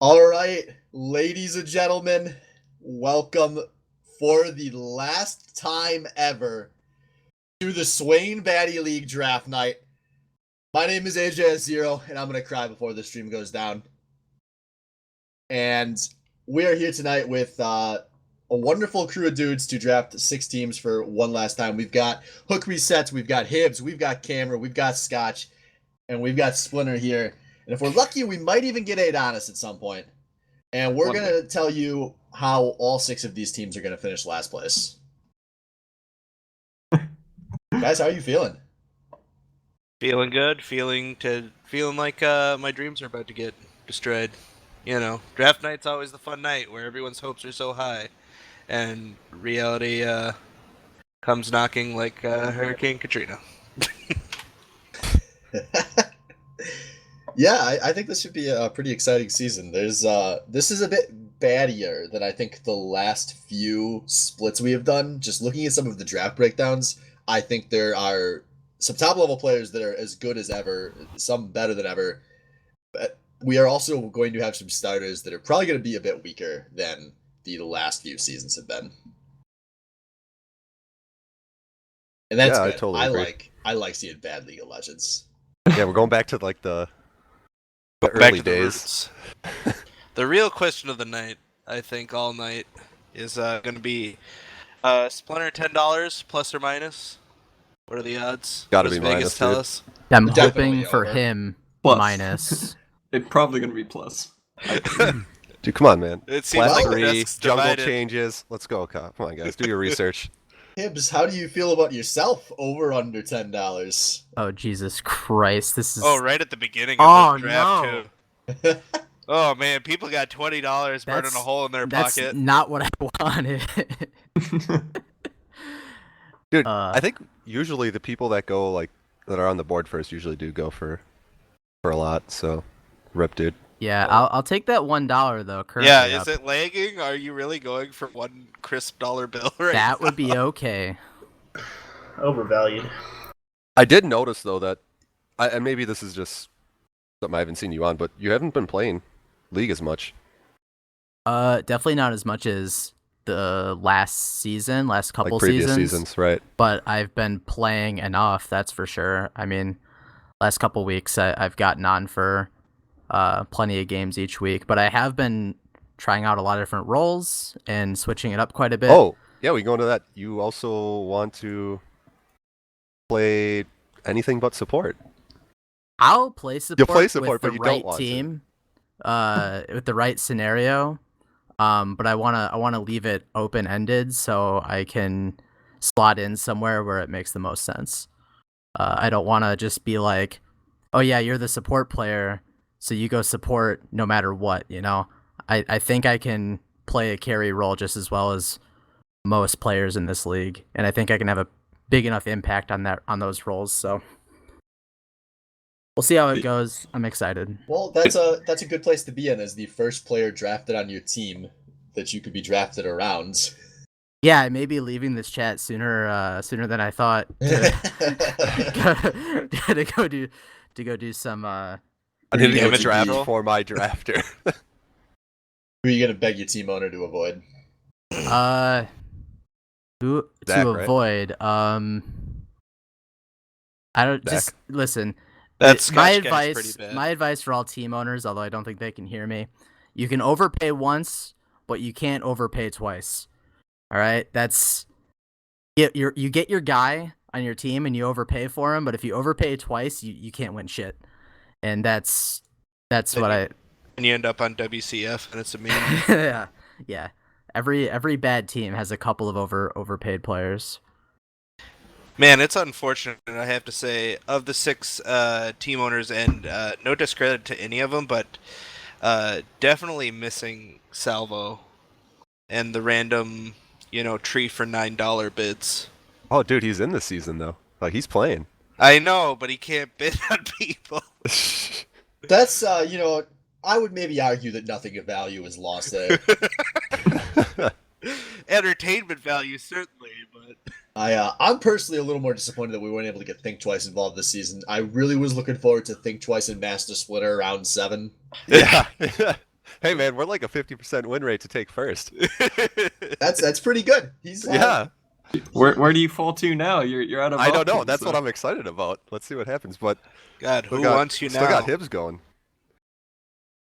All right, ladies and gentlemen, welcome for the last time ever to the Swain Baddy League draft night. My name is AJ0, and I'm going to cry before the stream goes down. And we are here tonight with a wonderful crew of dudes to draft 6 teams for one last time. We've got Hook Resets, we've got Hibbs, we've got Camera, we've got Scotch, and we've got Splinter here. And if we're lucky, we might even get Adonis at some point. And we're going to tell you how all 6 of these teams are going to finish last place. Guys, how are you feeling? Feeling good. Feeling like my dreams are about to get destroyed. You know, draft night's always the fun night where everyone's hopes are so high, and reality comes knocking like Hurricane Katrina. Yeah, I think this should be a pretty exciting season. This is a bit baddier than I think the last few splits we have done. Just looking at some of the draft breakdowns, I think there are some top level players that are as good as ever, some better than ever. But we are also going to have some starters that are probably going to be a bit weaker than the last few seasons have been. And that's good. I totally agree. I like seeing bad League of Legends. Yeah, we're going back to like the Back early to the days. roots. The real question of the night, I think, all night, is going to be Splinter $10 plus or minus. What are the odds? Gotta What does be Vegas minus, tell dude. us? I'm Definitely hoping for over. him Plus. minus. It's probably going to be plus. Dude, come on, man. It seems Flat like the 3, desk's jungle divided. changes. Let's go, come on, guys. Do your research. Hibbs, how do you feel about yourself over under $10? Oh Jesus Christ! This is. Oh, right at the beginning Oh, of the draft, no. too. Oh, man, people got $20 burning That's- a hole in their That's pocket. not what I wanted. Dude, Uh, I think usually the people that go like that are on the board first usually do go for a lot. So, rip, dude. yeah, I'll take that $1 though. Currently Yeah, is up. it lagging? Are you really going for one crisp dollar bill right That now? would be okay. Overvalued. I did notice though that, and maybe this is just something I haven't seen you on, but you haven't been playing League as much. Definitely not as much as the last couple Like previous seasons. seasons, right? But I've been playing enough, that's for sure. I mean, last couple weeks I've gotten on for plenty of games each week, but I have been trying out a lot of different roles and switching it up quite a bit. Oh, yeah, we go into that. You also want to play anything but support. I'll play support, You'll play support, with the but you don't right want to. team, with the right scenario. But I wanna leave it open ended so I can slot in somewhere where it makes the most sense. I don't want to just be like, oh yeah, you're the support player, so you go support no matter what. You know, I think I can play a carry role just as well as most players in this league, and I think I can have a big enough impact on those roles. So we'll see how it goes. I'm excited. Well, that's a good place to be in as the first player drafted on your team that you could be drafted around. Yeah, I may be leaving this chat sooner than I thought to go do some. I need to go Damage draft control. for my drafter. Who are you gonna beg your team owner to avoid? Who Zach, to right? avoid? I don't Zach. just listen. That my Scotch guy's advice. pretty bad. My advice for all team owners, although I don't think they can hear me, you can overpay once, but you can't overpay twice. All right, that's you get your guy on your team and you overpay for him, but if you overpay twice, you can't win shit. And that's what I And you end up on WCF, and it's a meme. yeah. Every bad team has a couple of overpaid players. Man, it's unfortunate, I have to say, of the 6 team owners, and no discredit to any of them, but definitely missing Salvo and the random, tree for $9 bids. Oh, dude, he's in this season though. Like he's playing. I know, but he can't bid on people. That's I would maybe argue that nothing of value is lost there. Entertainment value, certainly, but... I'm personally a little more disappointed that we weren't able to get Think Twice involved this season. I really was looking forward to Think Twice and Master Splitter around 7. Yeah. Hey man, we're like a 50% win rate to take first. That's pretty good. He's Yeah. Where do you fall to now? You're out of. I don't know. options, That's so. what I'm excited about. Let's see what happens. But God, who still got, wants you still now? got Hibbs going.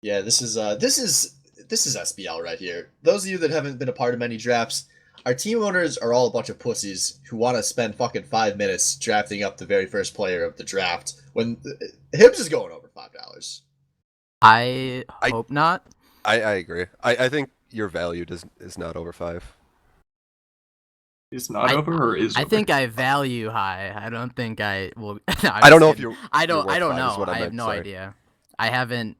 Yeah, this is SBL right here. Those of you that haven't been a part of many drafts, our team owners are all a bunch of pussies who want to spend fucking 5 minutes drafting up the very first player of the draft when Hibbs is going over $5. I hope not. I agree. I think your value is not over 5. Is not over or is I over? think I value high. I don't think I will. No, I don't know if kidding. you're. I don't. you're I don't worth 5 is know. what I have meant, no sorry. idea. I haven't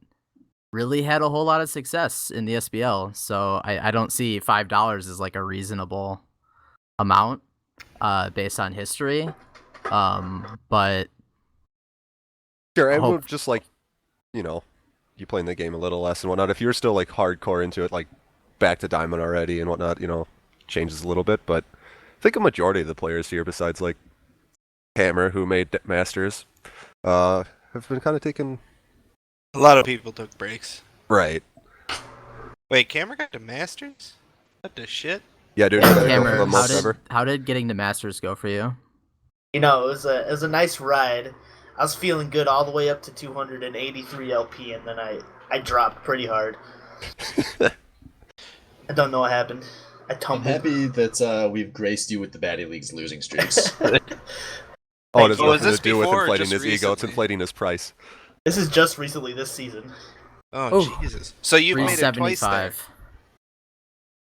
really had a whole lot of success in the SBL, so I don't see $5 as like a reasonable amount, based on history. But Sure, I hope- would just like, you playing the game a little less and whatnot. If you're still like hardcore into it, like back to Diamond already and whatnot, changes a little bit. But I think a majority of the players here, besides like Hammer, who made Masters, have been kind of taking. A lot of people took breaks. Right. Wait, Cameron got to Masters? What the shit? Yeah, dude. Yeah, for Hammer, the how most did ever. how did getting to Masters go for you? You know, it was a nice ride. I was feeling good all the way up to 283 LP, and then I dropped pretty hard. I don't know what happened. I I'm tumbled. happy that we've graced you with the Baddy League's losing streaks. Oh, it has you. Was nothing this to do with before or inflating just his ego. It's recently? inflating his price. This is just recently this season. Oh, Oh. Jesus. So you've made it twice there. 375.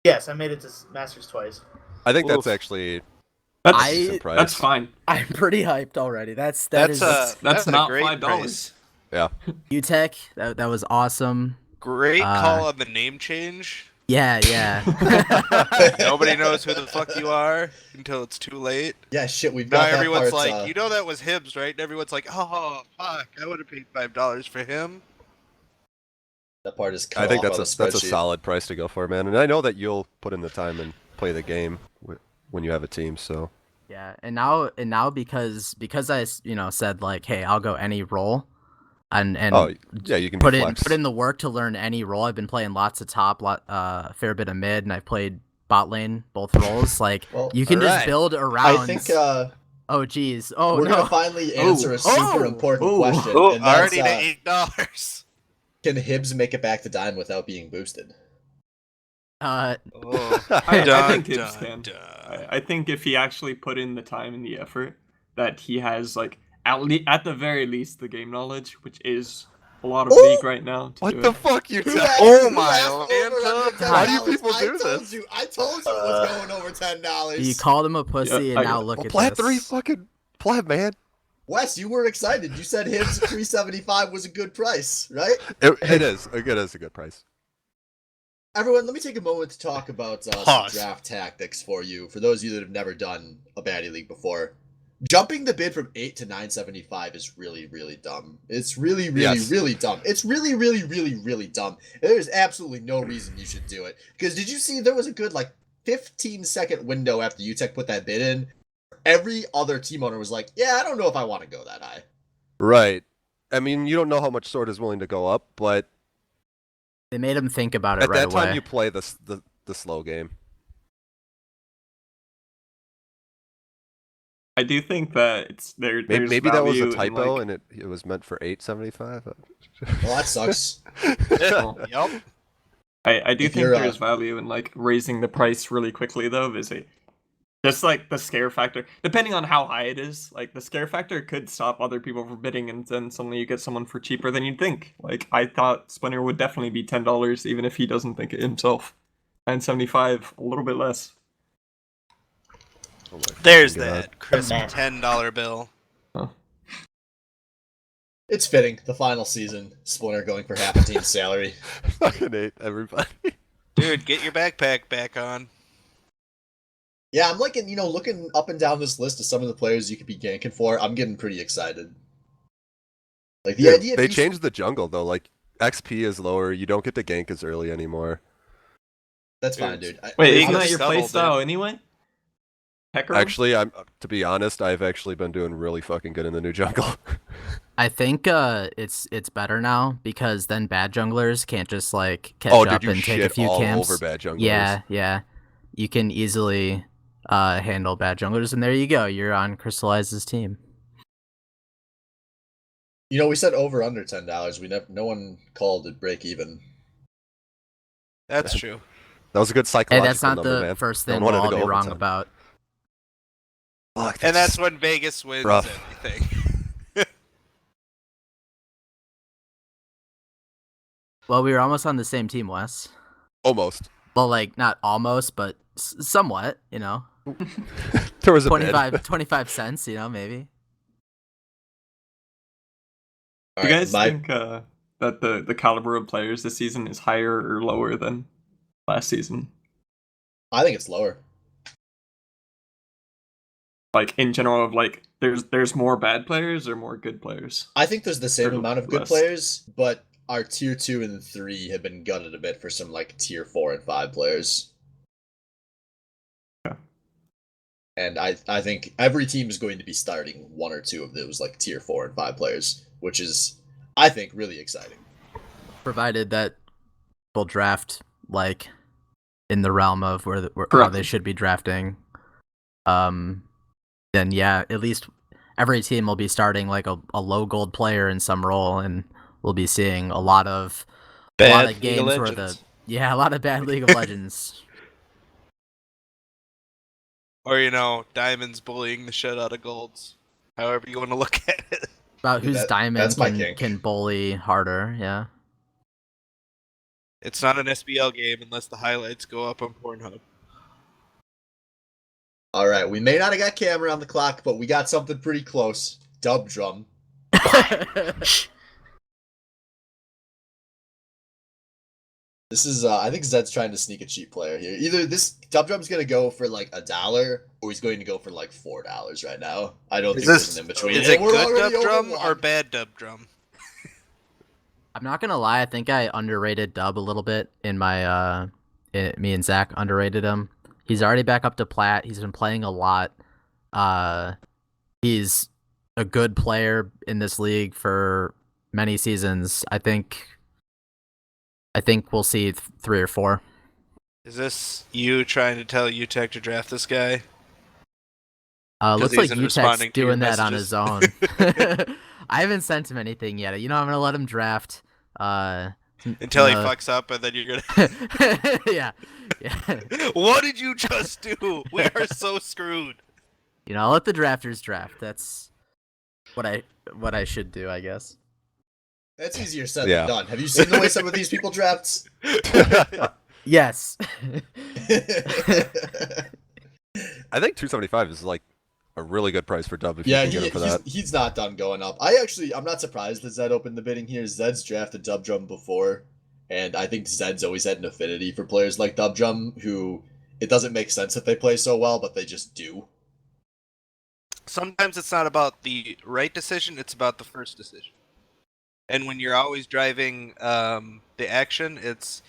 Yes, I made it to Masters twice. I think that's Oof. actually That's, a decent price. that's fine. I'm pretty hyped already. That's that's a not great $5. price. Yeah. UTech. That was awesome. Great call on the name change. Yeah. Nobody knows who the fuck you are until it's too late. Yeah, shit, we've Now got that everyone's part, like, you know that was Hibbs, right? And everyone's like, oh, fuck, I would have paid $5 for him. that part is cut I think off on the that's a spreadsheet. solid price to go for, man. And I know that you'll put in the time and play the game when you have a team. So Yeah, and now because I said like, hey, I'll go any role, and oh yeah, you can put do in flex. put in the work to learn any role. I've been playing lots of top, a fair bit of mid, and I've played bot lane both roles. Like Well, you can just alright. build around. I think Oh geez. Oh we're no. gonna finally answer a super important question, Oh, and that's already to $8. can Hibbs make it back to Dime without being boosted? Oh. I Dun, think Hibbs dun, can. dun. I think if he actually put in the time and the effort, that he has like at the very least the game knowledge, which is a lot of Ooh! league right now. To What do the it. fuck you? Who do? asked- Oh who my asked over Lanta. $110? Why do people do I told this? you it was going over $10. You called him a pussy, Yeah, and now I- look Well, at Plat this. 3 fucking Plat, man. Wes, you were excited. You said Hibbs at 375 was a good price, right? It is. It is a good price. Everyone, let me take a moment to talk about some Pause. draft tactics for you. For those of you that have never done a Baddie League before, jumping the bid from 8 to 975 is really, really dumb. It's really, really, Yes. really dumb. It's really, really, really, really dumb. There's absolutely no reason you should do it. Because did you see there was a good 15-second window after UTech put that bid in? Every other team owner was like, yeah, I don't know if I want to go that high. Right. I mean, you don't know how much Sword is willing to go up, but They made him think about it at right that time away. you play the slow game. I do think that it's there. Maybe, There's that was value a in, typo like- and it was meant for 875. Well, that sucks. Yup. I do If think you're, there's value in raising the price really quickly though. Just the scare factor, depending on how high it is, the scare factor could stop other people from bidding, and then suddenly you get someone for cheaper than you'd think. I thought Splinter would definitely be $10, even if he doesn't think it himself. And 75, a little bit less. Oh my There's fucking God. that crisp Man. $10 bill. It's fitting. The final season, Splinter going for half a team's salary. Fucking hate everybody. Dude, get your backpack back on. Yeah, I'm looking up and down this list of some of the players you could be ganking for. I'm getting pretty excited. The Dude, idea they if you- changed the jungle though. XP is lower. You don't get to gank as early anymore. That's fine, dude. Wait, They isn't just that your doubled playstyle it. anyway? Hecarim? Actually, to be honest, I've actually been doing really fucking good in the new jungle. I think it's better now because then bad junglers can't just like catch Oh, up dude, you and take a shit few all camps. over bad junglers. Yeah. You can easily handle bad junglers, and there you go. You're on Crystallize's team. You know, we said over under $10. No one called it break even. That's true. That was a good Hey, psychological that's not number, the man. first No thing one we'll wanted to all go be wrong overtime. about. Fuck, And that's when Vegas wins rough. everything. Well, we were almost on the same team, Wes. Almost. Well, like not almost, but somewhat. You know, There was a bit. 25 cents. You know, maybe. All Do you right, guys think that the caliber of players this season is higher or lower than last season? I think it's lower. Like in general, of like there's more bad players or more good players? I think there's the same Or amount of good less? players, but our tier 2 and 3 have been gutted a bit for some like tier 4 and 5 players. Yeah. And I think every team is going to be starting one or two of those like tier 4 and 5 players, which is I think really exciting. Provided that we'll draft like in the realm of where how they Correctly. should be drafting. Then yeah, at least every team will be starting like a low gold player in some role, and we'll be seeing a lot of Bad League of games where Legends. a lot of bad League of Legends. Or, diamonds bullying the shit out of golds. However you want to look at it. About whose diamond that's my kink. can bully harder, yeah. It's not an SBL game unless the highlights go up on Pornhub. All right, we may not have got camera on the clock, but we got something pretty close. Dub drum. This is, I think Zed's trying to sneak a cheap player here. Either this Dub Drum's going to go for like $1, or he's going to go for like $4 right now. I don't think there's an in between. Is it And we're good already dub over drum one. or bad dub drum? I'm not gonna lie, I think I underrated Dub a little bit in my me and Zach underrated him. He's already back up to plat. He's been playing a lot. He's a good player in this league for many seasons. I think we'll see 3 or 4. Is this you trying to tell UTech to draft this guy? Looks he like isn't UTech's responding to your doing that on his own. messages? I haven't sent him anything yet. I'm gonna let him draft. Until he fucks up, and then you're gonna. yeah. What did you just do? We are so screwed. I'll let the drafters draft. That's what I should do, I guess. That's easier said Yeah. than done. Have you seen the way some of these people draft? Yes. I think 275 is like a really good price for Dub if Yeah, you can get him for that. he's not done going up. I'm not surprised that Zed opened the bidding here. Zed's drafted Dub Drum before, and I think Zed's always had an affinity for players like Dub Drum, who it doesn't make sense that they play so well, but they just do. Sometimes it's not about the right decision; it's about the first decision. And when you're always driving the action, it's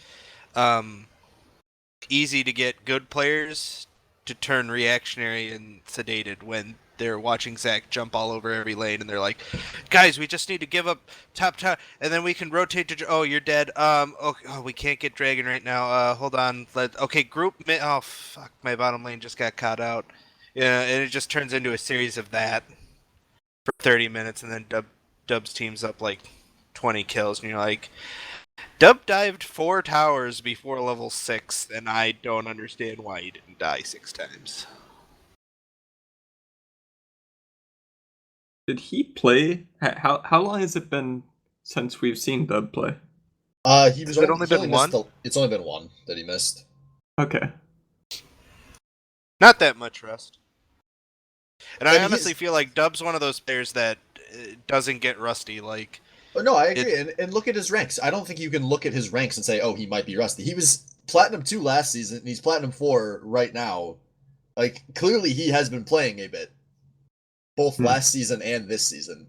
easy to get good players to turn reactionary and sedated when they're watching Zach jump all over every lane, and they're like, "Guys, we just need to give up top, and then we can rotate to. Oh, you're dead. Oh, we can't get Dragon right now. Hold on. Group. Oh, fuck, my bottom lane just got caught out. Yeah, and it just turns into a series of that for 30 minutes, and then Dub's team's up like 20 kills, and you're like, Dub dived 4 towers before level 6, and I don't understand why he didn't die 6 times. Did he play? How long has it been since we've seen Dub play? He was Has it only only he been one? It's only been one that he missed. Okay. Not that much rust. And I And honestly feel like Dub's one of those players that doesn't get rusty. Like, Oh, no, I agree. And look at his ranks. I don't think you can look at his ranks and say, oh, he might be rusty. He was Platinum 2 last season, and he's Platinum 4 right now. Like, clearly he has been playing a bit. Both last season and this season.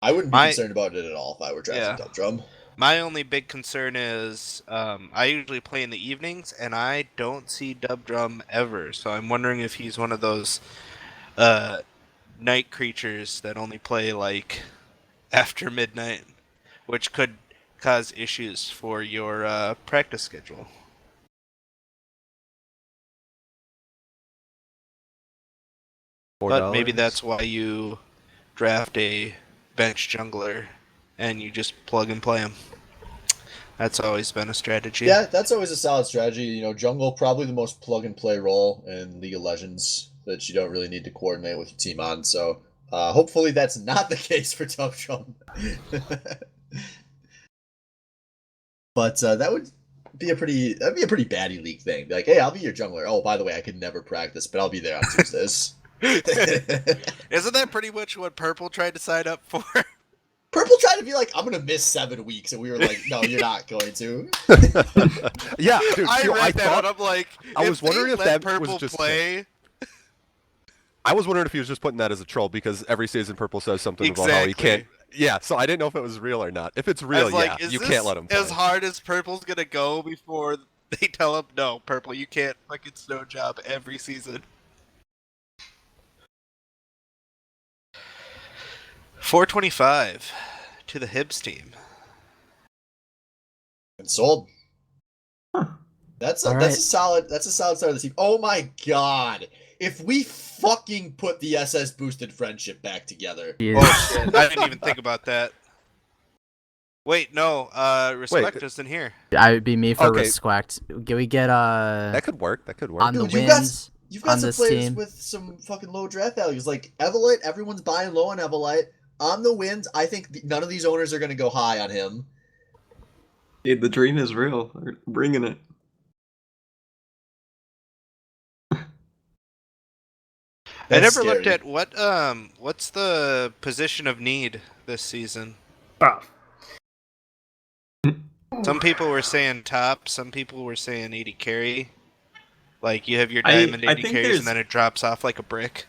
I wouldn't be concerned about it at all if I were drafting Dub Drum. my only big concern is I usually play in the evenings, and I don't see Dub Drum ever. So I'm wondering if he's one of those night creatures that only play like after midnight, which could cause issues for your practice schedule. But maybe $4. that's why you draft a bench jungler and you just plug and play him. That's always been a strategy. Yeah, that's always a solid strategy. You know, jungle probably the most plug and play role in League of Legends that you don't really need to coordinate with your team on. So hopefully that's not the case for Tough Drum. But that would be a pretty baddie league thing. Be like, hey, I'll be your jungler. Oh, by the way, I could never practice, but I'll be there on Tuesdays. Isn't that pretty much what Purple tried to sign up for? Purple tried to be like, I'm gonna miss 7 weeks, and we were like, no, you're not going to. Yeah, dude. I read that thought, and I'm like, I was wondering if that Purple was just play. I was wondering if he was just putting that as a troll because every season Purple says something about how he can't. Yeah, so I didn't know if it was real or not. If it's real, like, yeah, you can't let him play. As hard as Purple's gonna go before they tell him, no, Purple, you can't fucking snow job every season. 425 to the Hibs team. And sold. Huh. That's a solid start of the team. Oh my god. If we fucking put the SS boosted friendship back together. Yeah. Oh shit, I didn't even think about that. Wait, no, Respect isn't here. I would be me for Okay. Respect. Can we get That could work. That could work. on the Dude, you've got wins You've got on some this players team? with some fucking low draft values. Like Evelite, everyone's buying low on Evelite. On the wins, I think none of these owners are going to go high on him. Dude, the dream is real. They're bringing it. I That's never looked scary. at what's the position of need this season. Oh. Some people were saying top, some people were saying 80 carry. Like you have your I diamond 80 think carries there's- and then it drops off like a brick.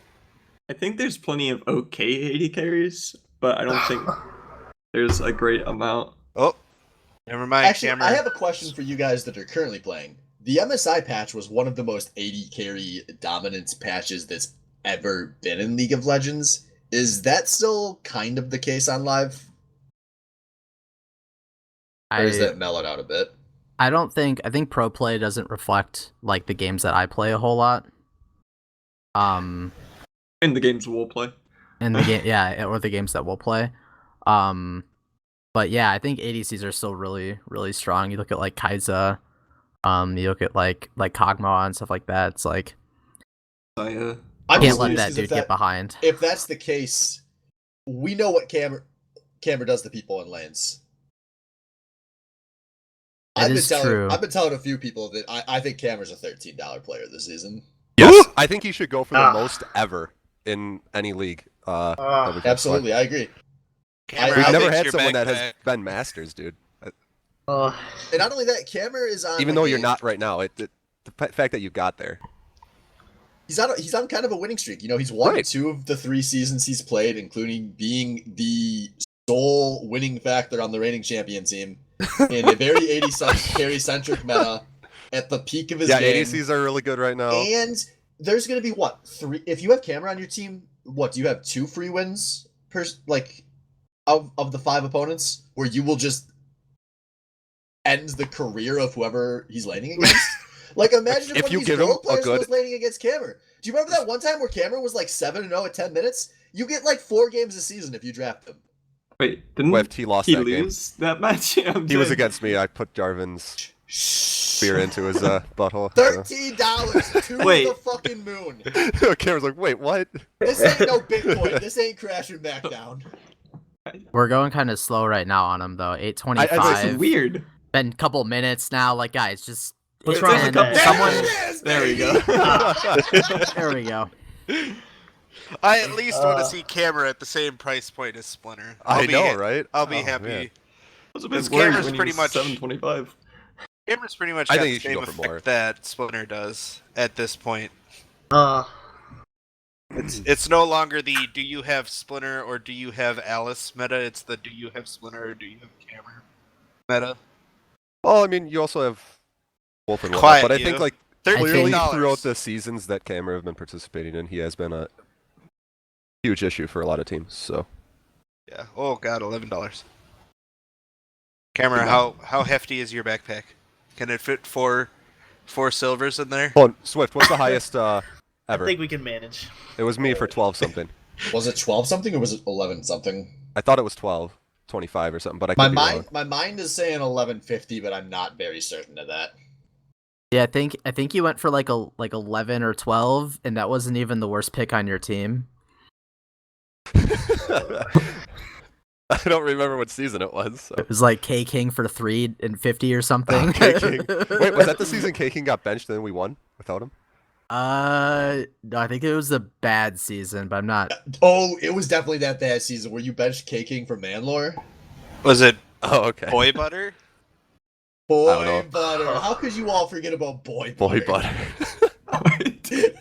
I think there's plenty of okay 80 carries, but I don't think there's a great amount. Oh, never mind. Actually, Cameron. I have a question for you guys that are currently playing. The MSI patch was one of the most 80 carry dominance patches that's ever been in League of Legends. Is that still kind of the case on live? Or is that mellowed out a bit? I don't think. I think pro play doesn't reflect like the games that I play a whole lot. In the games we'll play. In the game, yeah, or the games that we'll play. But yeah, I think ADCs are still really, really strong. You look at like Kai'Sa, you look at like Kog'Maw and stuff like that. It's like I I'm can't just let curious, that 'cause dude get behind. If that's the case, we know what Cameron does to people in lanes. It is true. I've been telling a few people that I think Cameron's a $13 player this season. Yes, I think he should go for the Ah. most ever in any league. Ah. that we can Absolutely, I agree. Cameron, We've I'll never fix had your someone that backpack. has been Masters, dude. Uh, And not only that, Cameron is on. Even like though you're not right now, the fact that you got there. He's on kind of a winning streak. You know, he's won Right. 2 of the 3 seasons he's played, including being the sole winning factor on the reigning champion team in a very 80 carry centric meta at the peak of his Yeah, game. ADCs are really good right now. And there's gonna be what 3? If you have Cameron on your team, what do you have 2 free wins per like of the 5 opponents where you will just end the career of whoever he's laning against? Like, imagine if If one you of these give him gold a players good- was laning against Cameron. Do you remember that one time where Cameron was like 7-0 at 10 minutes? You get like 4 games a season if you draft him. Wait, didn't Weft, he lost he that game. lose that match? Yeah, I'm He was dead. against me. I put Jarvan's spear into his butthole. $13 to Wait. the fucking moon. So. Cameron's like, wait, what? This ain't no Bitcoin. This ain't crashing back down. We're going kind of slow right now on him though. I- This 8:25. is weird. Been a couple minutes now. Like guys, just What's hit wrong 10. with that? Someone. There it is, There we baby! go. There we go. I at least want to see Cameron at the same price point as Splinter. I know, right? I'll be Oh, happy. man. I was a Because bit worried Cameron's when he pretty was much- 725. Cameron's pretty much I got think the you should same go for effect more. that Splinter does at this point. uh, It's no longer the do you have Splinter or do you have Alice meta. It's the do you have Splinter or do you have Cameron meta. Well, I mean, you also have Wolf and Quiet, whatnot, but I you. think like think- clearly $13. throughout the seasons that Cameron have been participating in, he has been a huge issue for a lot of teams. So Yeah. Oh god, $11. Cameron, Good one. how hefty is your backpack? Can it fit four silvers in there? hold on, Swift, what's the highest I ever? think we can manage. It was me for 12 something. Was it 12 something or was it 11 something? I thought it was 12, 25 or something, but I could be wrong. My mind is saying 1150, but I'm not very certain of that. Yeah, I think you went for like 11 or 12, and that wasn't even the worst pick on your team. I don't remember what season it was. So. It was like K King for 3 and 50 or something. K-King. Wait, was that the season K King got benched and then we won without him? No, I think it was a bad season, but I'm not. Oh, it was definitely that bad season where you benched K King for Manlore. Was it Oh, okay. Boy Butter? I don't Boy know. Butter. How could you all forget about Boy Boy Butter? Butter.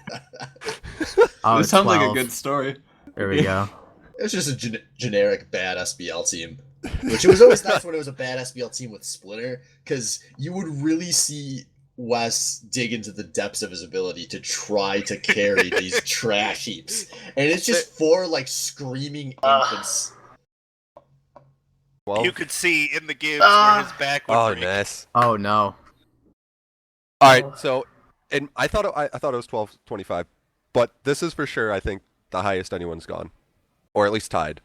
Oh, This sounds like a 12. good story. There we go. It was just a generic bad SBL team. Which it was always nice when it was a bad SBL team with Splitter, because you would really see Wes dig into the depths of his ability to try to carry these trash heaps. And it's just four, like, screaming infants. Well, You could see in the games where his back would oh, break. nice. Oh no. All right, so and I thought it was 12-25, but this is for sure. I think the highest anyone's gone, or at least tied.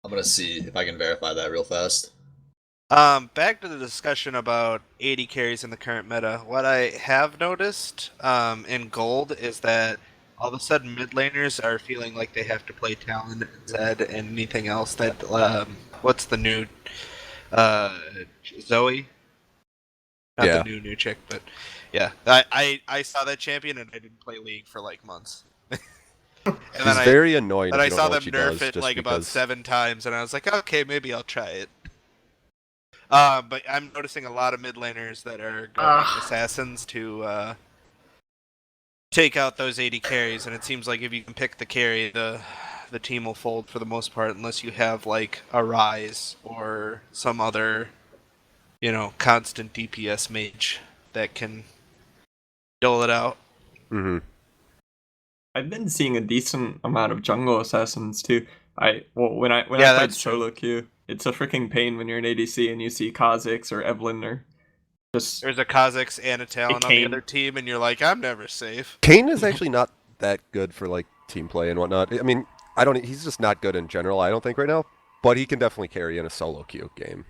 I'm gonna see if I can verify that real fast. Back to the discussion about 80 carries in the current meta. What I have noticed in gold is that all of a sudden mid laners are feeling like they have to play Talon, Zed, and anything else that what's the new Zoe? Not Yeah. the new chick, but yeah. I saw that champion and I didn't play League for like months. And She's very annoying. But if I you don't saw know them what she nerf does, it just like about because... 7 times, and I was like, okay, maybe I'll try it. But I'm noticing a lot of mid laners that are going assassins to take out those 80 carries, and it seems like if you can pick the carry, the team will fold for the most part, unless you have like a Rise or some other, constant DPS mage that can dole it out. Mm-hmm. I've been seeing a decent amount of jungle assassins too. When I played that's true. solo queue, it's a freaking pain when you're an ADC and you see Kha'Zix or Evelyn or just There's a Kha'Zix and a Talon on the Kane. other team, and you're like, I'm never safe. Kane is actually not that good for like team play and whatnot. I mean, he's just not good in general. I don't think right now, but he can definitely carry in a solo queue game.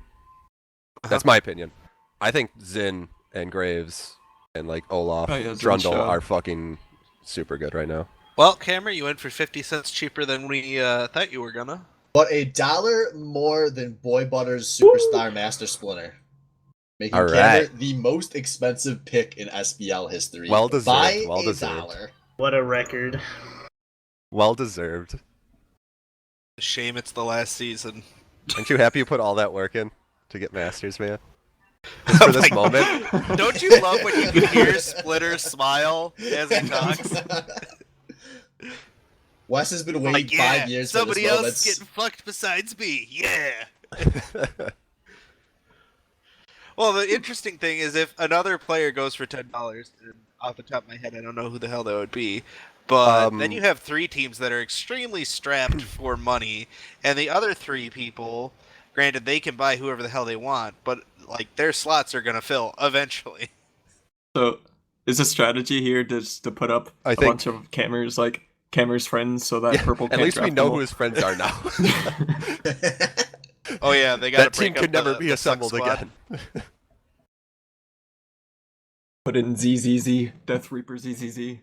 That's my opinion. I think Zin and Graves and like Olaf, Trundle are fucking super good right now. Well, Cameron, you went for 50 cents cheaper than we thought you were gonna. But $1 more than Boy Butter's Superstar Master Splinter. Making Cameron the most expensive pick in SBL history. Well deserved. By well $1. deserved. What a record. Well deserved. Shame it's the last season. Aren't you happy you put all that work in to get Masters, man? Just for this moment? Don't you love when you can hear Splitter smile as he talks? Wes has been waiting 5 years for somebody this moment. else is getting fucked besides me. Yeah. Well, the interesting thing is if another player goes for $10, and off the top of my head, I don't know who the hell that would be, but then you have 3 teams that are extremely strapped for money, and the other 3 people, granted, they can buy whoever the hell they want, but like their slots are gonna fill eventually. So, is the strategy here just to put up a bunch of Camer's friends so that Purple can't at least we draft know them who all? his friends are now. Oh yeah, they got that team could never be assembled again. Put in ZZZ, Death Reaper ZZZ. Mr.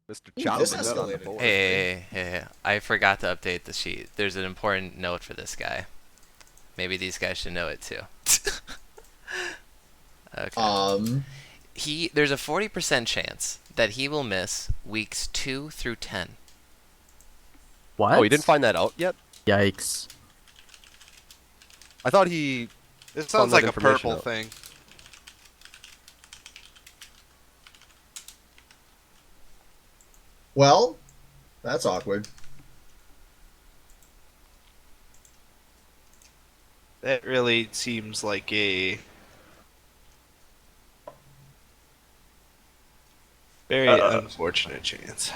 This Chopper's on the escalated. board. Hey, I forgot to update the sheet. There's an important note for this guy. Maybe these guys should know it too. Okay. There's a 40% chance that he will miss weeks 2 through 10. What? Oh, you didn't find that out yet? Yikes. I thought he... It sounds like a purple thing. Well, that's awkward. That really seems like a very unfortunate chance.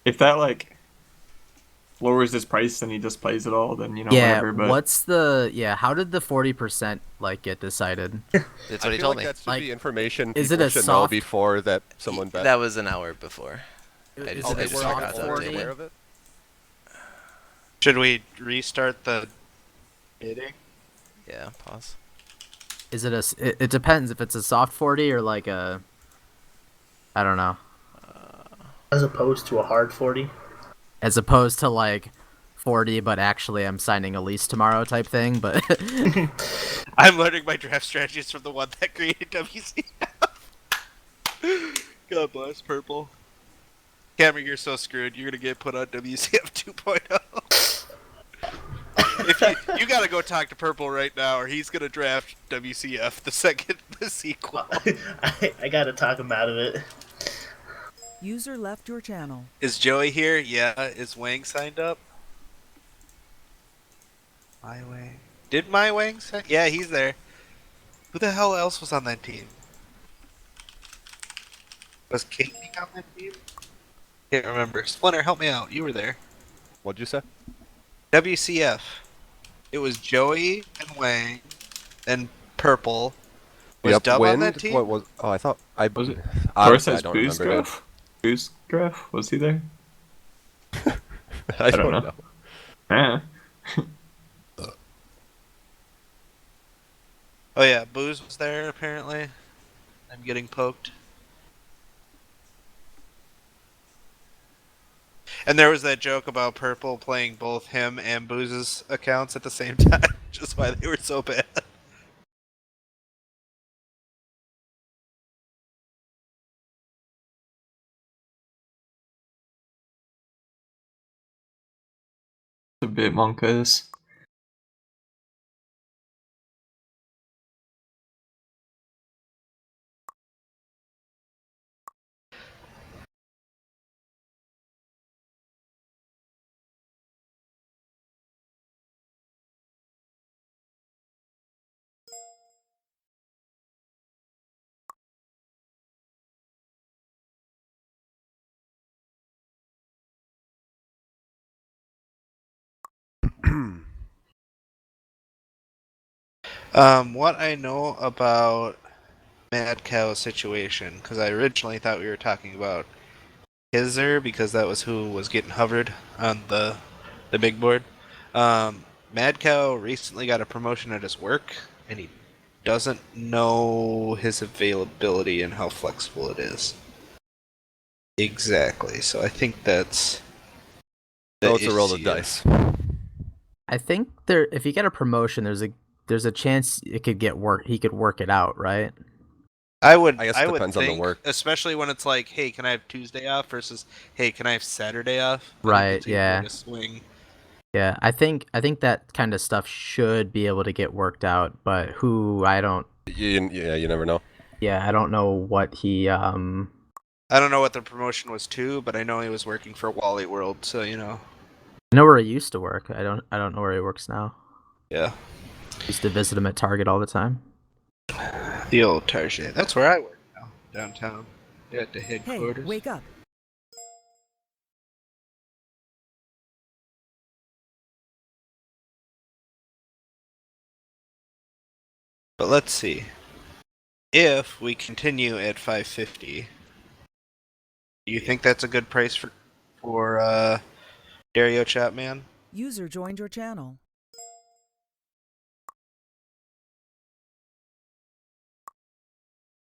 If that like lowers his price and he just plays it all, then Yeah, whatever. But what's the how did the 40% like get decided? That's I what he feel told like me. that should Like, be information is it people a should soft- know before that someone bet. That was an hour before. I Is just- it I a just soft forgot to already update it. 40? aware of it. Should we restart the bidding? Yeah, pause. Is it it depends if it's a soft 40 or like a, I don't know, As opposed to a hard 40. as opposed to like 40 but actually I'm signing a lease tomorrow type thing, but I'm learning my draft strategies from the one that created WCF. God bless Purple. Cameron, you're so screwed. You're gonna get put on WCF 2.0. If you gotta go talk to Purple right now, or he's gonna draft WCF the sequel. I gotta talk him out of it. User left your channel. Is Joey here? Yeah. Is Wang signed up? My Wang. Did My Wang sign? Yeah, he's there. Who the hell else was on that team? Was King on that team? Can't remember. Splinter, help me out. You were there. What'd you say? WCF. It was Joey and Wang and Purple. Was Yep, Dub on Wind. that team? What was? Oh, I thought I was it? honestly, I Torres don't Boost remember. Graph? Boost Graph? Was he there? I don't don't know. know. Yeah. Oh yeah, Booze was there apparently. I'm getting poked. And there was that joke about Purple playing both him and Booze's accounts at the same time, just why they were so bad. A bit monkas. What I know about Mad Cow's situation, because I originally thought we were talking about Kizzer, because that was who was getting hovered on the big board. Mad Cow recently got a promotion at his work, and he doesn't know his availability and how flexible it is. Exactly. So I think that's So the it's a roll of issue. dice. I think if you get a promotion there's a chance it could get he could work it out, right? I would. I guess I it would depends on the think, work. especially when it's like, hey, can I have Tuesday off versus, hey, can I have Saturday off? I think Right, it's easier yeah. to swing. Yeah, I think that kind of stuff should be able to get worked out, but I don't You never know. I don't know what he I don't know what the promotion was to, but I know he was working for Wally World, so you know. I know where he used to work. I don't know where he works now. Yeah. Used to visit him at Target all the time. The old Target. That's where I work now, downtown. At the Hey, headquarters. wake up. But let's see. If we continue at 550, do you think that's a good price for Dario Chapman? User joined your channel.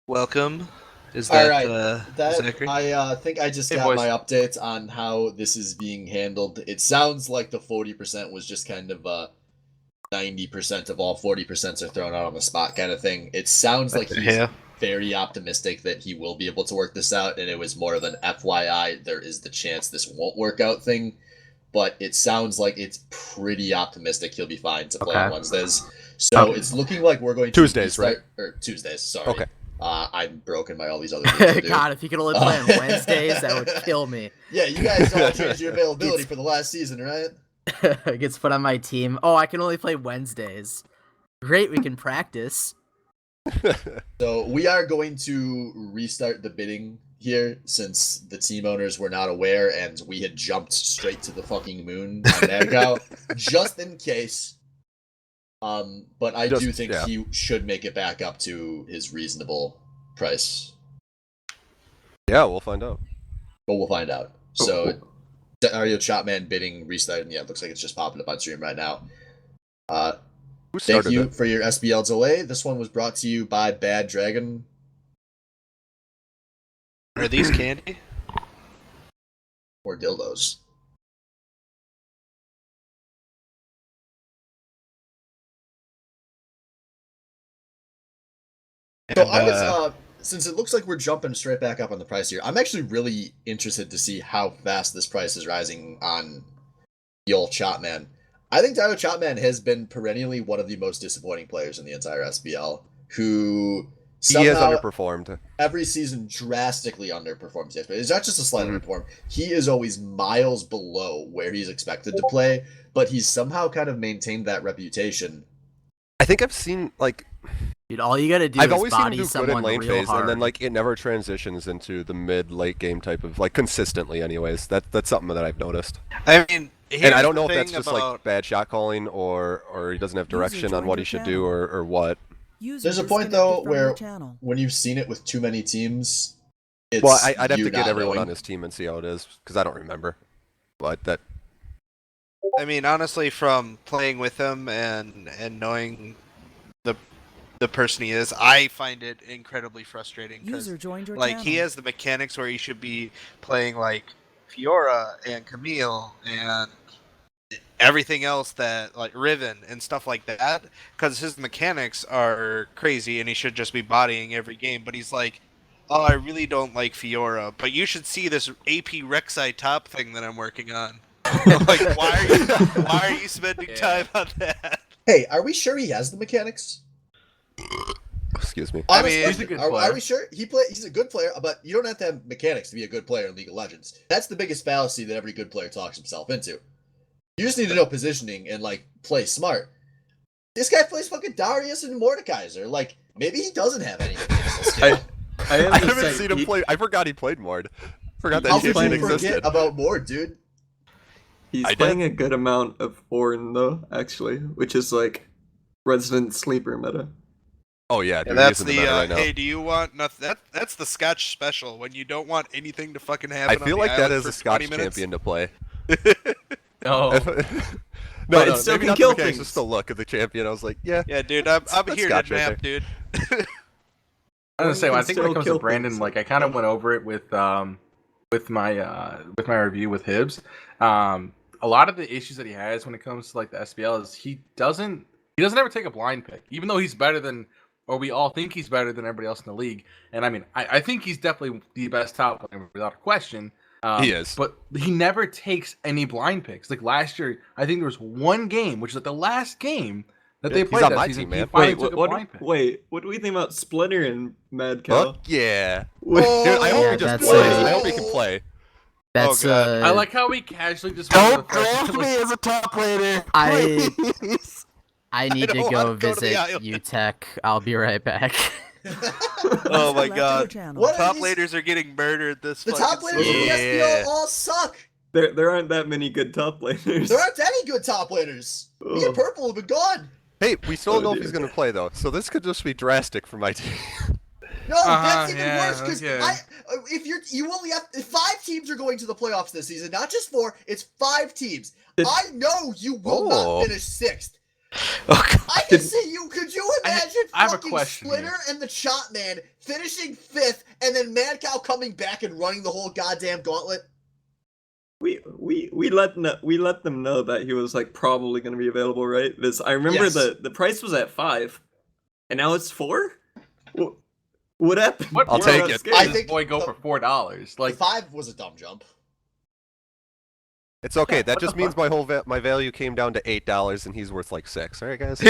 Welcome. Is All that right, Zachary? I think I just Hey, got boys. my updates on how this is being handled. It sounds like the 40% was just kind of 90% of all 40% are thrown out on the spot kind of thing. It sounds like he's Yeah. very optimistic that he will be able to work this out, and it was more of an FYI, there is the chance this won't work out thing. But it sounds like it's pretty optimistic he'll be fine to play on Okay. Wednesdays. So Okay. it's looking like we're going to Tuesdays, right? Or Tuesdays, sorry. Okay. I'm broken by all these other things to do. God, if you could only play on Wednesdays, that would kill me. Yeah, you guys all changed your availability for the last season, right? Gets put on my team. Oh, I can only play Wednesdays. Great, we can practice. So we are going to restart the bidding here since the team owners were not aware and we had jumped straight to the fucking moon on Madcow, just in case. But I do think he should make it back up to his reasonable price. Yeah, we'll find out. But we'll find out. So, Dario Chopman bidding restart. Yeah, it looks like it's just popping up on stream right now. Thank you for your SBL delay. This one was brought to you by Bad Dragon. Are these candy? Or dildos. So I was, since it looks like we're jumping straight back up on the price here, I'm actually really interested to see how fast this price is rising on the old Chopman. I think Dario Chopman has been perennially one of the most disappointing players in the entire SBL, who he has underperformed every season, drastically underperforms. It's not just a slight underperform. He is always miles below where he's expected to play, but he's somehow kind of maintained that reputation. I think I've seen like. Dude, all you gotta do I've is always seen him body do good in someone lane real phase, hard. and then like it never transitions into the mid-late game type of like consistently. Anyways, that's something that I've noticed. I mean, and I don't know if that's just like bad shot calling or he doesn't have direction on what he should do or what. There's a point though where when you've seen it with too many teams, it's well, I'd have to get knowing. everyone on his team and see how it is because I don't remember. But that. I mean, honestly, from playing with him and knowing the person he is, I find it incredibly frustrating because like he has the mechanics where he should be playing like Fiora and Camille and everything else that like Riven and stuff like that, because his mechanics are crazy and he should just be bodying every game. But he's like, oh, I really don't like Fiora, but you should see this AP Rek'Sai top thing that I'm working on. Like, why are you spending time on that? Hey, are we sure he has the mechanics? Excuse me. Honestly, I mean, he's a good player. Are we sure? He's a good player, but you don't have to have mechanics to be a good player in League of Legends. That's the biggest fallacy that every good player talks himself into. You just need to know positioning and, like, play smart. This guy plays fucking Darius and Mordekaiser. Like, maybe he doesn't have any mechanical skill. I haven't seen him play. I forgot he played Mord. Forgot that champion existed. Forget about Mord, dude. He's playing a good amount of Ornn, though, actually, which is, like, resident sleeper meta. Oh yeah, dude, that's the right now. hey, do you want nothing? That's the Scotch special when you don't want anything to fucking happen. I feel like that is a Scotch champion to play. No, but it still can kill things. Just the look of the champion, I was like, yeah, dude, I'm here to nap, dude. I was gonna say, I think when it comes to Brandon, like I kind of went over it with my review with Hibbs. A lot of the issues that he has when it comes to like the SBL is he doesn't ever take a blind pick, even though he's better than. Or we all think he's better than everybody else in the league. And I mean, I think he's definitely the best top player without a question. He is. But he never takes any blind picks. Like last year, I think there was one game, which is like the last game that they played. He's on that my season. team, man. Wait, what do we think about Splinter and Mad Cow? Fuck yeah. Dude, I hope he just plays. I hope he can play. That's I like how we casually just don't draft me as a top laner. I need to go visit UTech. I'll be right back. Oh my god. What top laners are getting murdered this The top laners in the SBL all suck. There aren't that many good top laners. There aren't any good top laners. Me and Purple have been gone. Hey, we still don't know if he's going to play, though, so this could just be drastic for my team. No, that's even worse, because if you only have 5 teams are going to the playoffs this season, not just 4, it's 5 teams. I know you will not finish 6th. Oh, I can see you. Could you imagine I have a fucking question Splinter here. and the Chopman finishing 5th, and then Mad Cow coming back and running the whole goddamn gauntlet? We let them know that he was like probably going to be available, right? Because I remember the price was at 5, and now it's 4. What happened? I'll take it. I think boy go for $4. Like the 5 was a dumb jump. It's okay. That just means my value came down to $8, and he's worth like 6. All right, guys.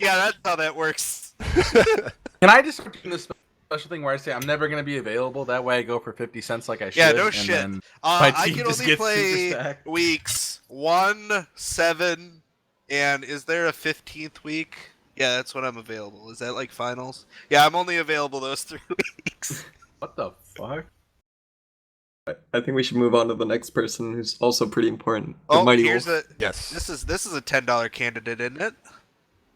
Yeah, that's how that works. Can I just do this special thing where I say I'm never going to be available? That way I go for 50 cents like I should. Yeah, no and shit. Then I can only play weeks 1, 7, and is there a 15th week? Yeah, that's when I'm available. Is that like finals? Yeah, I'm only available those 3 weeks. What the fuck? I think we should move on to the next person who's also pretty important. The Oh, Mighty here's Wolf. Yes. this is a $10 candidate, isn't it?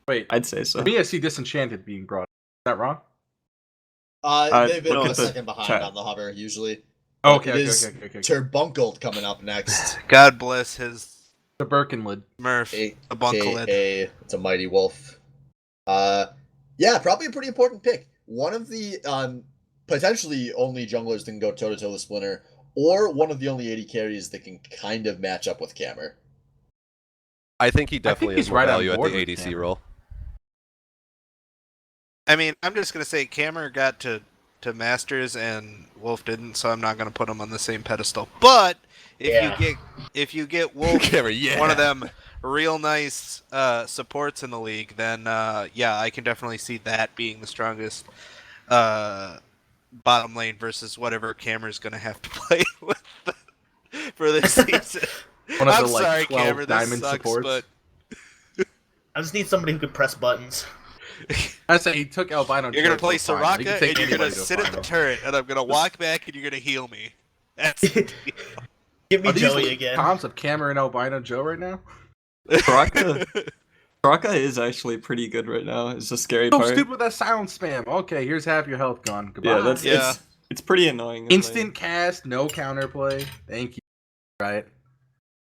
Wait, I'd say so. to me, I see Disenchanted being brought up. Is that wrong? They've been look a at the second behind chat. on the hover usually. Oh, But it is Turbunkled coming up next. God bless his The Birkenlid. Murph, the Bunkelid. It's a Mighty Wolf. Yeah, probably a pretty important pick. One of the potentially only junglers that can go toe-to-toe with Splinter, or one of the only 80 carries that can kind of match up with Cammer. I think he definitely he's has more right on value at board the with ADC Cameron. role. I mean, I'm just gonna say Cammer got to Masters and Wolf didn't, so I'm not gonna put him on the same pedestal. But if you get Wolf, Cammer, yeah. one of them real nice supports in the league, then yeah, I can definitely see that being the strongest bottom lane versus whatever Cammer's gonna have to play with for this season. One of I'm the, like, sorry, 12 Cammer, this diamond sucks, supports. but I just need somebody who can press buttons. I say he took Albino. you're gonna play so fine. He can Soraka take and you're anybody gonna to sit at the final. turret, and I'm gonna walk back and you're gonna heal me. That's Give me Are these Joey league again. comps of Cameron and Albino Joe right now? Soraka is actually pretty good right now. It's the scary So part. stupid with that silence spam. Okay, here's half your health gone. Goodbye. Yeah, that's Yeah. It's pretty annoying. instant cast, no counterplay. Thank you. Right.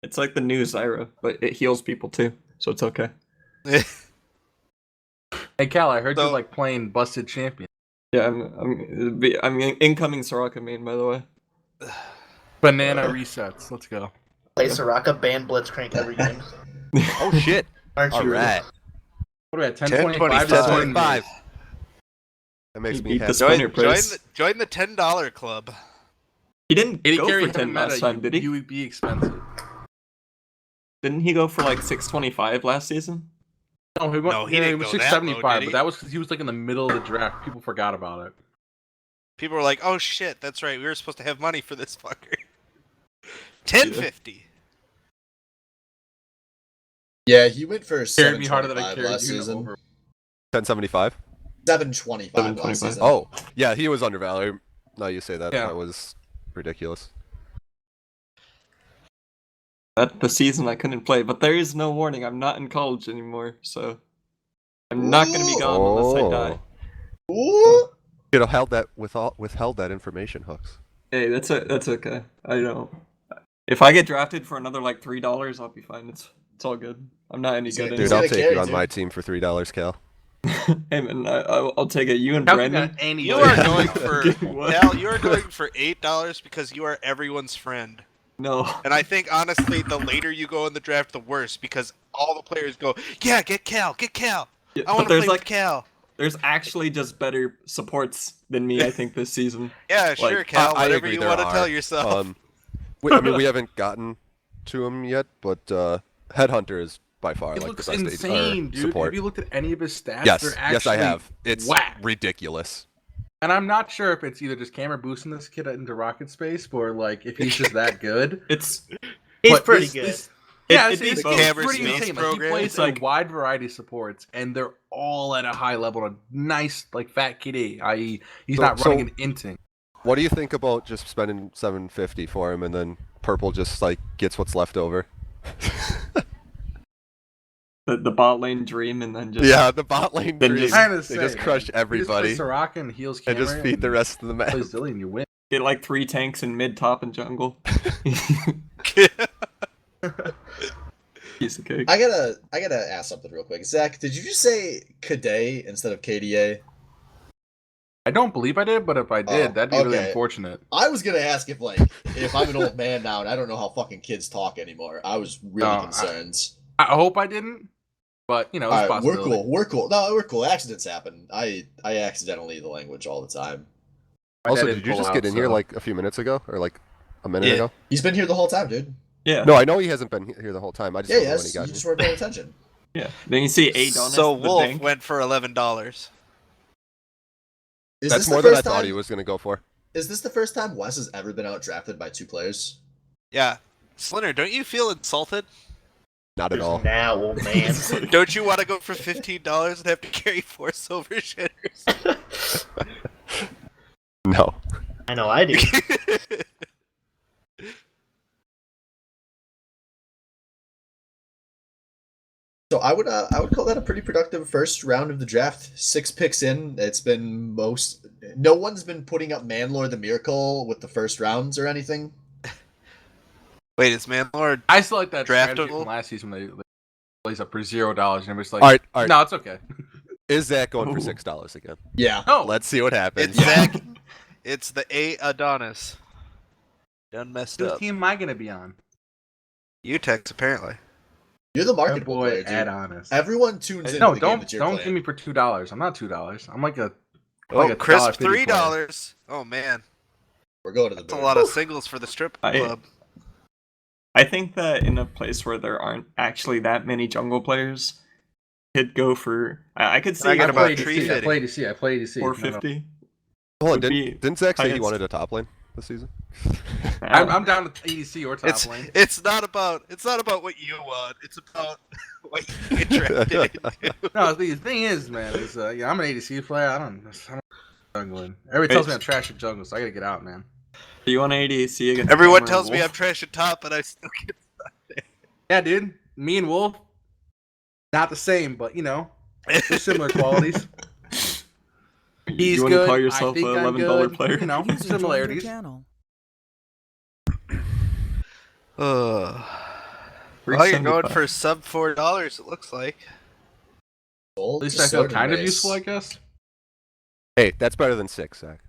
It's like the new Zyra, but it heals people too, so it's okay. Hey Cal, I heard So- you like playing Busted Champion. Yeah, I'm incoming Soraka main, by the way. Banana resets. Let's go. Play Soraka, ban Blitzcrank every game. Oh shit! Aren't you? All right. What are we at? 10:25. 10:25. That makes You me beat the happy. Splinter price. Join the $10 club. He didn't 80 go carry for haven't 10 meta, last time, did he? You would be expensive. Didn't he go for like 625 last season? No, he went. No, he yeah, didn't was go that low, 675, did he? but that was because he was like in the middle of the draft. People forgot about it. People were like, "Oh shit, that's right. We were supposed to have money for this fucker." 1050. Yeah, he went for Carried me harder than I 725 carried last you season. over. 1075. 725 last 725. season. Oh, yeah, he was undervalued. Now you say that. Yeah. That was ridiculous. That's the season I couldn't play, but there is no warning. I'm not in college anymore, so I'm not gonna be gone unless I die. Ooh. You know, withheld that information, Hooks. Hey, that's okay. I don't. If I get drafted for another like $3, I'll be fine. It's all good. I'm not any good. Dude, Dude, gonna I'll take carry, you on dude. my team for $3, Cal. Hey man, I'll take it. You and Cal's Brandon. got any You other- are going for What? Cal. You are going for $8 because you are everyone's friend. No. And I think honestly, the later you go in the draft, the worse because all the players go, "Yeah, get Cal, get Cal. Yeah, I want but to play with Cal." there's actually just better supports than me. I think this season. Yeah, sure, Like, Cal. I Whatever agree you there want to are. tell yourself. I mean, we haven't gotten to him yet, but Headhunter is by far He like looks the best insane, dude. support. Have you looked at any of his stats? Yes, They're yes, I actually have. It's whack. ridiculous. And I'm not sure if it's either just camera boosting this kid into rocket space, or like if he's just that good. It's He's But pretty this- good. this- yeah, It'd it's be both. Camera pretty space insane. Like, he program. plays It's like- a wide variety of supports, and they're all at a high level. A nice, like fat kitty, i.e., he's So- not running so- an inting. What do you think about just spending $750 for him and then Purple just like gets what's left over? the bot lane dream, and then just Yeah, the bot lane Then dream. just- Trying to They say, just man, crush you everybody just play Soraka and heals and just Cameron feed the rest of the map. Play Zillion, you win. get like 3 tanks in mid, top, and jungle. Piece of cake. I gotta ask something real quick. Zach, did you just say Kade instead of KDA? I don't believe I did, but if I did, Oh, that'd be really okay. unfortunate. I was gonna ask if I'm an old man now and I don't know how fucking kids talk anymore. I was really No, concerned. I hope I didn't, but you know, it's a Alright, we're possibility. cool. We're cool. No, we're cool. Accidents happen. I accidentally the language all the time. My Also, dad did didn't you pull just out, get in here so- like a few minutes ago or like a minute Yeah. ago? He's been here the whole time, dude. Yeah. No, I know he hasn't been here the whole time. I just Yeah, don't know when he yes. got You here. just weren't paying attention. Yeah. Then you see Adonis. So the Wolf dank. went for $11. Is That's this more the than I first thought time- he was going to go for. Is this the first time Wes has ever been outdrafted by 2 players? Yeah, Splinter, don't you feel insulted? Not at all. Now, old man. Don't you want to go for $15 and have to carry 4 silver shitters? No. I know I do. So I would call that a pretty productive first round of the draft. 6 picks in. It's been no one's been putting up Manlore the Miracle with the first rounds or anything. Wait, is Manlord? I still like that strategy Draftable? from last season when they plays up for $0 and everybody's like, All right. no, it's okay. Is Zach going for $6 again? Yeah. No, Let's see what happens. It's Zach. It's the A Adonis. Done messed whose up. team am I gonna be on? Utex, apparently. You're the Oh marketable boy, player, dude. Adonis. Everyone tunes in. No, to the game don't that you're give playing. me for $2. I'm not $2. I'm like a Oh, a crisp $1.50 player. $3. Oh man, We're going to the that's a board. lot of singles for the strip club. I think that in a place where there aren't actually that many jungle players, could go for. I could see I got I about play tree ADC. I fitting. play ADC. I play ADC. 450. Hold on, would be didn't Zach say he highest. wanted a top lane this season? I'm down with ADC or top It's lane. it's not about what you want. It's about what you get drafted into. No, the thing is, man, is I'm an ADC player. I don't jungling. Everybody tells me I'm trash at jungle, so I gotta get out, man. Do you want ADC against? Everyone Hammer tells and me I'm Wolf? trash at top, but I still get. Yeah, dude. Me and Wolf, not the same, but there's similar qualities. He's You want to good. call I yourself think an I'm $11 good. player? User joined your Similarities. channel. Well, you're going 375. for sub $4. It looks like. Gold, At least I feel kind of useful, I guess. Hey, that's better than 6, Zach.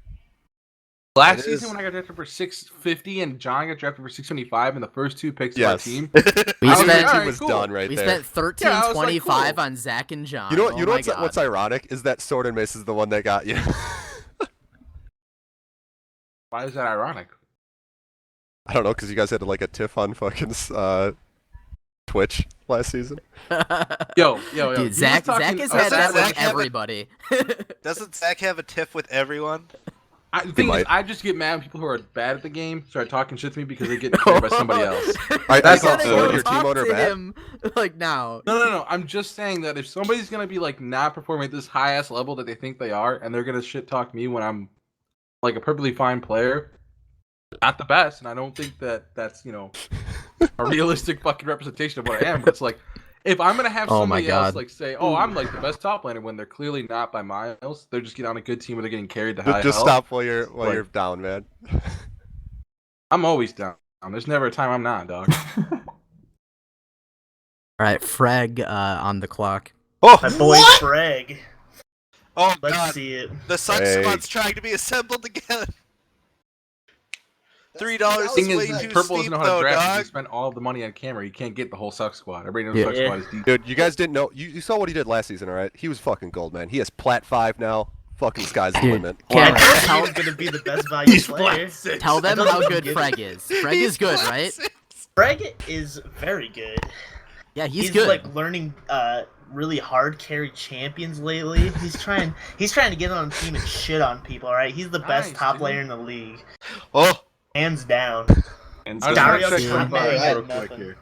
Last It season is. when I got drafted for 650 and John got drafted for 675 and the first 2 picks Yes. of our team. We I was spent like, Our all team right, was cool. done right we there. spent Yeah, I was like, 13.25 cool. on Zach and John. You know, Oh you know my what's God. ironic is that Sword and Mace is the one that got you. Why is that ironic? I don't know, because you guys had like a tiff on fucking Twitch last season. Yo. Dude, he was Zach talking- has I was had that Zach with have a- everybody. Doesn't Zach have a tiff with everyone? The thing is, might. I just get mad when people who are bad at the game start talking shit to me because they get cleared by somebody else. Alright, That's I all. thought So Sword, your your team Talk owner, to Matt. him like now. No. I'm just saying that if somebody's gonna be like not performing at this high ass level that they think they are, and they're gonna shit talk me when I'm like a perfectly fine player, not the best, and I don't think that that's a realistic fucking representation of what I am. But it's like if I'm gonna have Oh my somebody else God. like say, "Oh, I'm like the best top laner," when they're clearly not by miles, they're just getting on a good team where they're getting carried to high Just health. stop while you're Like- you're down, man. I'm always down. There's never a time I'm not, dog. All right, Freg on the clock. Oh, My boy Freg. oh Let's God! see it. The Sun Hey. Squad's trying to be assembled again. $3 That's is Thing way is, too Purple steep, doesn't know how to though, draft. If dog. you spend all the money on camera, you can't get the whole Suck Squad. Everybody knows Suck Yeah. Squad is deep. Dude, you guys didn't know. You saw what he did last season, all right? He was fucking gold, man. He has plat 5 now. Fucking sky's the Dude. limit. I Cameron, told you he tell, was going to be the best value player. tell them I how don't good get Freg is. Freg is good, right? Freg is very good. Yeah, he's He's good. like learning really hard carry champions lately. He's trying to get on a team and shit on people, alright? He's the best Nice, top dude. laner in the league. Oh, Hands down. And I was Dario gonna check Swain some Baddy bugs had real quick nothing. here.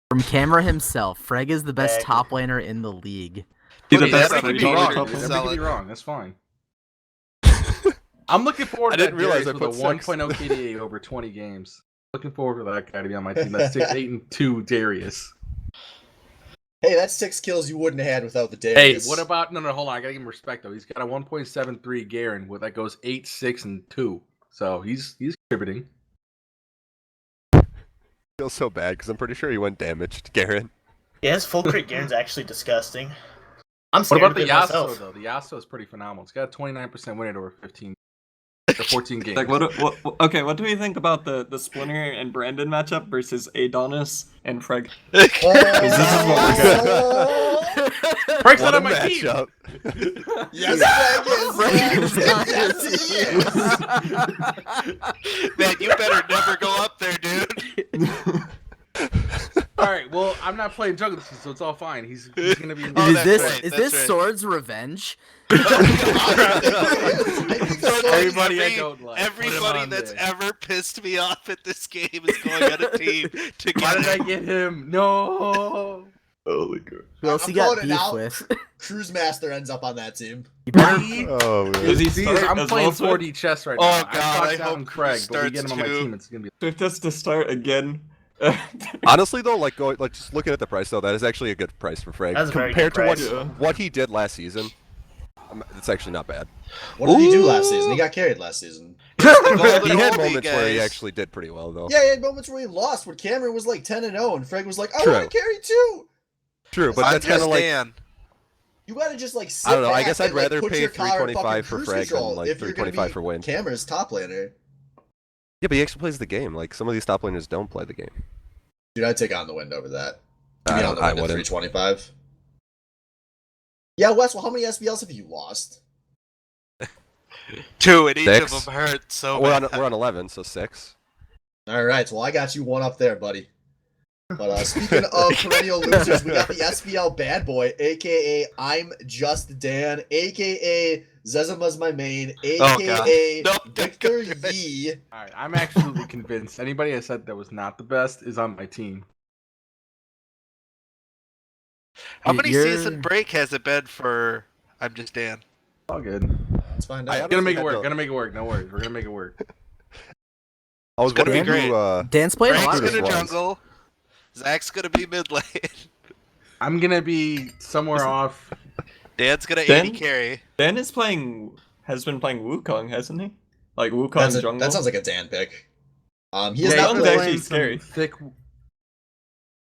From camera himself, Freg is the best Freg. top laner in the league. be the Dude, best that out could of be each wrong. couple. Everybody Sell could be it. wrong. That's fine. I'm looking forward I to didn't realize I with a put 1.0 KDA over 20 games. Looking forward to that guy to be on my team. That's 6-8-2 Darius. Hey, that's 6 kills you wouldn't have had without the Hey, Darius. what about no? Hold on, I gotta give him respect though. He's got a 1.73 Garen with that goes 8, 6, and 2. So he's contributing. I feel so bad because I'm pretty sure he went damaged, Garen. Yeah, his full crit Garen's actually disgusting. I'm What scared about the of it Yasuo myself. though? The Yasuo is pretty phenomenal. It's got a 29% win rate over 14 games. Like what do we think about the Splinter and Brandon matchup versus Adonis and Freg? Oh, This is what we're Frank's What not a on my team. matchup. Yes, man, you better never go up there, dude. All right, well, I'm not playing jungle, so it's all fine. He's gonna be. Oh, is that's this right, is that's this right. Sword's revenge? Everybody I don't like. Put him Everybody on that's there. ever pissed me off at this game is going on a team to Why get did I get him? No. Holy crap. Who else I'm you got calling it beef now. with? Cruise Master ends up on that team. You better. Oh man. Does he See, start I'm as playing well, Swift? 4D chess right Oh, now. God, I I talked down hope Craig, but we get him starts on my too. team. It's gonna be. Swift has to start again. Honestly though, like just looking at the price though, that is actually a good price for Frag That's a very compared good to price. what he did last season. It's actually not bad. What did he do last season? He got carried last season. He had Golden Oldie, moments where he guys. actually did pretty well though. Yeah, he had moments where he lost, when Cameron was like 10-0, and Freg was like, I True. want to carry too. True, but I'm that's kind just of like Dan. You gotta just like sit I don't know. I back guess I'd and, like, rather put pay your car in fucking $325 for cruise Frag control than like if you're gonna $325 be for win. Cameron's top laner. Yeah, but he actually plays the game. Like some of these top laners don't play the game. Dude, I'd take on the wind over that. Give I me on the don't- I wind at wouldn't. 325. Yeah, Wes, well, how many SBLs have you lost? 2, and each of 6. them hurt so We're bad. on 11, so 6. Alright, well, I got you one up there, buddy. But speaking of perennial losers, we got the SBL bad boy, aka I'm Just Dan, aka Zezuma's my main, aka No, Victor don't go Yee. All right, I'm absolutely convinced. Anybody I said that was not the best is on my team. How many You're- season break has it been for I'm Just Dan? All good. Let's find I out. Gonna make it had work. to- Gonna make it work. No worries. We're gonna make it work. I was It's gonna be wondering who. Dan's playing a Frank's lot this gonna of runs. jungle. Zach's gonna be mid lane. I'm gonna be somewhere off. Dan's gonna Dan? 80 carry. Dan has been playing Wukong, hasn't he? Like Wukong That's jungle. that sounds like a Dan pick. He has Yeah, not he's played. actually scary. Thick.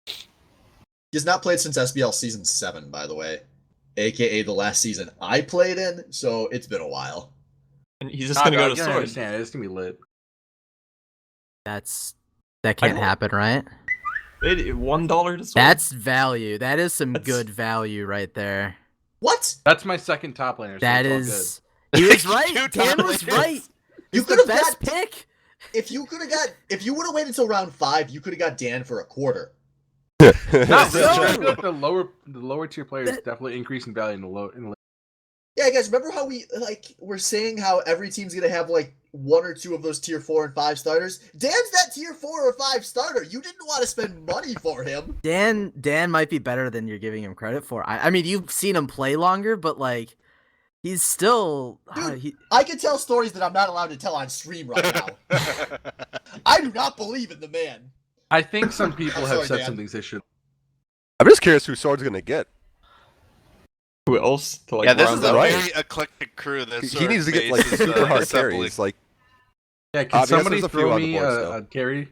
He has not played since SBL season 7, by the way, aka the last season I played in. So it's been a while. And he's just gonna go to Sword. understand. It's gonna be lit. That can't happen, right? $1 to Sword. That's value. That is some That's- good value right there. What? That's my second top laner. So That it's all is. He was right. You Dan totally was did. right. You He's could the have best got. pick. If you would have waited until round 5, you could have got Dan for a quarter. Not No. really. I feel like the lower tier players That- definitely increase in value in the low. Yeah, guys, remember how we're saying how every team's gonna have like 1 or 2 of those tier 4 and 5 starters? Dan's that tier 4 or 5 starter. You didn't want to spend money for him. Dan might be better than you're giving him credit for. I mean, you've seen him play longer, but like, he's still. Dude, I can tell stories that I'm not allowed to tell on stream right now. I do not believe in the man. I think some people have Sorry, said Dan. some things they should. I'm just curious who Sword's gonna get. Who else to like Yeah, this round is a out? right. very eclectic crew. This He needs to get like super hard carries. Like Yeah, can Obvious, somebody there's a few throw on the me board still. a carry?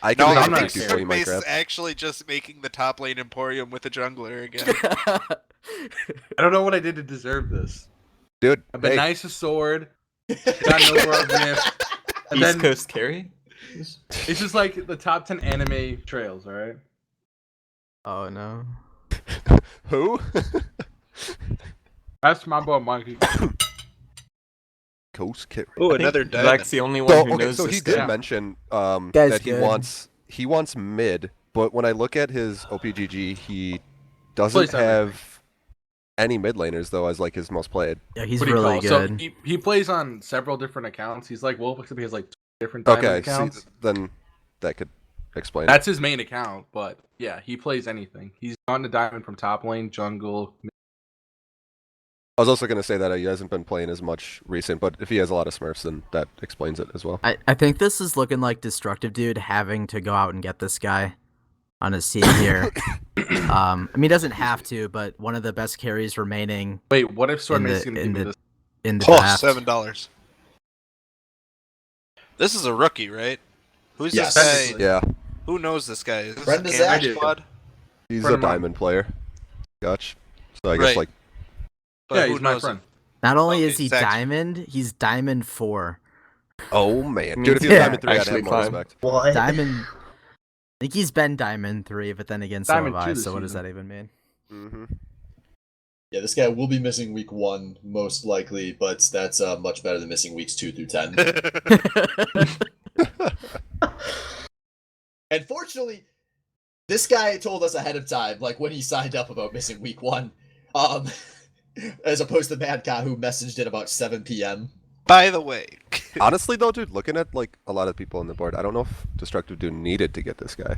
I No, can I'm I make not a think pick sure. before you Base is Minecraft. actually just making the top lane Emporium with a jungler again. I don't know what I did to deserve this. Dude, I've been hey, nice as Sword. Gotten over our rift. And East then Coast carry? it's just like the top 10 anime trails, alright? Oh no. who? That's my boy Monkey. Coast Carry. Oh, I think another diamond. Zach's the only one So who okay, knows so this he did guy. mention Guy's that he good. wants mid, but when I look at his OPGG, he doesn't Plays everything. have any mid laners though as like his most played. Yeah, he's What do you really call it? good. So he plays on several different accounts. He's like Wolf, except he has like 2 different diamond Okay, accounts. see, then that could explain. That's his main account, but yeah, he plays anything. He's gone to diamond from top lane, jungle. I was also gonna say that he hasn't been playing as much recent, but if he has a lot of Smurfs, then that explains it as well. I think this is looking like Destructive Dude having to go out and get this guy on his team here. I mean, he doesn't have to, but one of the best carries remaining Wait, what if Sword In Mace is the- gonna in give me the- this? in the Oh, draft. $7. This is a rookie, right? Who's Yes. this guy? Yeah, Who knows this guy? Is this Brenda a Zach. Cameron squad? he's Friend a of mine. diamond player. Gotch. So I guess Right. like But Yeah, who he's my knows friend. him? Not only Okay, is he Zach. diamond, he's diamond 4. oh man, dude, if he was Yeah. diamond 3, I'd Actually have more fine. respect. What? Diamond. I think he's been diamond 3, but then again, so Diamond have 2 I. this So what does season. that even mean? Mm-hmm. Yeah, this guy will be missing week 1 most likely, but that's much better than missing weeks 2 through 10. And fortunately, This guy told us ahead of time, like when he signed up, about missing week 1, as opposed to Madcon, who messaged it about 7 p.m. By the way, Honestly, though, dude, looking at like a lot of people on the board, I don't know if Destructive Dude needed to get this guy.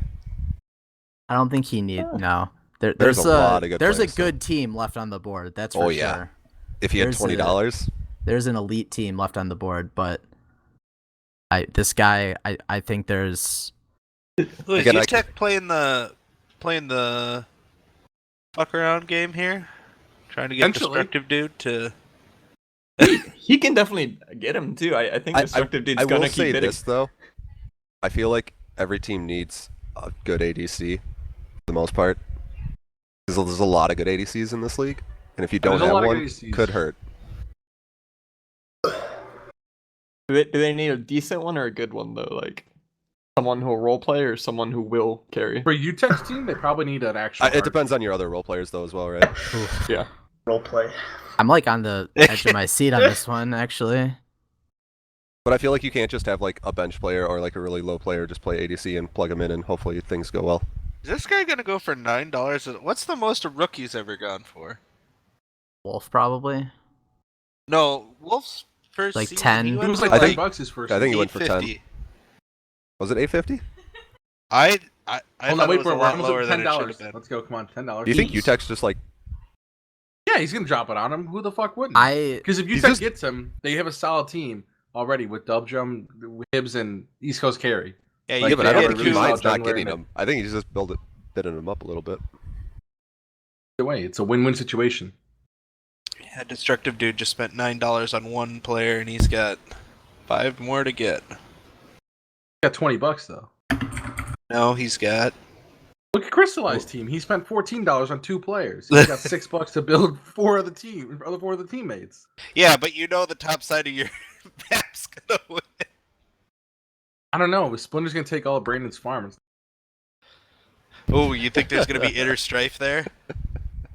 I don't think he no. There's a lot of good There's players, a good team left on the board. That's for Oh, yeah. sure. If he had $20, There's an elite team left on the board, but this guy, I think there's. Is UTech playing the fuck around game here, trying to get Destructive Dude to. He can definitely get him too. I think Destructive Dude's gonna keep say bidding. this though. I feel like every team needs a good ADC, for the most part, because there's a lot of good ADCs in this league, and if you don't have one, could hurt. Do they need a decent one or a good one though? Like someone who will role play or someone who will carry? For UTech's team, they probably need an actual. It depends on your other role players though as well, right? Yeah. Role play. I'm like on the edge of my seat on this one, actually. But I feel like you can't just have like a bench player or like a really low player just play ADC and plug them in and hopefully things go well. Is this guy gonna go for $9? What's the most a rookie's ever gone for? Wolf probably. No, Wolf's first like season, 10. He It went was for like I think- $10 his first. I think he went for 10. 850. Was it 850? I Oh thought no, it wait was for a it. We're lot almost lower at than it should $10. have been. Let's go. Come on, $10. Do you think UTech's just like? Yeah, he's gonna drop it on him. Who the fuck wouldn't? I Because if He's UTech just- gets him, they have a solid team already with Dubjum, Hibbs, and East Coast carry. Yeah, Like, Yeah, but they I don't have think a he really minds solid not jungler getting in it. him. I think he's just bidding him up a little bit. Either way, it's a win-win situation. Yeah, Destructive Dude just spent $9 on one player, and he's got 5 more to get. Got $20 though. No, he's got. Look at Crystallized team. He spent $14 on 2 players. He's got $6 to build 4 of the teammates. Yeah, but you know the top side of your map's gonna win. I don't know. Splinter's gonna take all of Brandon's farms. Oh, you think there's gonna be inner strife there?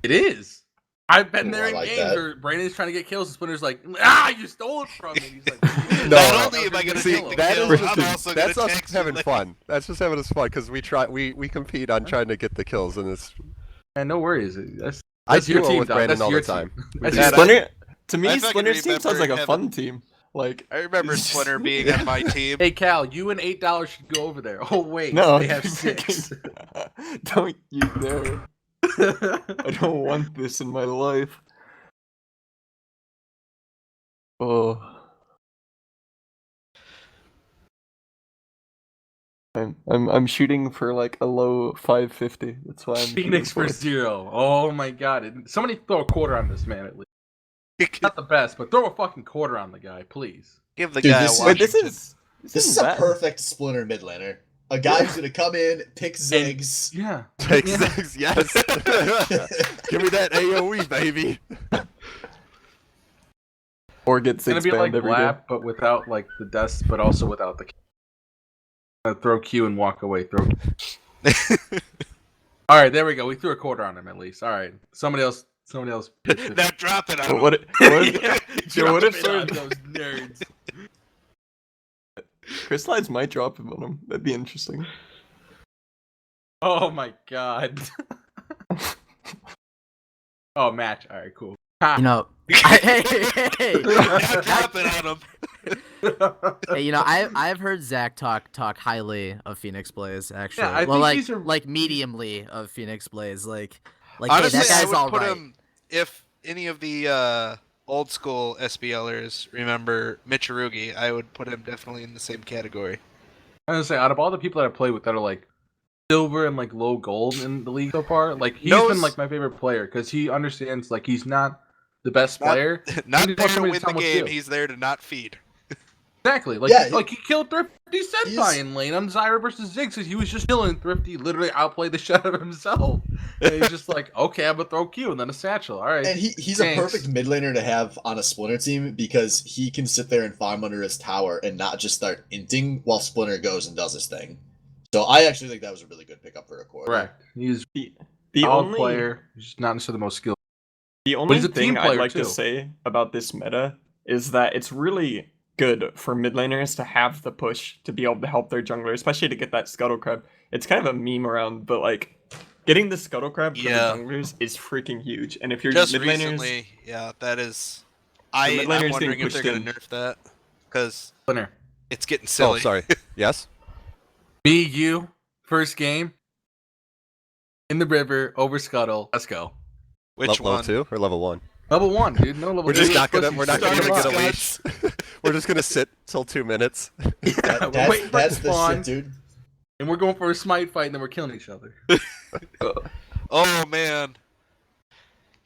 It is. I've been Ooh, there I in like games that. where Brandon's trying to get kills, and Splinter's like, you stole it from me. He's like, No, Not only am I gonna See, take the that kill, is I'm also that's gonna us text you having later. fun. That's just having us fun because we compete on trying to get the kills, and it's Man, no worries. That's I your duo team, with dog. Brandon That's all your the time. team. We That's do Yeah, your that. Splinter, to I me, fucking Splinter's team sounds like a remember fun team. Like I remember Splinter being on my team. Hey Cal, you and $8 should go over there. Oh wait, no, they have 6. don't you dare! I don't want this in my life. Oh. I'm shooting for like a low 550. That's why I'm Phoenix for shooting 0. Oh my god. Somebody throw a quarter on this man at least. Not the best, but throw a fucking quarter on the guy, please. Give the Dude, guy this a is- Wait, this Washington. is This is isn't a bad. perfect Splinter mid laner. A guy who's gonna come in, pick Ziggs. Yeah. Take Yeah. 6, yes. Give me that AOE, baby. Or get It's gonna 6 be like banned every game. Lap, but without like the deaths, but also without the throw Q and walk away. Throw. All right, there we go. We threw a quarter on him at least. All right, somebody else. Now drop it on But him. what Drop if it on sort those nerds? Crystallides might drop him on him. That'd be interesting. Oh my god. Oh, match. All right, cool. You know, hey, Now drop it on him. hey, you know, I've heard Zach talk highly of Phoenix Blaze. Actually, I well, think like he's a- like mediumly of Phoenix Blaze. Like Honestly, hey, that I guy's would all put right. him if any of the old school SBLers remember Michirugi. I would put him definitely in the same category. I was gonna say, out of all the people that I played with that are like silver and like low gold in the league so far, like he's Knows- been like my favorite player because he understands like he's not the best Not- player. Not He there wants to somebody win to tell the him what to game. do. He's there to not feed. Exactly. Like, Yeah, he killed Thrifty Senpai in lane on Zyra versus Ziggs because he was just killing Thrifty, literally outplayed the shit out of himself. And he's just like, okay, I'm gonna throw Q and then a satchel. All right. And he's Thanks. a perfect mid laner to have on a Splinter team because he can sit there and farm under his tower and not just start inting while Splinter goes and does his thing. So I actually think that was a really good pickup for a quarter. Correct. He's The a solid only player. He's not necessarily the most skilled. The only he's a thing team I'd player, like too. to say about this meta is that it's really good for mid laners to have the push to be able to help their jungler, especially to get that Scuttle Crab. It's kind of a meme around, but like getting the Scuttle Crab for the junglers is freaking huge. And if you're just mid laners, recently, yeah, that is. mid laners I'm being wondering if they're pushed going to nerf that because Winner. it's getting silly. Oh, sorry. Yes. Me, you, first game in the river over Scuttle. Let's go. Which Level one? 2 or level 1? Level 1, dude. No level We're 2. just not gonna. We're not gonna Starting get a Scots. leash. We're just gonna sit till 2 minutes. Yeah, we're waiting for it That's to the spawn, shit, dude. and we're going for a smite fight, and then we're killing each other. Oh man,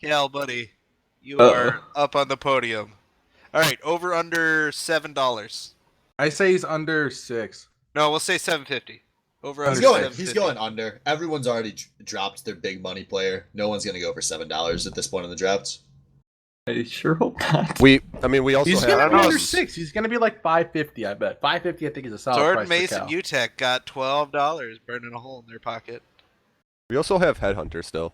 Cal, buddy, you are up on the podium. All right, over under $7. I say he's under 6. No, we'll say $7.50. Over He's under going. $7.50. He's going under. Everyone's already dropped their big money player. No one's gonna go for $7 at this point in the drafts. I sure hope not. We also He's have. gonna I be don't know. under 6. He's gonna be like 550. I bet 550. I think is a solid Jordan price Mason for Cal. UTEC got $12 burning a hole in their pocket. We also have Headhunter still.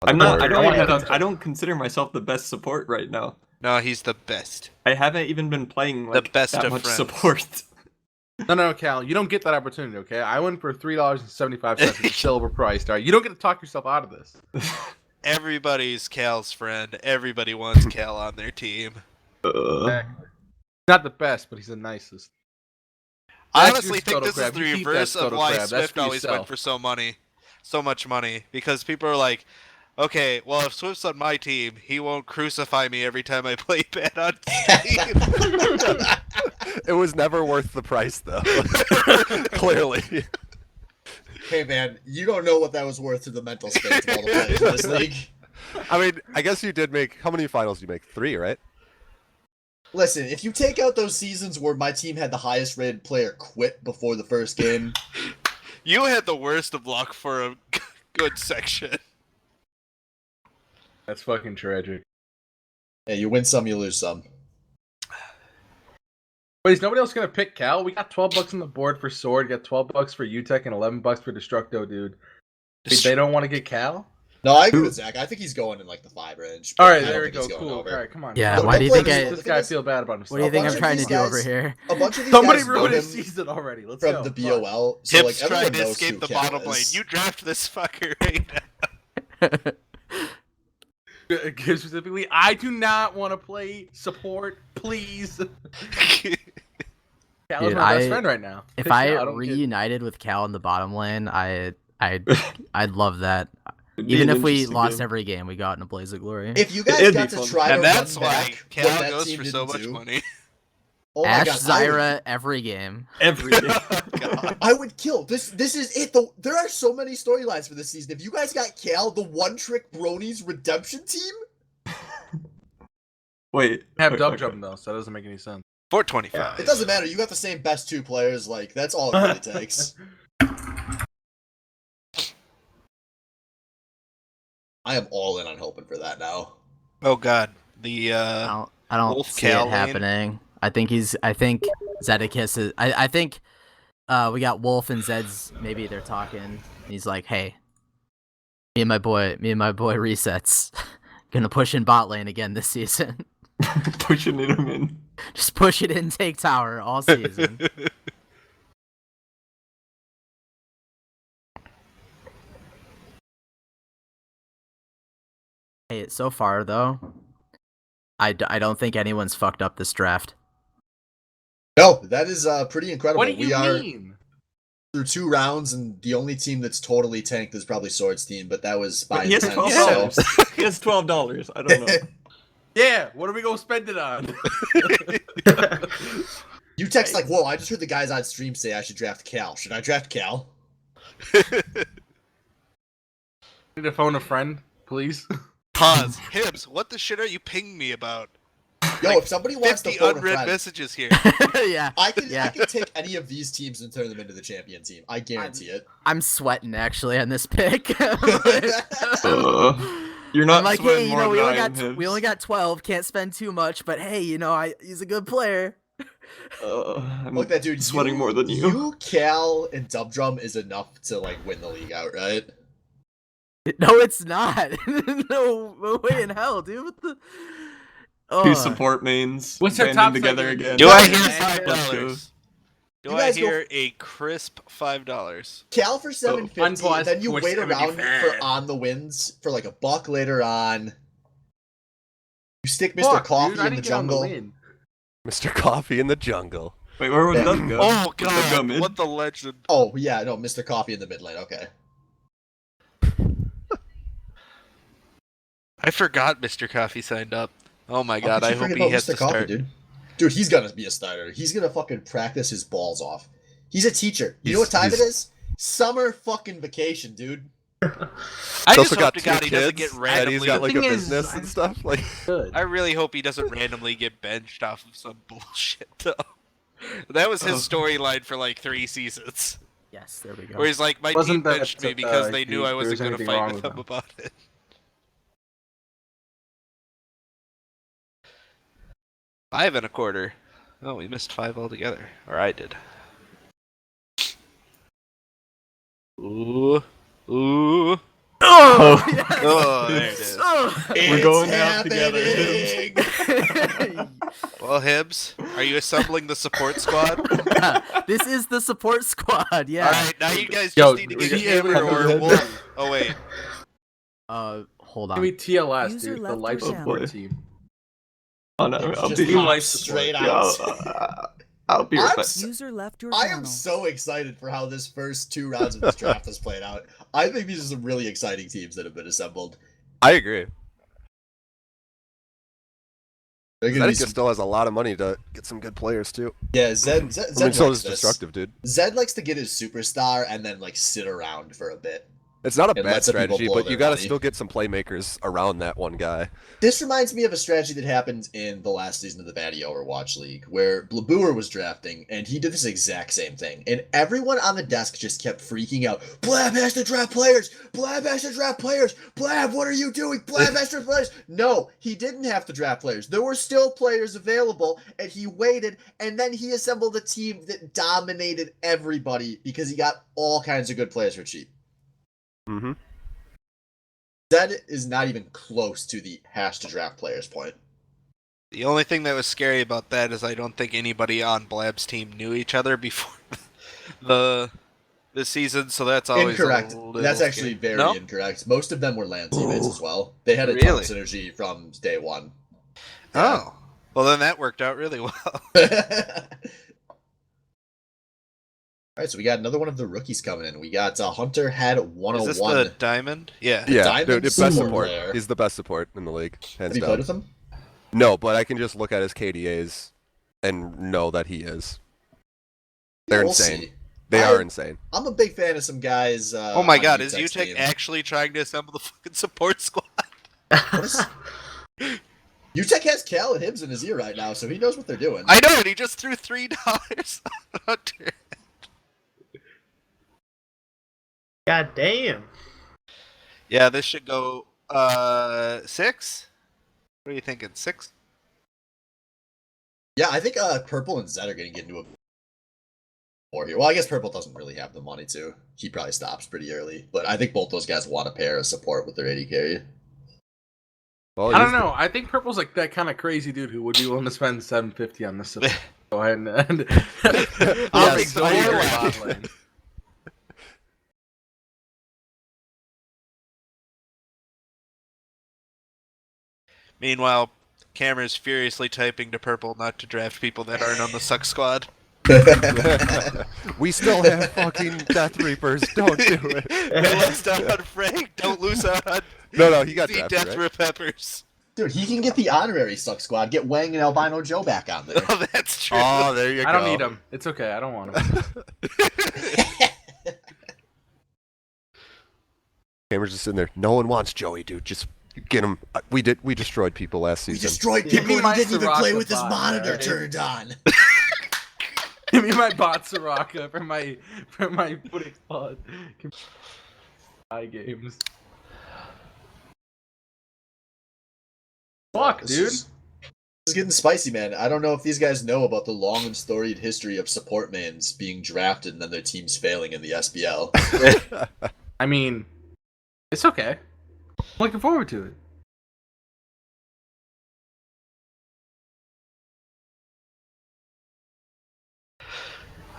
On I'm the not. board. I don't consider myself the best support right now. No, he's the best. I haven't even been playing like best that of much friends. support. No, Cal, you don't get that opportunity. Okay, I went for $3.75. It's still overpriced. All right, you don't get to talk yourself out of this. Everybody's Cal's friend. Everybody wants Cal on their team. Exactly. Not the best, but he's the nicest. I That's your honestly think Scuttle this is Crab. the You keep that reverse of Scuttle why Crab. That's Swift for always went yourself. for so much money. Because people are like, okay, well, if Swift's on my team, he won't crucify me every time I play bad on Steam. It was never worth the price, though. Clearly. Hey man, you don't know what that was worth to the mental state of all the players in this league. I mean, I guess you did make. How many finals did you make? 3, right? Listen, if you take out those seasons where my team had the highest rated player quit before the first game, You had the worst of luck for a good section. That's fucking tragic. hey, you win some, you lose some. Wait, is nobody else gonna pick Cal? We got $12 on the board for Sword. Got $12 for UTEC and $11 for Destructo, dude. Wait, they don't want to get Cal? No, I agree with Zach. I think he's going in like the 5 range. All but right, I don't there we think go. he's going Cool. over. All right, come on. Yeah, Look, why don't do you blame think me. I? This guy feel bad about himself. What do you think bunch I'm of trying to these do over guys- here? A bunch of these Somebody guys know ruined him his season already. Let's from go. the Fuck. BOL, so Hips like everyone trying to knows escape who the Cal bottom lane. is. You draft this fucker right now. Specifically, I do not want to play support, please. Cal is Dude, my best I- friend right now. If Pitch I out, don't get- reunited with Cal in the bottom lane, I'd love that. It'd be Even an if we interesting lost game. every game, we got in a blaze of glory. If you guys It'd be got to fun. try And to that's run why back what Cal that goes team for so didn't much do, money. oh my Ash god, Zyra every game. Every game. I would kill. This is it. There are so many storylines for this season. If you guys got Cal, the one-trick bronies redemption team, Wait. I have wait, double okay. jumping though, so that doesn't make any sense. 425. it doesn't matter. You got the same best 2 players. Like that's all it really takes. I am all in on hoping for that now. Oh god, the I don't Wolf see Cal it lane. happening. I think Zedekis is. I think we got Wolf and Zed's. Maybe they're talking. He's like, "Hey, me and my boy resets. Gonna push in bot lane again this season. Pushing it him in. Just push it in, take tower all season." Hey, so far though, I don't think anyone's fucked up this draft. No, that is pretty incredible. What do you we are mean? through 2 rounds, and the only team that's totally tanked is probably Sword's team, but that was by He has intent. $12. So. He has $12. I don't know. Yeah, what are we gonna spend it on? You text like, "Whoa! I just heard the guys on stream say I should draft Cal. Should I draft Cal?" Need to phone a friend, please. Pause. Hibbs, what the shit are you pinging me about? Yo, Like, if somebody wants to 50 phone a unread friend, messages here. Yeah, I can Yeah. take any of these teams and turn them into the champion team. I guarantee it. I'm sweating actually on this pick. You're not I'm like, sweating hey, you more know, we than only I am, got we Hibbs. only got 12, can't spend too much, but hey, you know, he's a good player. I'm Look, that dude sweating more than you. You, Cal, and Dub Drum is enough to like win the league out, right? No, it's not. No way in hell, dude. What the? Two support mains. What's our banding top together segment? again. Do I hear Yeah. $5? Do You I guys go hear a crisp $5? Cal for 750, unpause then you for wait around 75. for on the wins for like $1 later on. You stick Mr. Fuck, Coffee dude, I in the didn't get on jungle. win. Mr. Coffee in the jungle. Wait, where would Yeah. Dub go? Oh Would Dub go god, mid? what the legend. Oh yeah, no, Mr. Coffee in the mid lane. Okay. I forgot Mr. Coffee signed up. Oh my How god, could I you hope forget he about has Mr. to Coffee, start. dude. Dude, he's gonna be a starter. He's gonna fucking practice his balls off. He's a teacher. You know what time it is? Summer fucking vacation, dude. I He's just also hope got to 2 God he doesn't kids, get and randomly. he's got like a thing is, business and stuff. Like, Good. I really hope he doesn't randomly get benched off of some bullshit though. That was his storyline for like 3 seasons. Yes, there we go. Where he's like, my team Wasn't that, benched me because they knew I there wasn't was going to anything fight wrong with with them about it. $5.25. Oh, we missed 5 altogether. Or I did. Ooh. Ooh. Oh, Oh, there it is. We're going out happening. together. Well, Hibbs, are you assembling the support squad? This is the support squad. Yeah. Alright, now you guys Yo, just need to we get got- Hammer or Wolf. Oh, wait. Hold Give on. me TLS, User dude. The left life your support channel. team. Oh no, It's I'll just be hot life straight support. out. I'll be right I'm back. s- User left your I channel. am so excited for how this first 2 rounds of this draft has played out. I think these are some really exciting teams that have been assembled. I agree. They're gonna be Zedek some, still has a lot of money to get some good players too. yeah, Zed I mean, so likes does this. Destructive, dude. Zed likes to get his superstar and then like sit around for a bit. It's not a And bad let the people strategy, blow but you their gotta money. still get some playmakers around that one guy. This reminds me of a strategy that happened in the last season of the Baddy Overwatch League, where Blabooer was drafting, and he did this exact same thing. And everyone on the desk just kept freaking out. Blab has to draft players! Blab has to draft players! Blab, what are you doing? Blab has to draft players! No, he didn't have to draft players. There were still players available, and he waited, and then he assembled a team that dominated everybody because he got all kinds of good players for cheap. Mm-hmm. Zed is not even close to the hash to draft players point. The only thing that was scary about that is I don't think anybody on Blab's team knew each other before the season, so that's always Incorrect. A little That's actually scary. very No? incorrect. Most of them were LAN teammates as well. They had a ton Really? of synergy from day one. Oh. Well, then that worked out really well. Alright, so we got another one of the rookies coming in. We got Hunter Head Is 101. this the diamond? Yeah. Yeah, Diamond dude, best support support. player. He's the best support in the league, hands Have you down. played with him? No, but I can just look at his KDAs and know that he is. They're Yeah, we'll insane. see. They I- are insane. I'm a big fan of some guys. Oh my on god, is UTEC's UTEC team. actually trying to assemble the fucking support squad? What is... UTEC has Cal and Hibbs in his ear right now, so he knows what they're doing. I know, and he just threw $3 on Hunter. God damn. Yeah, this should go 6? What are you thinking? 6? Yeah, I think Purple and Zed are going to get into a more here. Well, I guess Purple doesn't really have the money to. He probably stops pretty early. But I think both those guys want a pair of support with their AD carry. Well, I he's don't know. I think Purple's like that kind of crazy dude who would be willing to spend $750 on this. Go ahead and I'll Yeah, take so Zoe you're or right. bot lane. Meanwhile, Cameron's furiously typing to Purple not to draft people that aren't on the Suck Squad. We still have fucking Death Reapers. Don't do it. Don't lose out on Frank. Don't lose out on No, he got the drafted, Death right? Rip Peppers. Dude, he can get the honorary Suck Squad. Get Wang and Albino Joe back on there. Oh, that's true. Oh, there you go. I don't need him. It's okay. I don't want him. Cameron's just sitting there. No one wants Joey, dude. Just get him. We destroyed people last We season. destroyed Give people me and my he didn't even play Soraka with his bot, monitor alright? turned on. Give me my bot Soraka for my footing spot. Games. Fuck, This dude. is getting spicy, man. I don't know if these guys know about the long and storied history of support mains being drafted and then their teams failing in the SBL. I mean, it's okay. I'm looking forward to it.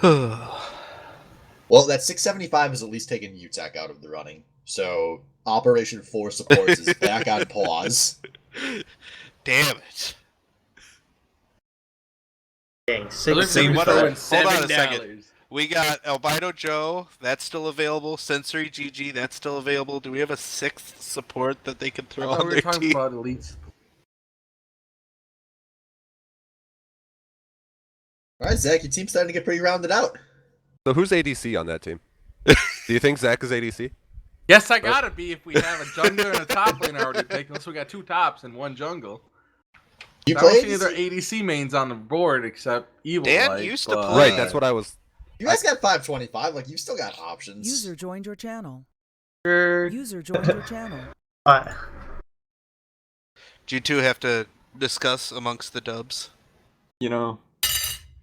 Well, that 675 has at least taken UTech out of the running. So Operation 4 Supports is back on pause. Damn it. Dang, See, what throwing hold on a second. $7. We got Albino Joe, that's still available. Sensory GG, that's still available. Do we have a sixth support that they could I throw thought on we their were talking team? about elites. All right, Zach, your team's starting to get pretty rounded out. So who's ADC on that team? Do you think Zach is ADC? Yes, I gotta be if we have a jungler and a top lane already picked. Unless we got 2 tops and 1 jungle. You I don't play see any other ADC? ADC mains on the board except Evil Dan Light, used to but- play. Right, that's what I was. You guys got 525. Like, you've still got options. User joined your channel. Sure. User joined your channel. Uh, Do you two have to discuss amongst the dubs? You know,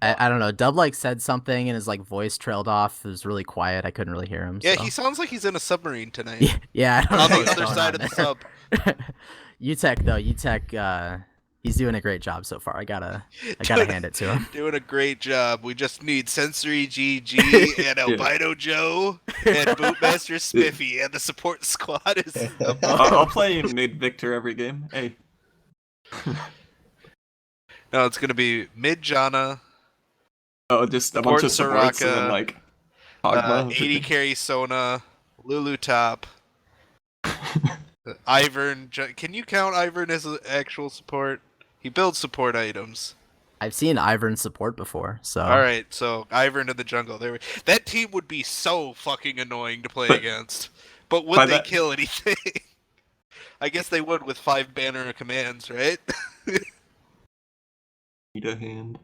I don't know. Dub like said something and his like voice trailed off. It was really quiet. I couldn't really hear him. Yeah, so. he sounds like he's in a submarine tonight. Yeah, yeah. I don't On know the what's other going side on of the there. sub. UTech though, UTech, he's doing a great job so far. I gotta hand it to him. Doing a great job. We just need Sensory GG and Albino Joe and Bootmaster Spiffy, and the support squad is. I'll play mid Victor every game. Hey, No, it's gonna be mid Jana, just a Support bunch of supports and then Soraka, like Hogma. 80 carry Sona, Lulu top, Ivern. Can you count Ivern as an actual support? He builds support items. I've seen Ivern support before, so. All right, so Ivern in the jungle. That team would be so fucking annoying to play against. But would By they that- kill anything? I guess they would with 5 banner commands, right? Need a hand.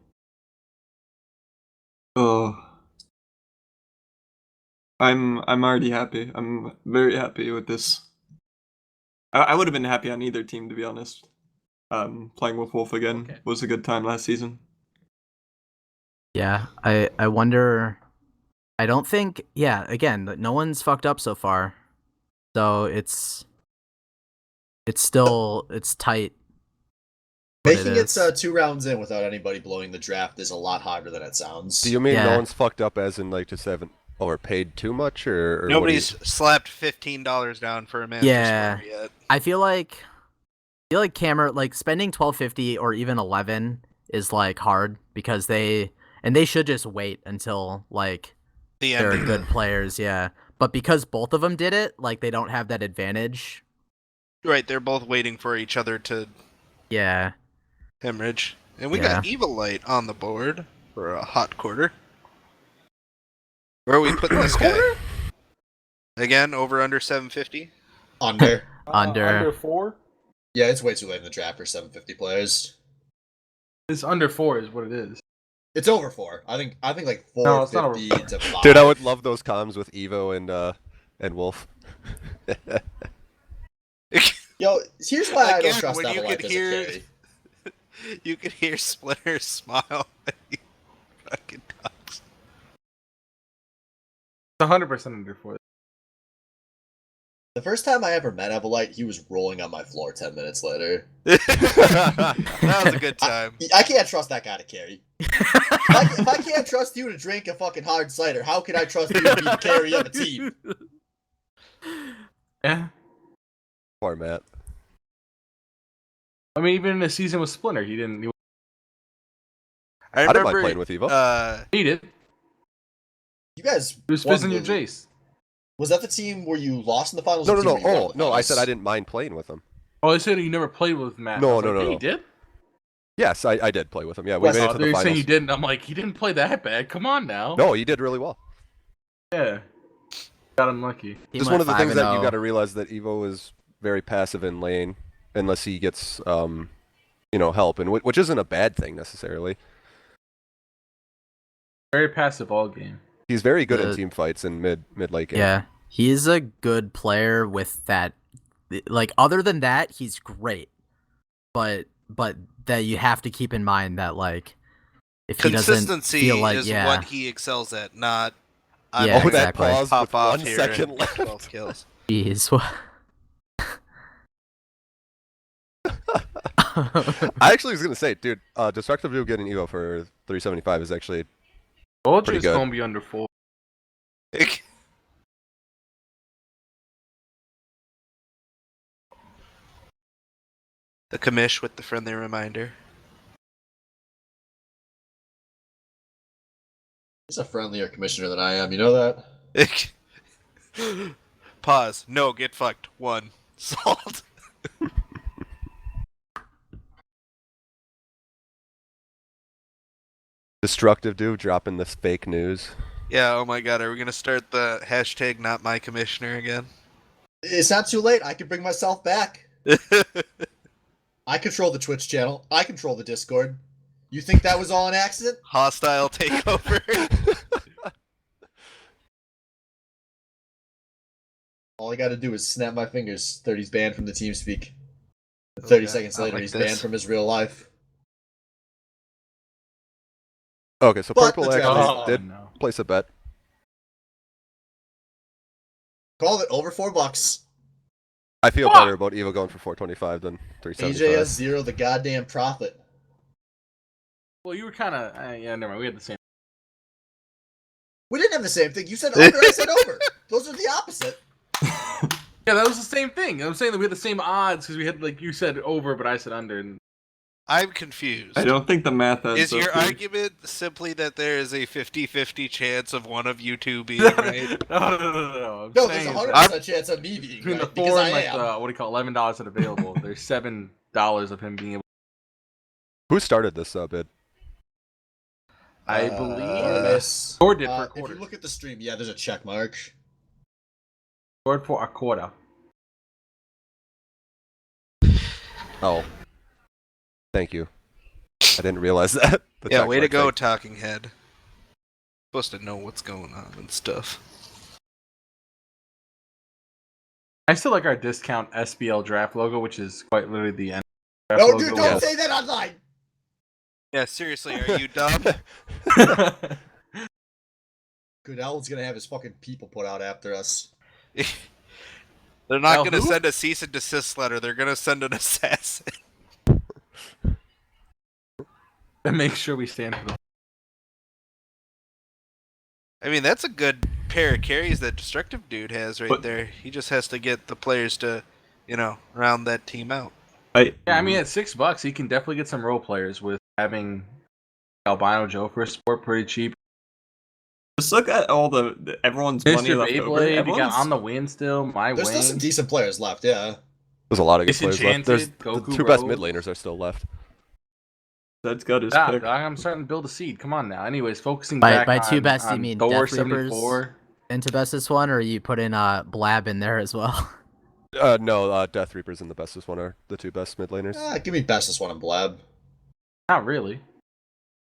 Oh. I'm already happy. I'm very happy with this. I would have been happy on either team, to be honest. Playing with Wolf again was a good time last season. Yeah, I wonder. I don't think. Yeah, again, no one's fucked up so far, so it's tight. what Making it it is. 2 rounds in without anybody blowing the draft is a lot harder than it sounds. Do you mean Yeah. no one's fucked up as in like just haven't overpaid too much, or what do you- Nobody's slapped $15 down for a man. Yeah. Yet. I feel like Camera like spending 1250 or even 11 is like hard because they should just wait until like The they're end. good players, yeah. But because both of them did it, like they don't have that advantage. Right, they're both waiting for each other to Yeah. hemorrhage. And we got Evil Light on the board for a hot quarter. Where are we putting this guy? Again, over under 750? Under. Under 4? Yeah, it's way too late in the draft for 750 players. It's under 4 is what it is. It's over 4. I think like No, it's not over 450 to 5. Dude, I would love those comms with Evo and Wolf. Yo, here's why I don't Again, trust when you Evil could as a hear- carry. You could hear Splinter smile when he fucking talks. It's 100% under 4. The first time I ever met Evilite, he was rolling on my floor 10 minutes later. That was a good time. I can't trust that guy to carry. If I can't trust you to drink a fucking hard cider, how can I trust you to be the carry of a team? Yeah. Poor Matt. I mean, even in the season with Splinter, he didn't. I didn't mind remember playing with Evo. He did. You guys He was won fizzing your the- Jace. Was that the team where you lost in the finals? No, or no, the no. team where you won Oh, the no, I finals? said I didn't mind playing with him. Oh, I said you never played with Matt. No, I was no, like, no, hey, no. You did? Yes, I did play with him. Yeah, we Yes, made it Oh, to they're the saying finals. you didn't. I'm like, he didn't play that bad. Come on now. No, you did really well. Yeah. Got unlucky. He Just went one of the things that you 5-0. got to realize that Evo is very passive in lane unless he gets, help, and which isn't a bad thing necessarily. Very passive all game. He's very good in The- team fights in mid late game. Yeah, he's a good player with that. Like, other than that, he's great. But that you have to keep in mind that like if he doesn't Consistency feel like is what he excels at, not. I'm Yeah, Oh, gonna that exactly. pause pop with off 1 here second and left. 12 kills. Jeez. I actually was gonna say, dude, Destructive View getting Evo for 375 is actually Bulge Pretty is good. going to be under 4. The commish with the friendly reminder. He's a friendlier commissioner than I am. You know that? Pause. No, get fucked. 1. Salt. Destructive dude dropping this fake news. Yeah, oh my god, are we gonna start the hashtag not my commissioner again? It's not too late. I can bring myself back. I control the Twitch channel. I control the Discord. You think that was all an accident? Hostile takeover. All I gotta do is snap my fingers. 30's banned from the TeamSpeak. 30 seconds not later, like he's this. banned from his real life. Okay, so But Purple the actually draft- did place a bet. Called it over $4. I feel better about Evo going for 425 than 375. AJS 0, the goddamn prophet. Well, you were kind of yeah. Never mind. We had the same. We didn't have the same thing. You said under, I said over. Those are the opposite. Yeah, that was the same thing. I'm saying that we had the same odds because we had, like, you said over, but I said under. And I'm confused. I don't think the math adds Is your up here. argument simply that there is a 50-50 chance of one of you two being right? no. I'm No, there's saying a is 100% chance of me being between right, the because 4 I and like am. the what do you call $11 that available. There's $7 of him being able. Who started this bid? I believe Yes. Or did for a If quarter. you look at the stream, yeah, there's a check mark. Scored for a quarter. Oh. Thank you. I didn't realize that. The Yeah, check way to mark go, thing. talking head. Supposed to know what's going on and stuff. I still like our discount SBL draft logo, which is quite literally the end. No, logo. dude, don't yes. say that online! Yeah, seriously, are you dumb? Goodell's gonna have his fucking people put out after us. They're not Now going to who? send a cease and desist letter. They're going to send an assassin. And make sure we stand for the. I mean, that's a good pair of carries that Destructive Dude has right But- there. He just has to get the players to, round that team out. Yeah, I mean at $6, he can definitely get some role players with having Albino Joe for a sport pretty cheap. Just look at all the everyone's money Mr. left over. Beyblade, you Everyone's- got on the win still. My There's still some Wayne. decent players left, yeah. There's a lot of good players left. There's Disenchanted, the Goku 2 best Rose. mid laners are still left. That's got his Ah, pick. I'm starting to build a seed. Come on now. Anyways, focusing By back two on, best, you on mean Thor Death Reapers 74. into bestest one, or you put in Blab in there as well? No, Death Reapers and the bestest one are the 2 best mid laners. Give me bestest one on Blab. Not really.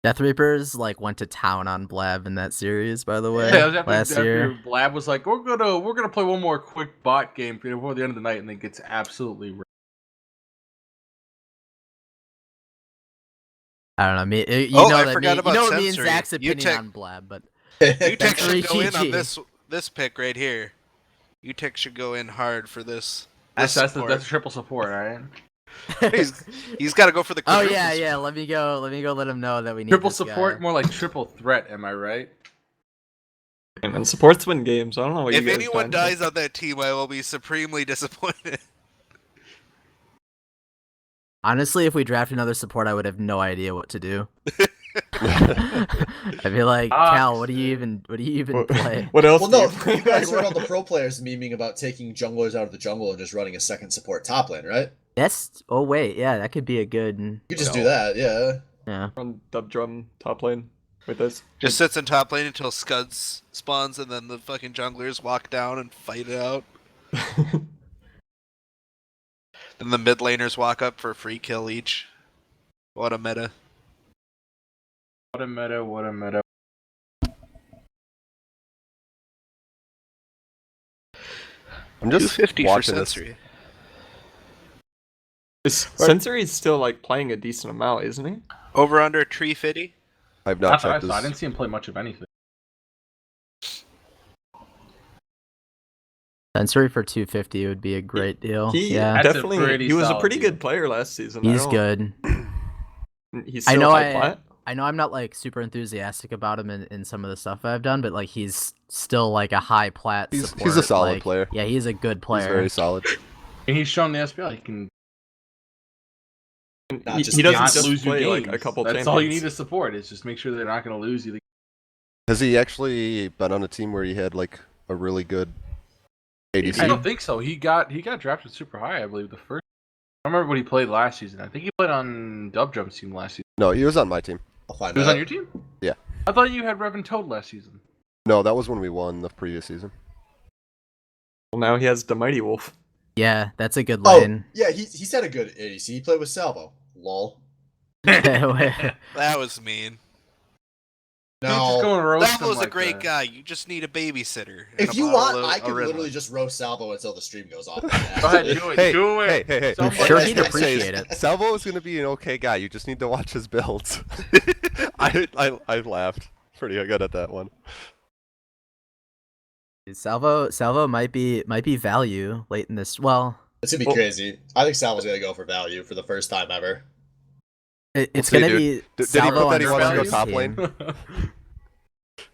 Death Reapers went to town on Blab in that series, by the way. Yeah, it was last after year. Blab was like, we're gonna play one more quick bot game before the end of the night, and then gets absolutely wrecked. I don't know. You Oh, know I that forgot me, about you know me and sensory. Zach's You opinion take- on Blab, but UTech should go in on GG. this pick right here. UTech should go in hard for this. That's support. that's triple support, right? He's got to go for the Oh quadruple yeah, support. yeah. Let me go. Let him know that we need Triple this support, guy. more like triple threat. Am I right? And supports win games. I don't know what If you guys anyone find. dies on that team, I will be supremely disappointed. Honestly, if we draft another support, I would have no idea what to do. I'd be like, Cal, what do you even play? What else? Well, do no, you you guys heard all the pro players memeing about taking junglers out of the jungle and just running a second support top lane, right? Oh wait, yeah, that could be a good. You could just do that, yeah. Yeah. Run dub drum top lane with this. Just sits in top lane until Scuds spawns, and then the fucking junglers walk down and fight it out. Then the mid laners walk up for a free kill each. What a meta. What a meta! What a meta! I'm just 250 for watching this. sensory. Sensory is still playing a decent amount, isn't he? Over under tree fitty. I've not That's what I checked saw. I this. didn't see him play much of anything. Sensory for 250 would be a great deal. He yeah, That's a definitely. pretty He was a solid pretty deal. good player last season. he's good. He's I still know high plat. I know I'm not like super enthusiastic about him in some of the stuff I've done, but like he's still like a high plat support. He's a solid like, player. Yeah, he's a good player. He's very solid. And he's shown the SPL he can. He doesn't not just lose play your like games. a couple That's champions. all you need to support. Is just make sure they're not going to lose you. Has he actually been on a team where he had like a really good ADC? I don't think so. He got drafted super high, I believe. I don't remember what he played last season. I think he played on Dub Jump's team last season. No, he was on my team. I'll find He was out. on your team? Yeah. I thought you had Revan Toad last season. No, that was when we won the previous season. Well, now he has the Mighty Wolf. Yeah, that's a good Oh, lane. yeah, he's had a good ADC. He played with Salvo. Lol. That was mean. Dude, just go No. and roast him Salvo's like a great that. guy. You just need a babysitter. and If a you bottle want, of- I of can red literally wine. just roast Salvo until the stream goes off. Go ahead, do it. Hey, do it. hey. I'm sure What he'd I can say is appreciate it. Salvo is going to be an okay guy. You just need to watch his builds. I laughed pretty good at that one. Salvo might be value late in this. Well, It's gonna be crazy. I think Salvo's gonna go for value for the first time ever. it's We'll see, gonna dude. be Did he Salvo put that he on wants to go Swain's top team. lane?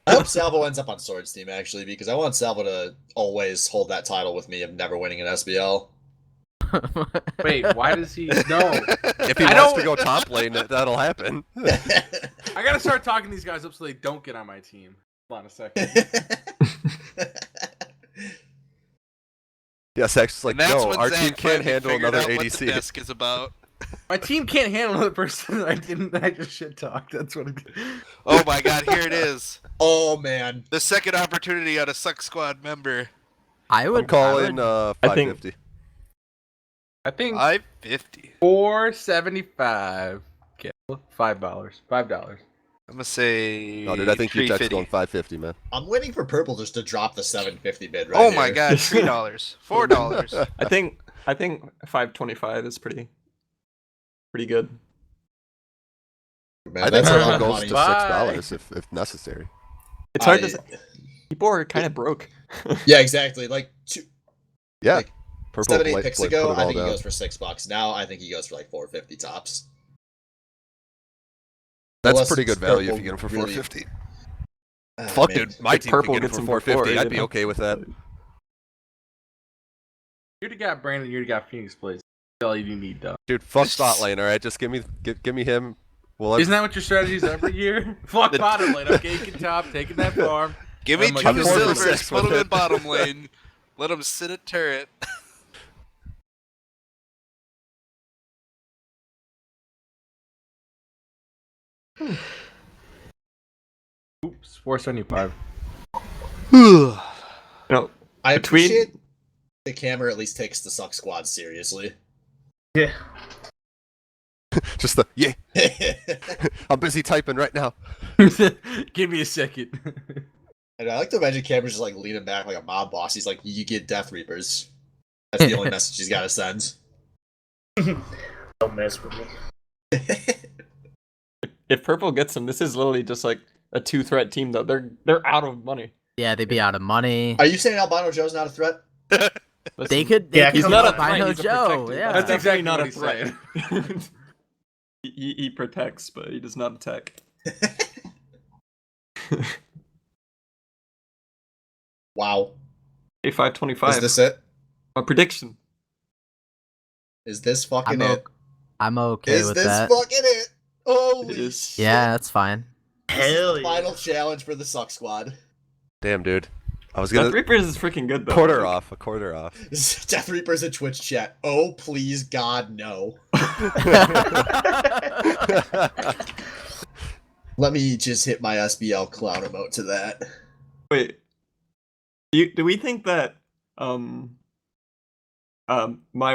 I hope Salvo ends up on Sword's team actually, because I want Salvo to always hold that title with me of never winning an SBL. Wait, why does he? No. If he I wants don't- to go top lane, that'll happen. I gotta start talking these guys up so they don't get on my team. Hold on a second. Yeah, Sax is like, And that's no, when our Zach team can't finally handle figured another out what the ADC. desk is about. My team can't handle another person I just shit talked. That's what it is. Oh my god, here it is. Oh man. The second opportunity on a Suck Squad member. I I'm would calling I think- 550. I think 550. 475. Okay, $5. $5. I'm gonna say. No, dude, I think Utech's 350. going 550, man. I'm waiting for Purple just to drop the 750 bid right Oh my here. god, $3, $4. I think 525 is pretty good. Man, I think that's a lot Purple of goes money. to Bye. $6 if necessary. It's hard I- to say. People are kind of broke. Yeah, exactly. Like Yeah. Like, Purple 7-8 put picks it ago, all I think he down. goes for $6. Now I think he goes for like 450 tops. That's Unless pretty good it's value if Purple you get him for really- 450. Ah, Fuck, man. dude, my If team Purple could get him gets for him for 450. 4, I'd be you okay with that. You already got Brandon. You already got Phoenix Blaze. That's all you need, though. Dude, fuck bot lane, alright? Just give me him. Well, Isn't that what your strategy is every year? Fuck bottom lane. Okay, you can top, taking that farm. Give me I'm like, 2 I'm 4 for silvers, 6 put with them in it. bottom lane. Let him sit at turret. Oops, 475. You know, I Between- appreciate the camera at least takes the Suck Squad seriously. Yeah. just the yeah. I'm busy typing right now. Give me a second. And I like to imagine Cameron's just like leaning back like a mob boss. He's like, you get Death Reapers. That's the only message he's got to send. Don't mess with me. if Purple gets him, this is literally just like a 2-threat team. Though they're out of money. Yeah, they'd be out of money. Are you saying Albino Joe's not a threat? They could. Yeah, He's come not a on. threat. Albino He's a Joe. protector. Yeah. That's exactly not what a he's threat. he protects, but he does not attack. Wow. A 525. Is this it? A prediction. Is this fucking I'm, it? I'm okay Is with this that. fucking it? Holy It is. shit. Yeah, that's fine. This is Hell the yeah. final challenge for the Suck Squad. Damn, dude. I was Death gonna Reapers is freaking good though. quarter Like, off, a quarter off. Death Reapers in Twitch chat. Oh, please, God, no. Let me just hit my SBL clown emote to that. Wait. Do we think that My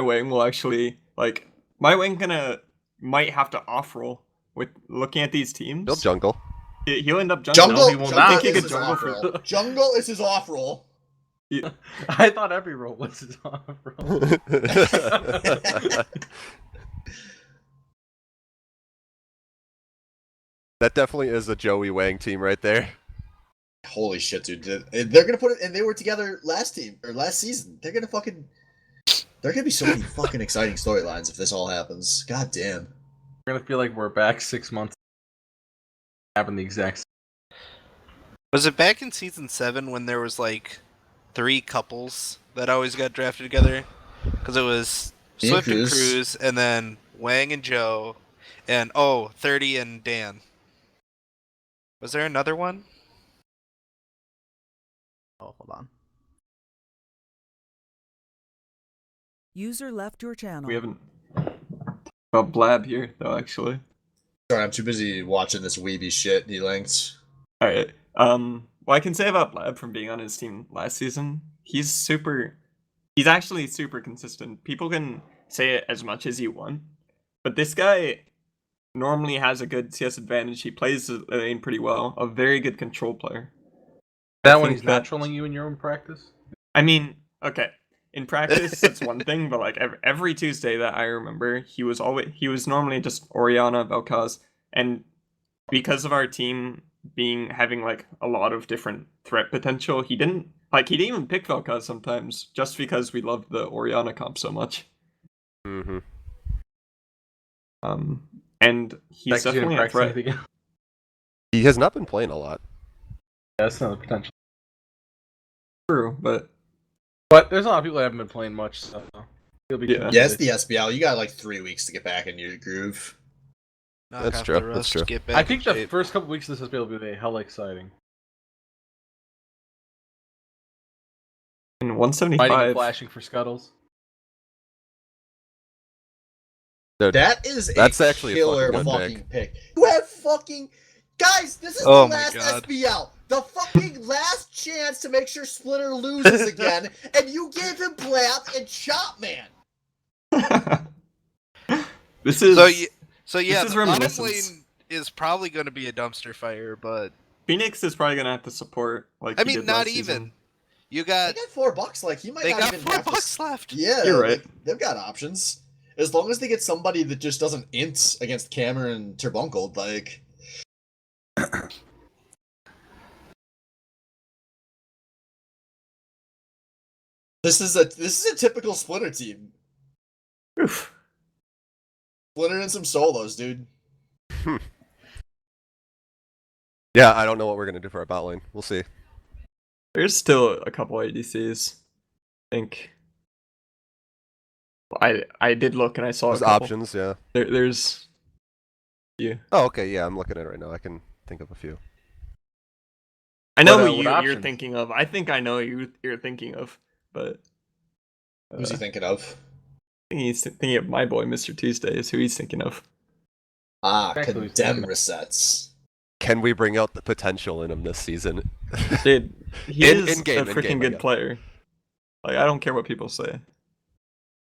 Wang will actually like My Wang might have to off roll with looking at these teams? Build jungle. He'll end up jungle. Jungle, he will jungle not. Think he is could his jungle off for- roll. Jungle is his off roll. I thought every roll was his off roll. That definitely is a Joey Wang team right there. Holy shit, dude. They're gonna put it, and they were together last season. They're gonna be so many fucking exciting storylines if this all happens. God damn. We're gonna feel like we're back 6 months. happened the exact same. Was it back in season 7 when there was like 3 couples that always got drafted together? Because it was Me and Swift and Cruz. Cruz, and then Wang and Joe, and 30 and Dan. Was there another one? Oh, hold on. User left your channel. We haven't about Blab here though, actually. Sorry, I'm too busy watching this weeby shit he links. All right. What I can say about Blab from being on his team last season, he's actually super consistent. People can say it as much as you want, but this guy normally has a good CS advantage. He plays the lane pretty well. A very good control player. That when he's not trolling you in your own practice? I mean, okay. In practice, that's one thing, but like every Tuesday that I remember, he was normally just Orianna, Vel'Koz, and because of our team having like a lot of different threat potential, he didn't even pick Vel'Koz sometimes just because we loved the Orianna comp so much. Mm-hmm. And he's definitely a threat. He has not been playing a lot. Yeah, that's another potential. True, but there's a lot of people that haven't been playing much, so he'll be yeah. Yeah, it's the SBL. You got like 3 weeks to get back into your groove. Knock That's off true, the that's rust, true. get back I in think the shape. first couple weeks of this SBL will be hella exciting. And Fighting and 175. flashing for scuttles. That's actually a killer fucking good fucking pick. pick. You have fucking guys. This is Oh the my last God. SBL, the fucking last chance to make sure Splinter loses again, and you gave him Blab and Chop Man. This is So yeah, is the bottom reminiscence. lane is probably going to be a dumpster fire, but Phoenix is probably gonna have to support like I he mean, did not last even. season. You They got got $4. Like he might they not got even $4 have to. left. Yeah, You're right. They've got options. As long as they get somebody that just doesn't int against Cameron and Turbuncle, like. This is a typical Splinter team. Oof. Splinter and some solos, dude. Yeah, I don't know what we're gonna do for our bot lane. We'll see. There's still a couple ADCs. I think. I did look and I saw There's a couple. options, yeah. There's. Yeah. Oh, okay, yeah, I'm looking at it right now. I can think of a few. I know What, who what you're options? thinking of. I think I know who you're thinking of, but. Who's he thinking of? I think he's thinking of my boy, Mr. Tuesday, is who he's thinking of. Ah, Exactly what he's condemn thinking of. resets. Can we bring out the potential in him this season? Dude, he In- is in-game, a freaking in-game, I good guess. player. Like, I don't care what people say.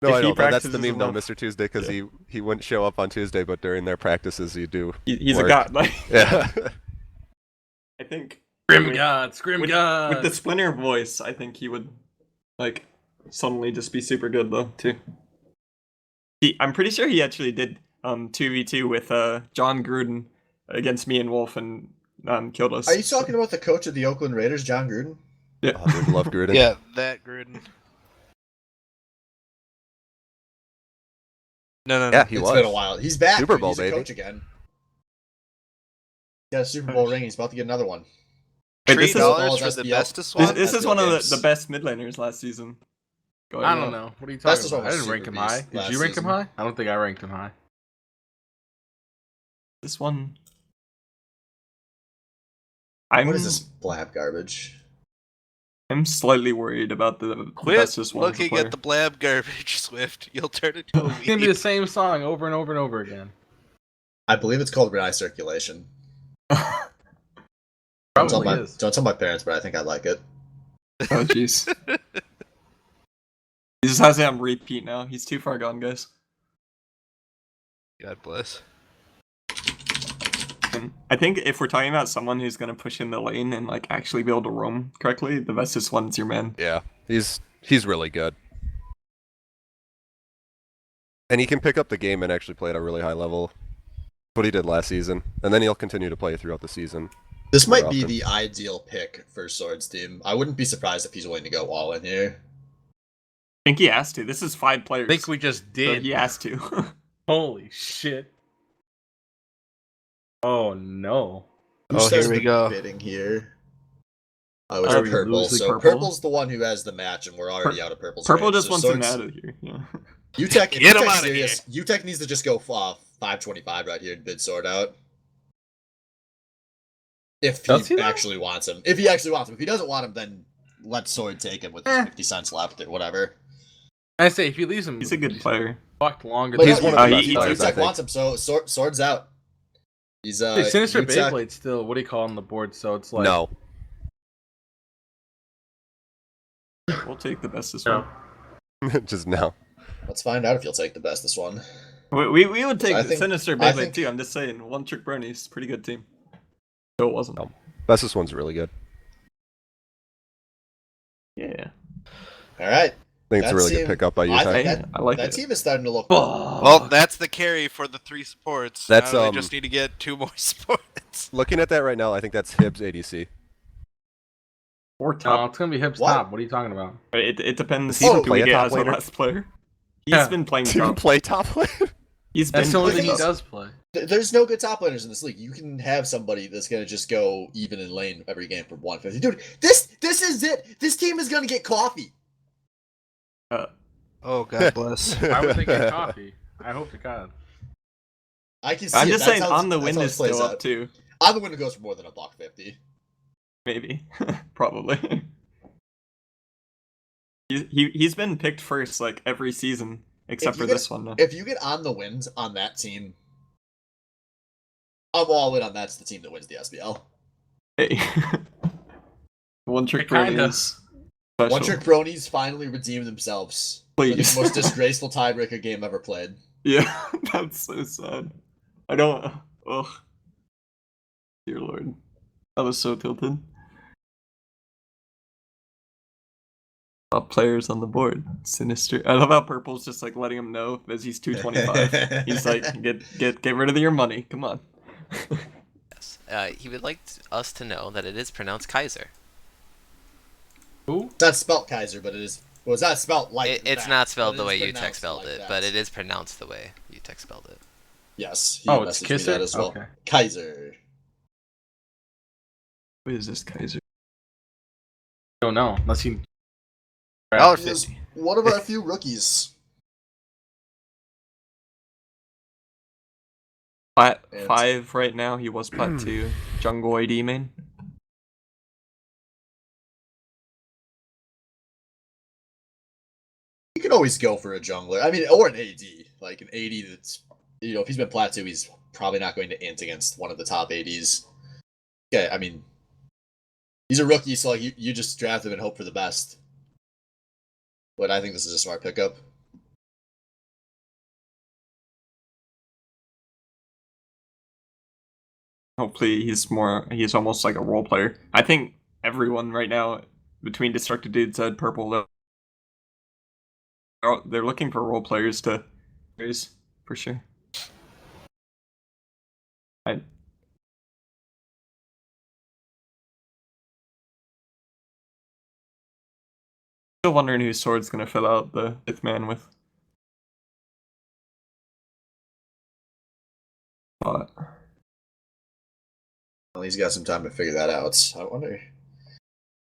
No, If I he know. That's the practices meme, though, enough- Mr. Tuesday, because Yeah. he wouldn't show up on Tuesday, but during their practices, you do. He's a work. god. Like, Yeah. I think Scrim with- God, Scrim with, God. with the Splinter voice, I think he would like suddenly just be super good though too. I'm pretty sure he actually did 2v2 with John Gruden against me and Wolf and killed us. Are you talking about the coach of the Oakland Raiders, John Gruden? Yeah. Oh, dude, love Gruden. Yeah, that Gruden. No. Yeah, he It's was. been a while. He's back. Super dude. Bowl, He's baby. a coach again. He got a Super Bowl ring. He's about to get another one. Wait, this is- $3 for the SBL. bestest This, one. this is SBL one of games. the best mid laners last season. Going I don't up. know. What are you That's talking the about? one I with didn't rank Super him high. Beast Did last you rank him season. high? I don't think I ranked him high. This one. What is this blab garbage? I'm slightly worried about the Quit bestest one. looking at the blab garbage, Swift. You'll turn into a It's gonna be the weeb. same song over and over and over again. I believe it's called Eye Circulation. Probably is. Don't tell my parents, but I think I like it. Oh jeez. He just has it on repeat now. He's too far gone, guys. God bless. And I think if we're talking about someone who's gonna push in the lane and like actually be able to roam correctly, the bestest one's your man. Yeah, he's really good. And he can pick up the game and actually play at a really high level. What he did last season. And then he'll continue to play throughout the season. This More might be often. the ideal pick for Swords team. I wouldn't be surprised if he's willing to go all in here. I think he has to. This is 5 players. I think we just so did. he has to. Holy shit. Oh no. Who Oh, says here we the go. bidding here? Oh, it's Are we purple. losing So purple? purple's the one who has the match, and we're already out of purple's Purple range. just So wants him Swords, out of here. Yeah. UTech, if Get him UTech's outta serious, UTech needs to just go 525 right here and bid Sword out. If Does he he, though? actually wants him. If he actually wants him. If he doesn't want him, then let Sword take him with 50 cents left or whatever. I say if he leaves him, He's a good player. fucked longer. But He's no, one of the best players, I UTech think. wants him, so Sword's out. He's Hey, Sinister UTech, Beyblade still. What do you call on the board? So it's like No. We'll take the best this No. one. Just no. Let's find out if you'll take the best this one. We would take I the think- Sinister I Beyblade think- too. I'm just saying, One Trick Brony's pretty good team. No, it wasn't. No. Bestest one's really good. Yeah. All right. I think it's a That really seemed- good pickup by I UTech. think Hey, I like that it. team is starting to look. Well, that's the carry for the 3 supports. That's, Now they just need to get 2 more supports. Looking at that right now, I think that's Hibbs ADC. Or No, top. it's gonna be Hibbs What? top. What are you talking about? It depends. Does he even who play we a get top as a laner? last player. He's Yeah. been playing Do you top. play top lane? He's That's been the only playing thing he top. does play. There's no good top laners in this league. You can have somebody that's gonna just go even in lane every game for 150. Dude, this is it. This team is gonna get coffee. Oh, God bless. Why would they get coffee? I hope to God. I can see. I'm it. just That's saying, how on the that's win how it is plays still out. up too. On the win, it goes for more than $150. Maybe, probably. He's been picked first like every season except If you for get- this one. Now. If you get on the wins on that team, I'm all in on that's the team that wins the SBL. Hey. One Trick Kinda. Brony is special. One Trick Bronies finally redeemed themselves for Please. the most disgraceful tiebreaker game ever played. Yeah, that's so sad. I don't. Ugh. Dear Lord, I was so tilted. Top players on the board. Sinister. I love how Purple's just like letting him know as he's 225. He's like, get rid of your money. Come on. Yes. He would like us to know that it is pronounced Kaiser. Who? It's not spelt Kaiser, but it is. Well, it's not spelt like It's that, not but spelled it the is way UTech pronounced spelled like it, that. but it is pronounced the way UTech spelled it. Yes, he Oh, it's messaged me Kisser? that as well. Okay. Kaiser. What is this, Kaiser? Don't know. Unless he. He is one of our few rookies. Plat And- 5 right now. He was Plat 2. Jungle AD main. You can always go for a jungler. I mean, or an AD. Like an AD that's, if he's been Plat 2, he's probably not going to int against one of the top ADs. Yeah, I mean, he's a rookie, so like you just draft him and hope for the best. But I think this is a smart pickup. Hopefully he's almost like a role player. I think everyone right now between Destructive Dude, Zed, Purple, they're looking for role players to raise for sure. Still wondering who Sword's gonna fill out the 5th man with. But Well, he's got some time to figure that out. I wonder.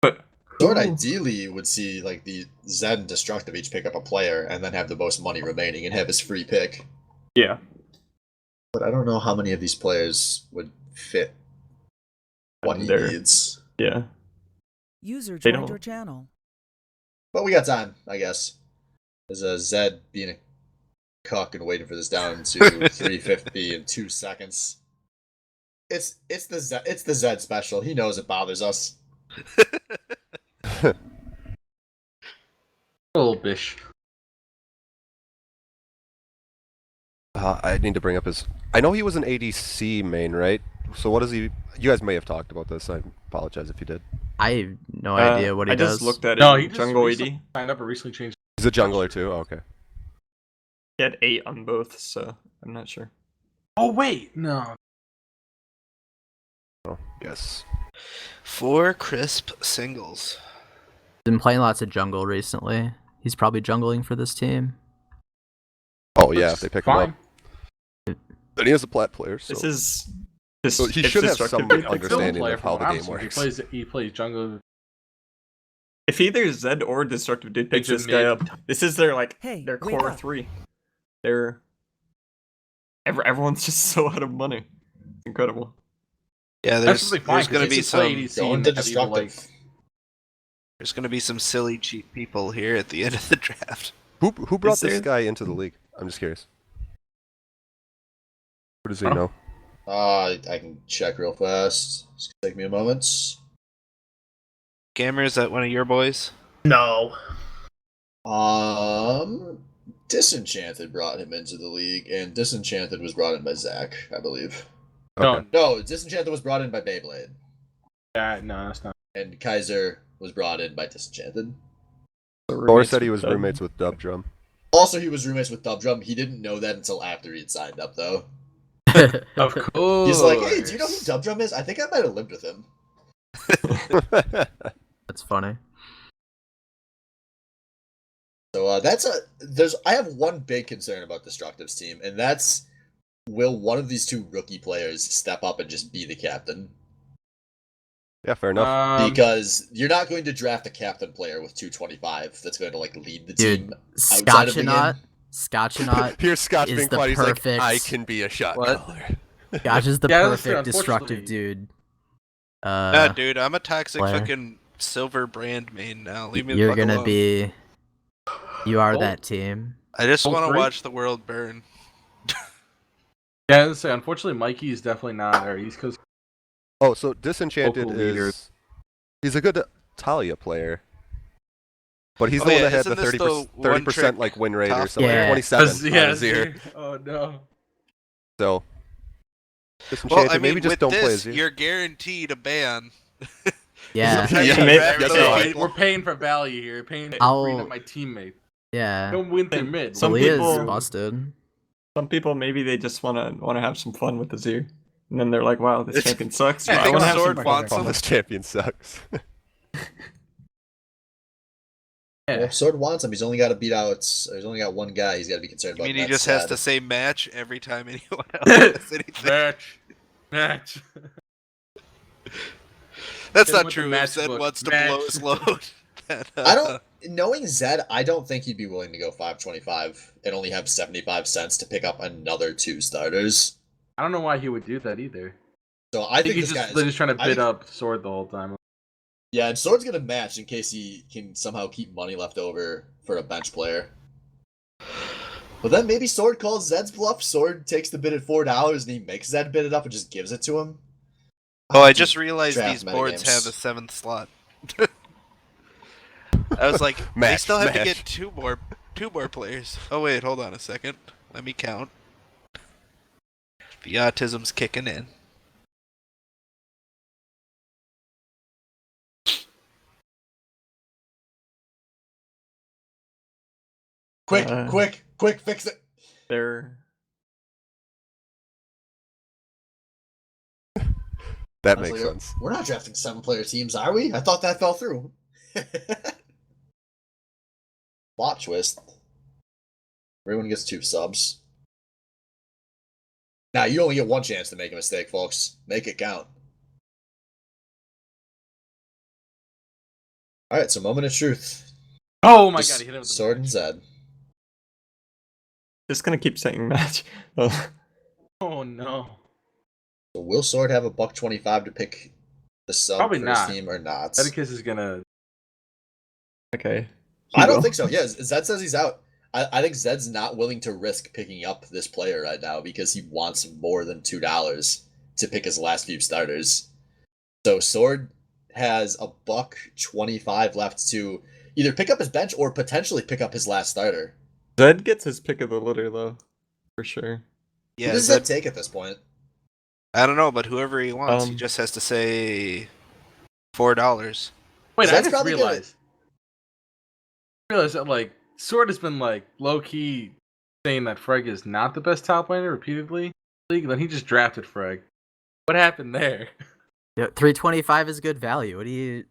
but Sword ideally would see like the Zed and Destructive each pick up a player and then have the most money remaining and have his free pick. yeah, But I don't know how many of these players would fit what he They're- needs. yeah. User They joined don't- your channel. But we got time, I guess. There's a Zed being a cuck and waiting for this down to 350 in 2 seconds. It's the Zed special. He knows it bothers us. A little bish. I need to bring up his. I know he was an ADC main, right? So what is he? You guys may have talked about this. I apologize if you did. I have no idea what he I does. just looked at it. No, he just Jungle recently AD. signed up and recently changed. He's a jungler too. Oh, okay. He had 8 on both, so I'm not sure. Oh wait, no. Oh, yes. 4 crisp singles. Been playing lots of jungle recently. He's probably jungling for this team. Oh yeah, if they pick him Fine. up. Then he is a plat player. So. This So he it's should have destructive some dude. understanding player of from how what the I'm game seeing. works. He plays jungle. If either Zed or Destructive Dude picks Picks this a guy mid. up, this is their Hey, their wake core up. 3. They're everyone's just so out of money. It's incredible. Yeah, That's there's really fine. there's gonna be some Going to destructive. there's gonna be some silly cheap people here at the end of the draft. Who brought Is this there- guy into the league? I'm just curious. Who does he Huh? know? I can check real fast. It's gonna take me a moment. Gamer, is that one of your boys? No. Disenchanted brought him into the league, and Disenchanted was brought in by Zach, I believe. Okay. No, Disenchanted was brought in by Beyblade, No, that's not. and Kaiser was brought in by Disenchanted. Thor said he was roommates with Dub Drum. Also, he was roommates with Dub Drum. He didn't know that until after he had signed up, though. Of course. He's like, "Hey, do you know who Dub Drum is? I think I might have lived with him." That's funny. So I have one big concern about Destructive's team, and that's, will one of these two rookie players step up and just be the captain? Yeah, fair enough. Because you're not going to draft a captain player with 225 that's going to lead the Dude, team outside of the Scotchanaut, game. Scotchanaut Here's Scotch is being the quiet. He's like, perfect- I can be a shot What? caller. Scotch is the Yeah, that's perfect true, destructive unfortunately. dude. Nah, dude, I'm a toxic player. fucking silver brand main now. Leave me the You're fuck gonna alone. be. You are Oh. that team. I just Gold want to three? watch the world burn. Yeah, I was say, unfortunately, Mikey is definitely not our East Coast. Oh, so Disenchanted Local leader. is... He's a good Talia player. But he's Oh, the one yeah, that had isn't the this 30%, the 30% one-trick win rate or top something. player? 27 on Yeah, his ear. oh no. So, Disenchanted, Well, I mean, maybe just with don't play this, his ear. you're guaranteed a ban. Yeah. Sometimes Yeah, you maybe- draft that's the right. people. We're paying for value here. Paying for I'll- freeing up my teammate. Yeah. Don't win through mid. Some Lee is people- busted. Some people maybe they just wanna have some fun with the Azir, and then they're like, "Wow, this champion sucks." I but I think wanna have Sword some wants fun. him. This champion sucks. Yeah. Well, if Sword wants him, he's only got to beat out. He's only got one guy. He's got to be concerned I about. mean, he and just that's has to sad. say match every time anyone else says anything. Match. That's Hit him not with true. the If match Zed book. wants to Match. blow his load. then, I don't. Knowing Zed, I don't think he'd be willing to go 525 and only have 75 cents to pick up another 2 starters. I don't know why he would do that either. So I I think think this he's guy just, is, they're just trying to I bid think- up Sword the whole time. Yeah, and Sword's gonna match in case he can somehow keep money left over for a bench player. But then maybe Sword calls Zed's bluff. Sword takes the bid at $4 and he makes Zed bid it up and just gives it to him. Oh, I just realized Draft these boards metagames. have a 7th slot. I was like, they Match, still have to match. get two more players. Oh wait, hold on a second. Let me count. The autism's kicking in. Quick, Uh, quick, fix it. They're That I was makes like, sense. We're not drafting 7-player teams, are we? I thought that fell through. Plot twist. Everyone gets 2 subs. Now, you only get one chance to make a mistake, folks. Make it count. Alright, so moment of truth. Oh my Just god, he hit him with the Sword and match. Zed. just gonna keep saying match. Oh no. So will Sword have a $1.25 to pick the sub Probably for his not. team or not? Edicus is gonna. Okay. I don't Hugo. think so. Yeah, Zed says he's out. I think Zed's not willing to risk picking up this player right now because he wants more than $2 to pick his last few starters. So Sword has a $1.25 left to either pick up his bench or potentially pick up his last starter. Zed gets his pick of the litter though, for sure. Who Yeah, does Zed take at this point? I don't know, but whoever he wants, he Um, just has to say $4. Wait, I Zed's just probably realized. That like Sword has been like low key saying that Freg is not the best top laner repeatedly. League, then he just drafted Freg. What happened there? Yeah, 325 is good value. What do you?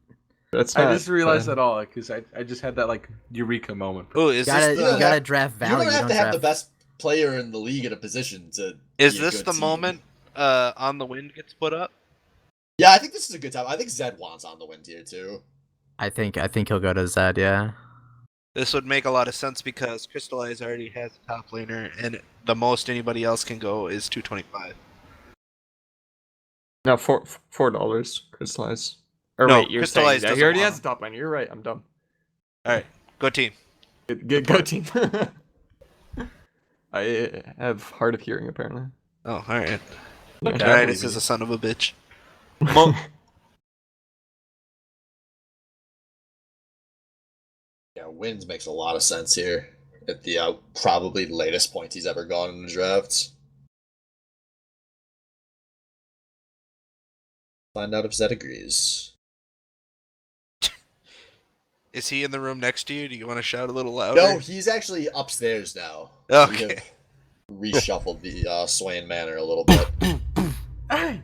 That's I not, just realized that all because I just had that like eureka moment. Oh, is Gotta, this the- you gotta draft value. You don't have to have the draft- best player in the league at a position to. Is be a this good the team. moment On the Wind gets put up? Yeah, I think this is a good time. I think Zed wants On the Wind here too. I think he'll go to Zed. Yeah. This would make a lot of sense because Crystallize already has a top laner, and the most anybody else can go is 225. No, $4 Crystallize. Or No, wait, you're Crystallize saying that he doesn't already want has a top lane. You're right. I'm dumb. All right, go team. Go team. I have hard of hearing apparently. Oh, all right. Yeah. Darius is a son of a bitch. Yeah, Winds makes a lot of sense here at the probably latest point he's ever gone in the drafts. Find out if Zed agrees. Is he in the room next to you? Do you want to shout a little louder? No, he's actually upstairs now. Okay. We have reshuffled the Swain Manor a little bit.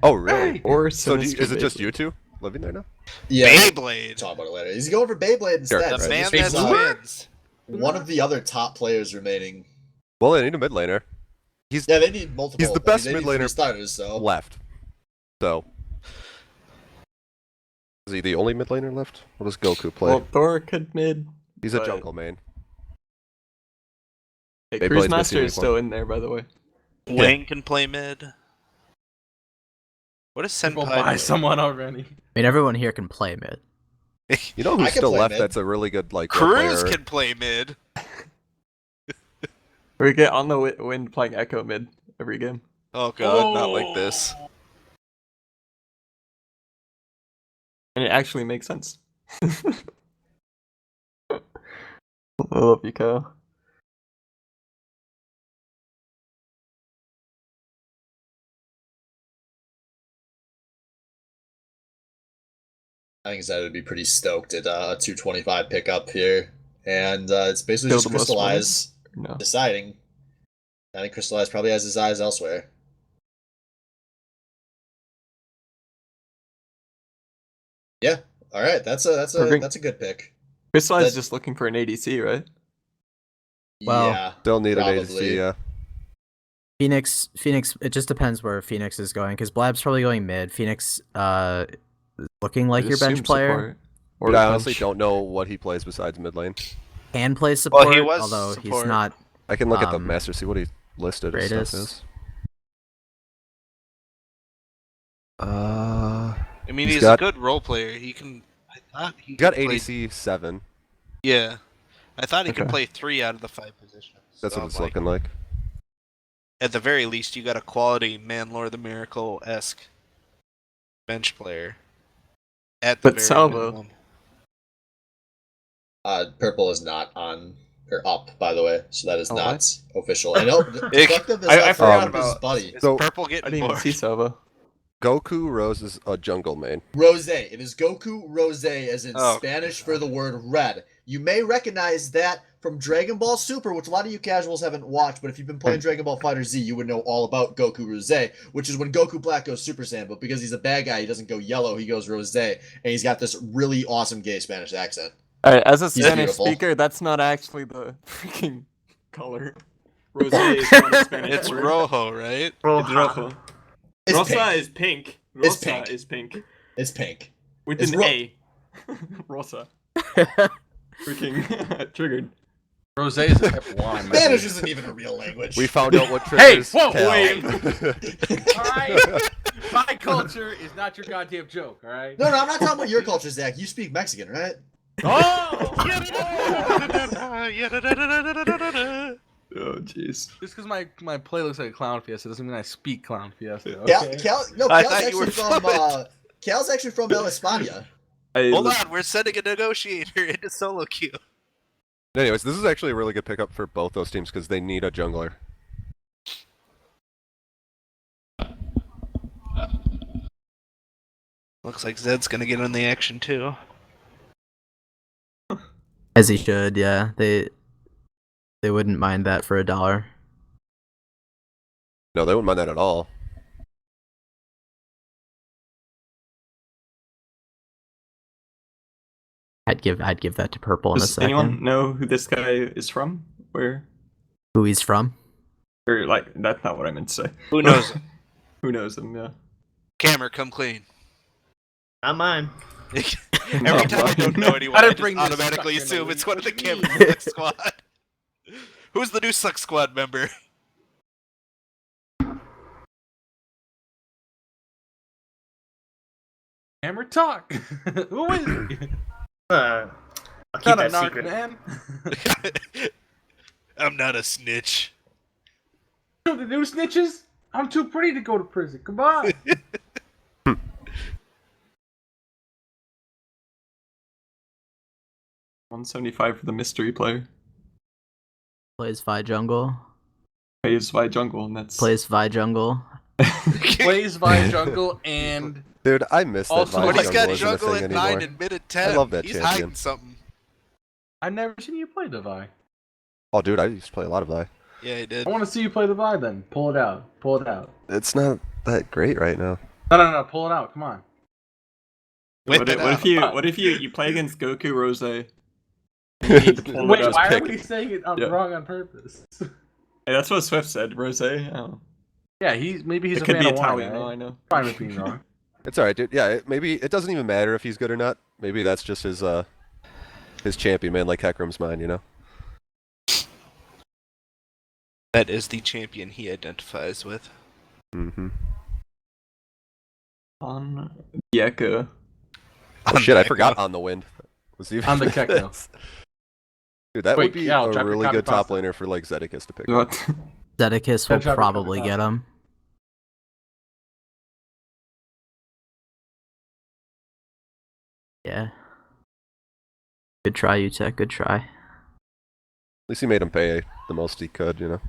Oh, really? Or So Sinister is it just Beyblade. you two living there now? Yeah, Beyblade. talk about it later. He's going for Beyblade instead. Sure, The so man this that is, wins. one of the other top players remaining. Well, they need a mid laner. Yeah, they need multiple. He's the best they need mid laner three starters. So left. So. Is he the only mid laner left? What does Goku play? Well, Thor could mid. He's a but- jungle main. Hey, Beyblade's Cruise missing Master is unicorn. still in there, by the way. Wayne can play mid. What is People Senpai? buy do? someone already. I mean, everyone here can play mid. You know I who's can still play left mid. that's a really good, like, role Cruz player? can play mid. We get on the wind playing Echo mid every game. Oh god, not like this. And it actually makes sense. I love you, Kyle. I think Zed would be pretty stoked at a 225 pickup here, and it's basically Kill just the most Crystallize No. deciding. I think Crystallize probably has his eyes elsewhere. Yeah. All right. That's a good pick. Crystallize is That- just looking for an ADC, right? Well, yeah. Still need an Probably. ADC, yeah. Phoenix. It just depends where Phoenix is going because Blab's probably going mid. Phoenix, is looking like I'd your bench assume player. support. Or But I honestly punch. don't know what he plays besides mid lane. Can play support, was although he's support. not. I can look at the Um, master, see what he listed as greatest. stuff is. I mean, He's he's got- a good role player. He can. I thought he He got could play- ADC 7. Yeah, I thought he could Okay. play 3 out of the 5 positions. That's So what it's I'm like, looking like. At the very least, you got a quality Manlore the Miracle-esque bench player. At the But very Salvo- minimum. Purple is not on or up, by the way, so that is Oh, not what? official. I know. Deflective is I up forgot from his about- buddy. Is So- Purple I getting didn't even bored? see Salvo. Goku Rose is a jungle main. Rose. It is Goku Rose, as in Oh, Spanish for the word red. You may recognize that from Dragon Ball Super, which a lot of you casuals haven't watched, but if you've been playing Dragon Ball Fighter Z, you would know all about Goku Rose, which is when Goku Black goes Super Saiyan, but because he's a bad guy, he doesn't go yellow, he goes Rose, and he's got this really awesome gay Spanish accent. Alright, as a He's Spanish beautiful. speaker, that's not actually the freaking color. Rose is not a Spanish It's word. Rojo, right? It's rojo. It's Rosa pink. is pink. It's Rosa pink. is pink. It's pink. With It's an A. Rosa. Freaking triggered. Rose is a type of wine. my Spanish dude. isn't even a real language. We found out what Hey, triggers whoa, Cal. wait. Alright? My culture is not your goddamn joke, alright? No, I'm not talking about your culture, Zach. You speak Mexican, right? Oh! Oh jeez. Just because my play looks like a clown fiesta doesn't mean I speak clown fiesta. Cal, Okay? I Cal's thought you were actually from fluent. Cal's actually from El España. Hold on, we're sending a negotiator into solo queue. Anyways, this is actually a really good pickup for both those teams because they need a jungler. Looks like Zed's gonna get on the action too. As he should, yeah. They wouldn't mind that for $1. No, they wouldn't mind that at all. I'd give that to Purple in a Does second. anyone know who this guy is from? Where? Who he's from? Or like, that's not what I meant to say. Who knows? Who knows him? Yeah. Camera, come clean. Not mine. Every time I don't know anyone, I I didn't just bring this automatically sucker in the assume it's league. one of the What do you Camera mean? Suck Squad. Who's the new Suck Squad member? Hammer talk. Who is he? I'll keep Not a that narc, secret. man. I'm not a snitch. The new snitches? I'm too pretty to go to prison. Come on. $175 for the mystery player. Plays Vi Jungle. Plays Vi Jungle, and that's Plays Vi Jungle. Plays by jungle and Dude, I miss that. Also, Vi But he's got isn't a jungle thing at anymore. 9 and mid at 10. I love that He's champion. hiding something. I've never seen you play the Vi. Oh, dude, I used to play a lot of Vi. Yeah, he did. I want to see you play the Vi then. Pull it out. Pull it out. It's not that great right now. No. Pull it out. Come on. Whip what it out. if you play against Goku Rose? Wait, Pull it out. why are pick. we saying it Yeah. wrong on purpose? Hey, that's what Swift said. Rose. Oh. Yeah, maybe he's It a could fan be of Italian. wine, No, right? I know. Fine with being wrong. It's alright, dude. Yeah, maybe it doesn't even matter if he's good or not. Maybe that's just his champion, man, like Heckram's mine, you know? That is the champion he identifies with. Mm-hmm. On the Echo. Oh shit, I forgot On the Wind. Was even On the Kekko. Dude, that Wait, would be yeah, I'll a drop your really copy good top pasta. laner for like Zedekis to pick up. What? Zedekis Yeah, will drop it, probably drop it. get him. Yeah. Good try, Utek. Good try. At least he made him pay the most he could, you know?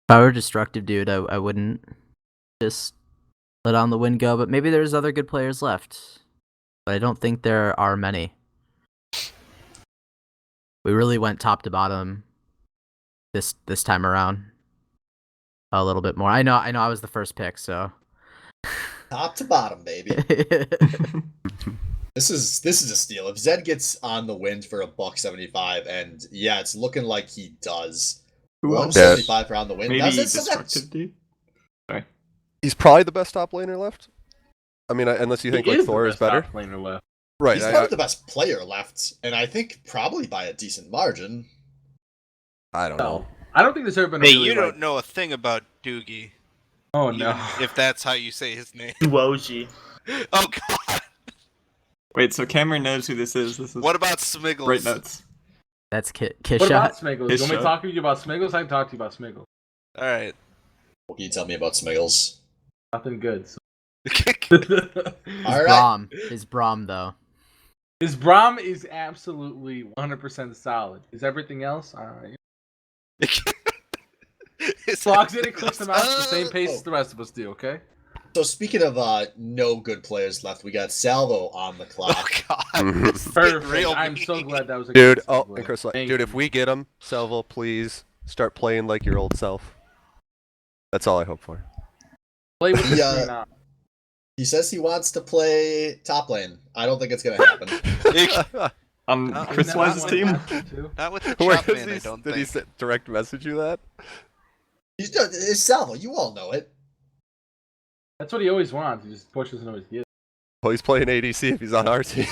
If I were a destructive dude, I wouldn't just let On the Wind go, but maybe there's other good players left. But I don't think there are many. We really went top to bottom this time around. A little bit more. I know I was the first pick, so Top to bottom, baby. This is a steal. If Zed gets On the Wind for $175, and yeah, it's looking like he does. Who else? 175 for On the Wind. Maybe Now, that's- destructive dude. Sorry. He's probably the best top laner left. I mean, unless you think He like the Thor is best better. top laner left. Right. He's I, probably the best player left, and I think probably by a decent margin. I don't know. No, I don't think there's ever been. Hey, a really, you don't like- know a thing about Doogie. Oh even no. If that's how you say his name. Duoji. Oh god. Wait, so Cameron knows who this is. This is What about Smiggles? great notes. that's What about Kishot. Smiggles? His You want me to show. talk to you about Smiggles? I can talk to you about Smiggles. Alright. What can you tell me about Smiggles? Nothing good. So. All right. Braum. His Braum though. His Braum is absolutely 100% solid. Is everything else? Logs in and clicks them out at the same pace as the rest of us do, okay? So speaking of no good players left, we got Salvo on the Oh clock. god. This is getting Perfect. real I'm so mean. glad that was a Dude, good oh, segue. and Chris, Thank dude, you. if we get him, Salvo, please start playing like your old self. That's all I hope for. Play with the Yeah. screen on. He says he wants to play top lane. I don't think it's gonna happen. On Oh, Chris Isn't that Wise's what team? happened too? Not with the Where chop does man, I don't did he think. direct message you that? It's Salvo. You all know it. That's what he always wants. He just pushes and always gets. Well, he's playing ADC if he's on our team.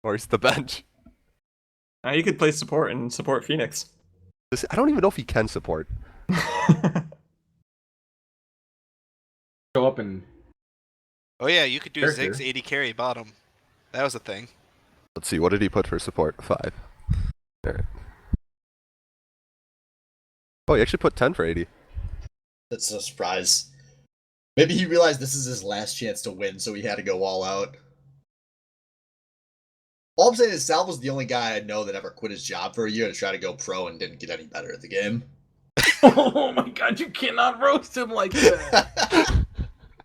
Or he's the bench. You could play support and support Phoenix. I don't even know if he can support. Show up and Oh yeah, you could do Character. Ziggs 80 carry bottom. That was a thing. Let's see, what did he put for support? 5. Alright. Oh, he actually put 10 for 80. That's a surprise. Maybe he realized this is his last chance to win, so he had to go all out. All I'm saying is Salvo's the only guy I know that ever quit his job for a year to try to go pro and didn't get any better at the game. oh my god, you cannot roast him like that.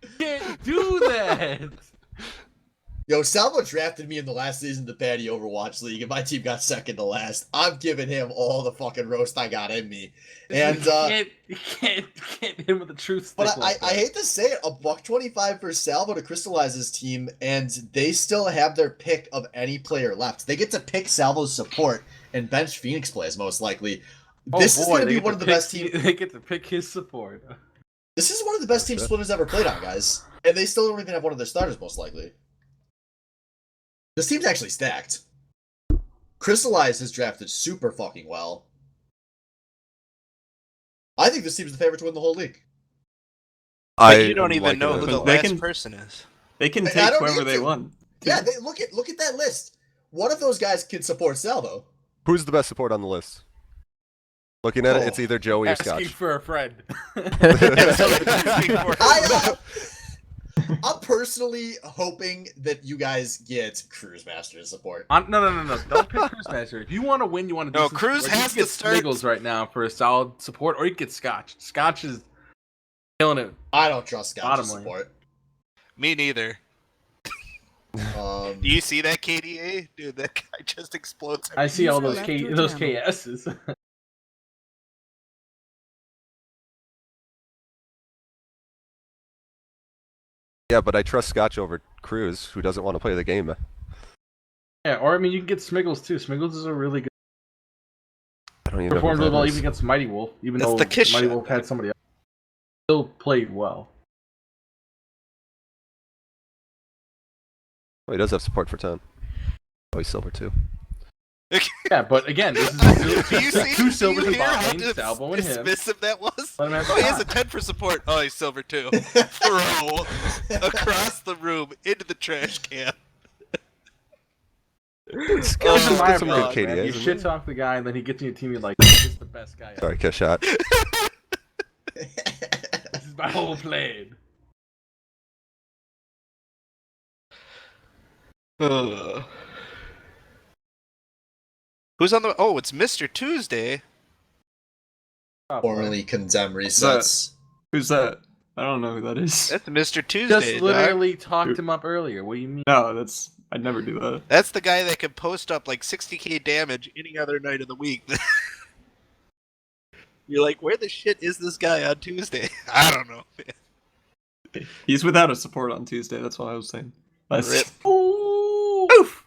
You can't do that. Yo, Salvo drafted me in the last season of the Baddy Overwatch League, and my team got second to last. I'm giving him all the fucking roast I got in me. And you can't hit him with the truth stick. but like I that. hate to say it, $125 for Salvo to crystallize his team, and they still have their pick of any player left. They get to pick Salvo's support and bench Phoenix plays most likely. This is going to be one of the best teams. They get to pick his support. This is one of the best team splitters ever played on, guys. And they still don't even have one of their starters, most likely. This team's actually stacked. Crystallize has drafted super fucking well. I think this team's the favorite to win the whole league. But you don't even know who the They last can- person is. They can I take don't whoever need they to. want. Yeah, look at that list. One of those guys can support Salvo. Who's the best support on the list? Looking at it, it's either Joey or Asking Scotch. for a friend. I'm personally hoping that you guys get Cruise Master support. No. Don't pick Cruise Master. If you want to win, you want to do No, some Cruz support. has You can to get start- Smiggles right now for a solid support, or you can get Scotch. Scotch is killing it. I don't trust Scotch's Bottom lane. support. Me neither. Do you see that KDA? Dude, that guy just explodes. I see all User those left your those channel. KSs. Yeah, but I trust Scotch over Cruz, who doesn't want to play the game. Yeah, or I mean, you can get Smiggles too. Smiggles is a really good. I don't even know Performed who really that well is. even against Mighty Wolf, even That's though the kiss Mighty shot. Wolf had somebody else. Still played well. Oh, he does have support for 10. Oh, he's silver too. Yeah, but again, this is Do you see? two silvers do in you hear bot how lane, Salvo and him. dismissive that was? Let him have Oh, he has a time. 10 for support. Oh, he's silver too. Throw across the room into the trash can. This Oh, is my some good approach, man. KDAs, You isn't shit talk the guy, and then he gets in your team. You're like, "This is the best guy. Ever. Sorry, kiss shot. This is my whole plan." Who's on the? Oh, it's Mr. Tuesday. Formerly condemn resets. Who's that? I don't know who that is. That's Mr. Tuesday. Just dog. literally talked him up earlier. What do you mean? No, I'd never do that. That's the guy that can post up like 60k damage any other night of the week. You're like, where the shit is this guy on Tuesday? I don't know. He's without a support on Tuesday. That's what I was saying. Rip. Oof.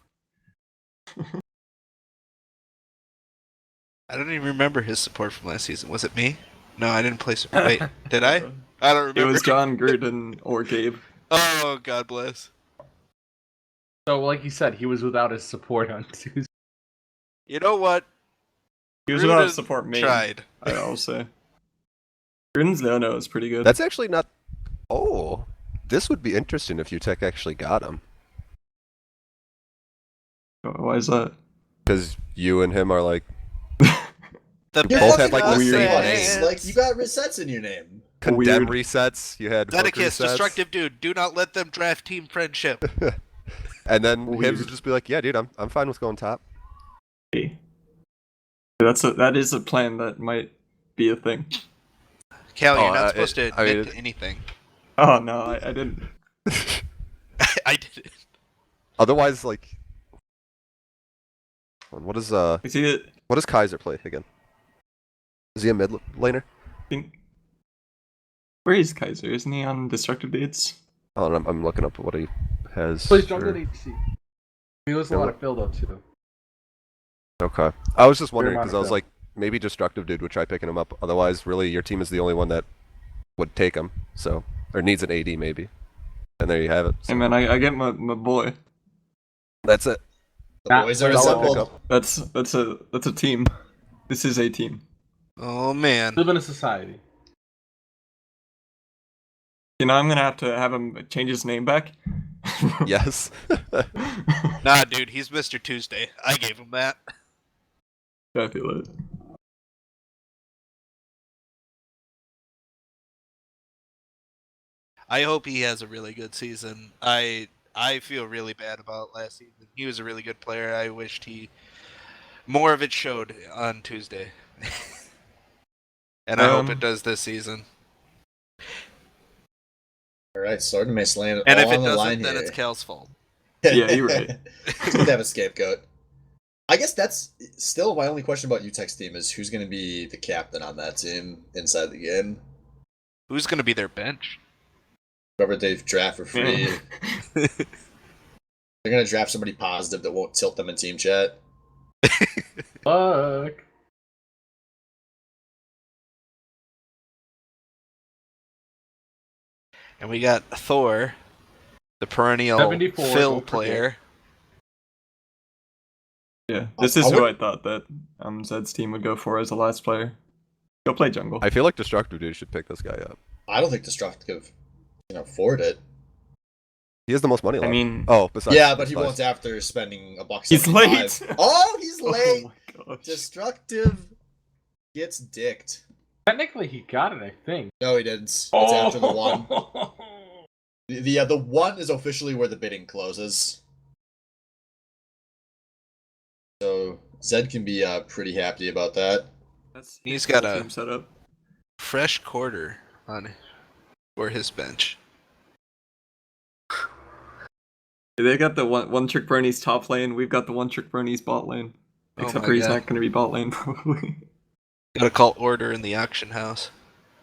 I don't even remember his support from last season. Was it me? No, I didn't play support. Wait, did I? I don't remember. It was John Gruden or Gabe. Oh, God bless. So, like you said, he was without his support on Tuesday. You know what? He was without Gruden support main. tried. I'll say. Gruden's no is pretty good. That's actually not. Oh, this would be interesting if UTech actually got him. Why is that? Because you and him are like The You're both fucking had, like, us weird fans. names. Like, you got resets in your name. condemn Weird. resets. You had hook Zedekiss, resets. destructive dude. Do not let them draft team friendship. And then Weird. him would just be like, "Yeah, dude, I'm fine with going top." Hey. That is a plan that might be a thing. Cal, you're Oh, not supposed to I admit mean- to anything. Oh no, I didn't. I did it. Otherwise, like, what is I see it. what does Kaiser play again? Is he a mid laner? Where is Kaiser? Isn't he on destructive dates? Oh, and I'm looking up what he has. Plays jungle for- in HC. He loses a lot of fill though too. Okay, I was just wondering amount because of I was fill. like, maybe destructive dude would try picking him up. Otherwise, really, your team is the only one that would take him. So, or needs an AD maybe. And there you have it. Hey man, I get my boy. That's it. The Nah, boys are Solid assembled. pickup. That's a team. This is a team. Oh, man. Live in a society. You know, I'm gonna have to have him change his name back. Yes. Nah, dude, he's Mr. Tuesday. I gave him that. I feel it. I hope he has a really good season. I feel really bad about last season. He was a really good player. I wished more of it showed on Tuesday. And I hope it does this season. All right, Sword Mace land And all if it on the line doesn't, then here. it's Cal's fault. Yeah, you're right. It's good to have a scapegoat. I guess that's still my only question about UTech's team is who's going to be the captain on that team inside the game. Who's going to be their bench? Whoever they draft for free. They're going to draft somebody positive that won't tilt them in team chat. Fuck. And we got Thor, the perennial 74, Phil don't forget. player. Yeah, this is who I thought that Zed's team would go for as the last player. Go play jungle. I feel like Destructive Dude should pick this guy up. I don't think Destructive can afford it. He has the most money left. I mean, besides, Yeah, but he won't after spending $1.75. He's late. Oh, he's late. Oh my gosh. Destructive gets dicked. Technically, he got it, I think. No, he didn't. It's after the one. The one is officially where the bidding closes. So Zed can be pretty happy about that. He's got a team setup. fresh quarter on for his bench. They got the one trick Bernie's top lane. We've got the one trick Bernie's bot lane. Oh Except my for he's God. not going to be bot lane probably. Gotta call order in the auction house.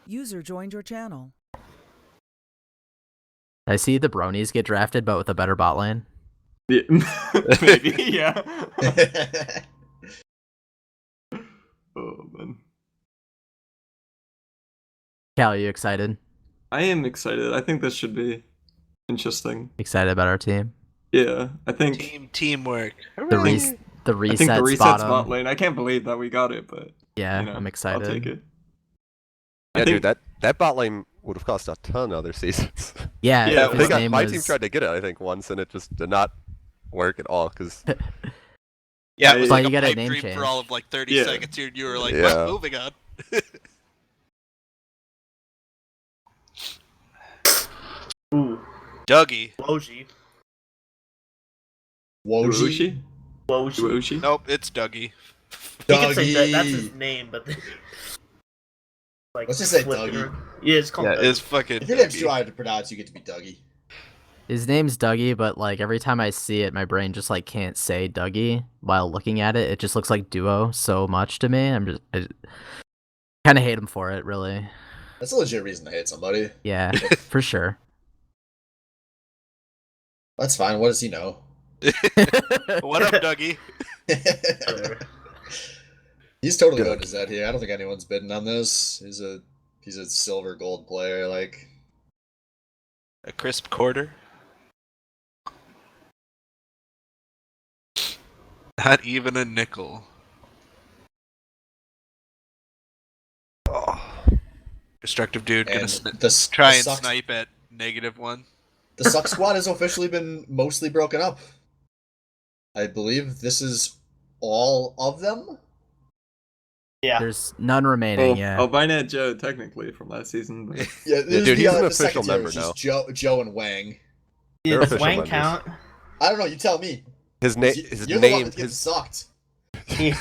User joined your channel. I see the bronies get drafted, but with a better bot lane. Yeah, maybe, yeah. Oh man, Cal, are you excited? I am excited. I think this should be interesting. Excited about our team? Yeah, I think Teamwork. The Hooray! the I think the resets resets bottom. bot lane. I can't believe that we got it, but Yeah, you know, I'm excited. I'll take it. Yeah, I think- dude, that bot lane would have cost a ton other seasons. Yeah, Yeah, if they his They got, name my was... team tried to get it, I think, once, and it just did not work at all. Because Yeah, it was Well, like you a got a pipe name dream change. for all of like 30 Yeah. seconds here, and you were like, Yeah. well, moving on. Ooh, Dougie. Woj. Woj. Woj. Uoshi? Nope, it's Dougie. He can say that, that's Dougie. his name, but like Let's just say flipping Dougie. her- Yeah, it's called Yeah, Dougie. it's fucking If your name's Dougie. too hard to pronounce, you get to be Dougie. His name's Dougie, but like every time I see it, my brain just like can't say Dougie while looking at it. It just looks like Duo so much to me. I kind of hate him for it, really. That's a legit reason to hate somebody. Yeah, for sure. That's fine. What does he know? What up, Dougie? He's totally Doug. going to Zed here. I don't think anyone's bidding on this. He's a silver gold player. Like, A crisp quarter? Not even a nickel. Destructive dude gonna and try the and sucks, snipe at -1. the Suck Squad has officially been mostly broken up. I believe this is all of them. Yeah. There's none remaining. Yeah. Albina Joe technically from last season. But... Yeah, dude, he's an the official second tier member is now. just Joe and Wang. They're Does official Wang members. count? I don't know. You tell me. his name, You're the one that gets sucked. He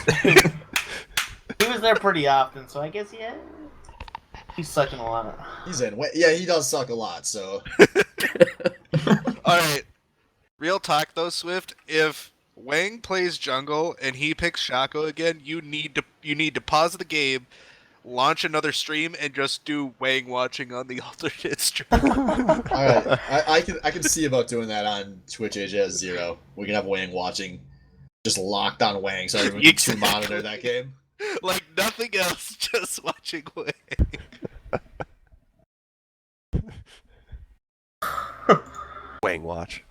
was there pretty often, so I guess he's sucking a lot. He's in. Yeah, he does suck a lot. So Alright. Real talk though, Swift, if Wang plays jungle and he picks Shaco again, you need to pause the game, launch another stream, and just do Wang watching on the alternate stream. all right, I can see about doing that on Twitch AJ0. We can have Wang watching, just locked on Wang, so everyone can Exactly. monitor that game. Like nothing else, just watching Wang. Wang watch.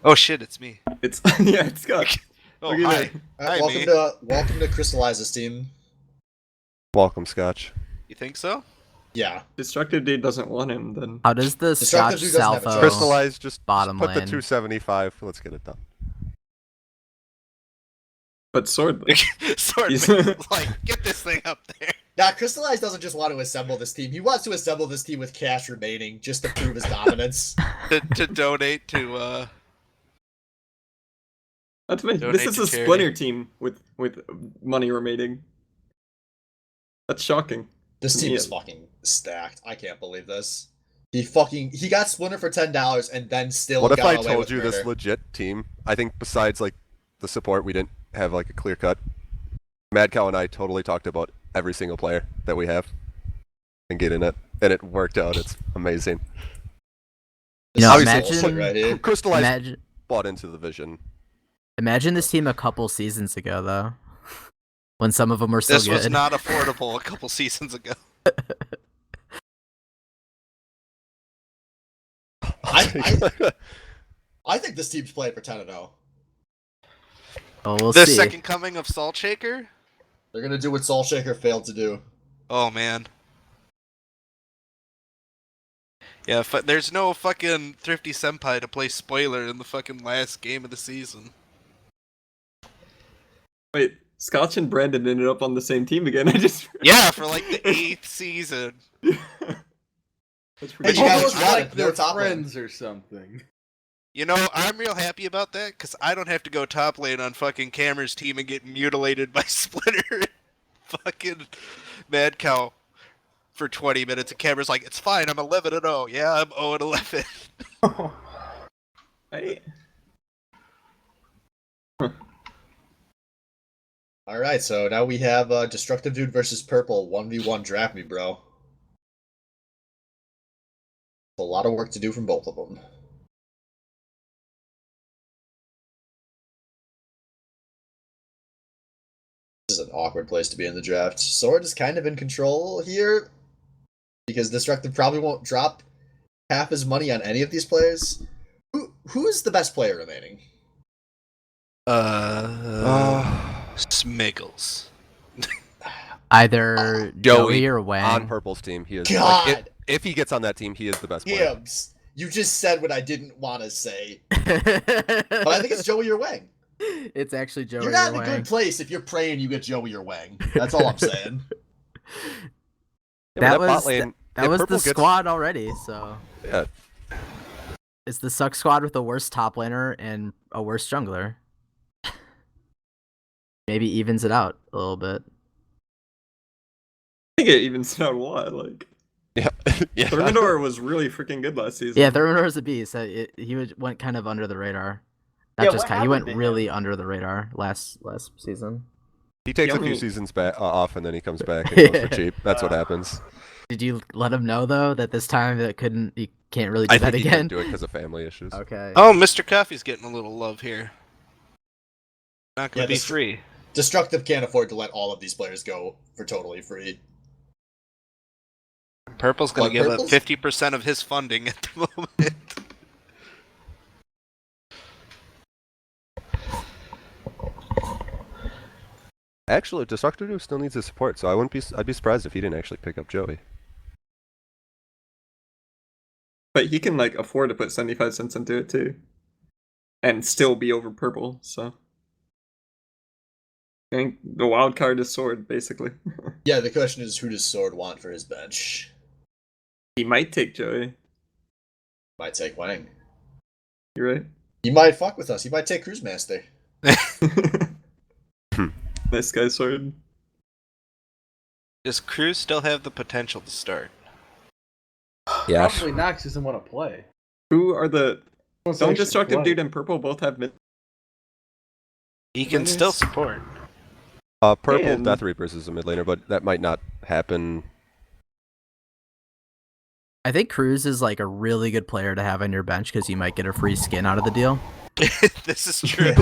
Oh shit, it's me. It's yeah, it's Scott. Oh, Look at hi. that. Hi, welcome me. to Crystallize's team. Welcome, Scotch. You think so? Yeah, Destructive Dude doesn't want him. Then How does the Destructive Scotch Dude doesn't have a Salvo choice. Crystallize, just bottom put the lane. 275. Let's get it done. but sword. Sword He's- like, get this thing up there. now Crystallize doesn't just want to assemble this team. He wants to assemble this team with cash remaining, just to prove his dominance. to donate to That's me. Donate This is to a charity. Splinter team with money remaining. That's shocking. This team is Yeah. fucking stacked. I can't believe this. He got Splinter for $10 and then still What if got I away told with you this murder. legit team? I think besides like the support, we didn't have like a clear cut. Mad Cow and I totally talked about every single player that we have and getting it, and it worked out. It's amazing. This No, is imagine- bullshit right here. Crystallized Imagine, bought into the vision. imagine this team a couple seasons ago, though. when some of them were still This good. was not affordable a couple seasons ago. I think this team's playing for 10-0. Oh, we'll The see. second coming of Salt Shaker? They're gonna do what Soul Shaker failed to do. Oh, man. Yeah, there's no fucking Thrifty Senpai to play spoiler in the fucking last game of the season. Wait, Scotch and Brandon ended up on the same team again. I just Yeah, for like the 8th season. That's Hey, pretty you guys Almost got like it. they're No top lane. friends or something. You know, I'm real happy about that, because I don't have to go top lane on fucking Cameron's team and get mutilated by Splitter and fucking Mad Cow for 20 minutes. And Cameron's like, it's fine, I'm 11-0. Yeah, I'm 0-11. Hey. Alright, so now we have Destructive Dude versus Purple 1v1 Draft Me, bro. A lot of work to do from both of them. This is an awkward place to be in the draft. Sword is kind of in control here because Destructive probably won't drop half his money on any of these players. Who is the best player remaining? Smiggles. Either Joey or Wang. On Purple's team, he is. God! Like, if he gets on that team, he is the best player. Gibbs, you just said what I didn't want to say. But I think it's Joey or Wang. It's actually Joey You're not or in a Wang. good place if you're praying you get Joey or Wang. That's all I'm saying. Yeah, That bot was lane, that if was Purple the gets- squad already, so Yeah, it's the suck squad with the worst top laner and a worse jungler. Maybe evens it out a little bit. I think it evens out a lot. Like yeah, yeah. Thermidor was really freaking good last season. Yeah, Thermidor is a beast. Went kind of under the radar. Not Yeah, just what kind. He went happened to really him? under the radar last season. He takes a Young- few seasons back off, and then he comes back and goes for cheap. That's what happens. Did you let him know though that this time he can't really do I that think he again? couldn't do it because of family issues. Okay. Oh, Mr. Coffee's getting a little love here. Not gonna Yeah, be this- free. Destructive can't afford to let all of these players go for totally free. Purple's gonna What, give Purple's? up 50% of his funding at the moment. Actually, Destructive Dude still needs his support, so I'd be surprised if he didn't actually pick up Joey. But he can like afford to put 75 cents into it too, and still be over Purple. So I think the wild card is Sword, basically. Yeah, the question is, who does Sword want for his bench? He might take Joey. Might take Wang. You're right. He might fuck with us. He might take Cruise Master. Nice guy, Sword. Does Cruz still have the potential to start? Yeah. Probably Nox doesn't want to play. Who are the? Wants to Don't actually Destructive play. Dude and Purple both have mid? He can still support. Purple And- Death Reapers is a mid laner, but that might not happen. I think Cruz is like a really good player to have on your bench because you might get a free skin out of the deal. This is true.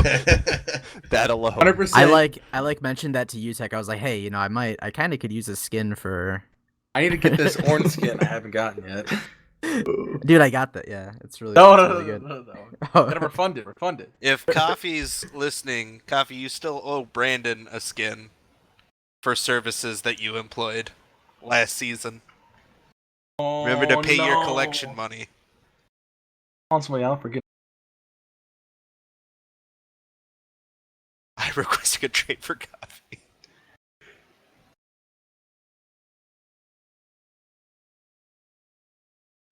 That alone. 100%. I like mentioned that to UTech. I was like, hey, I kind of could use a skin for. I need to get this orange skin I haven't gotten yet. Dude, I got that. Yeah, it's really No, it's no, really no, good. no, no. Oh. Gotta refund it. Refund it. If Coffee's listening, Coffee, you still owe Brandon a skin for services that you employed last season. Remember to pay your collection money. Constantly out for getting. I requested a trade for Coffee.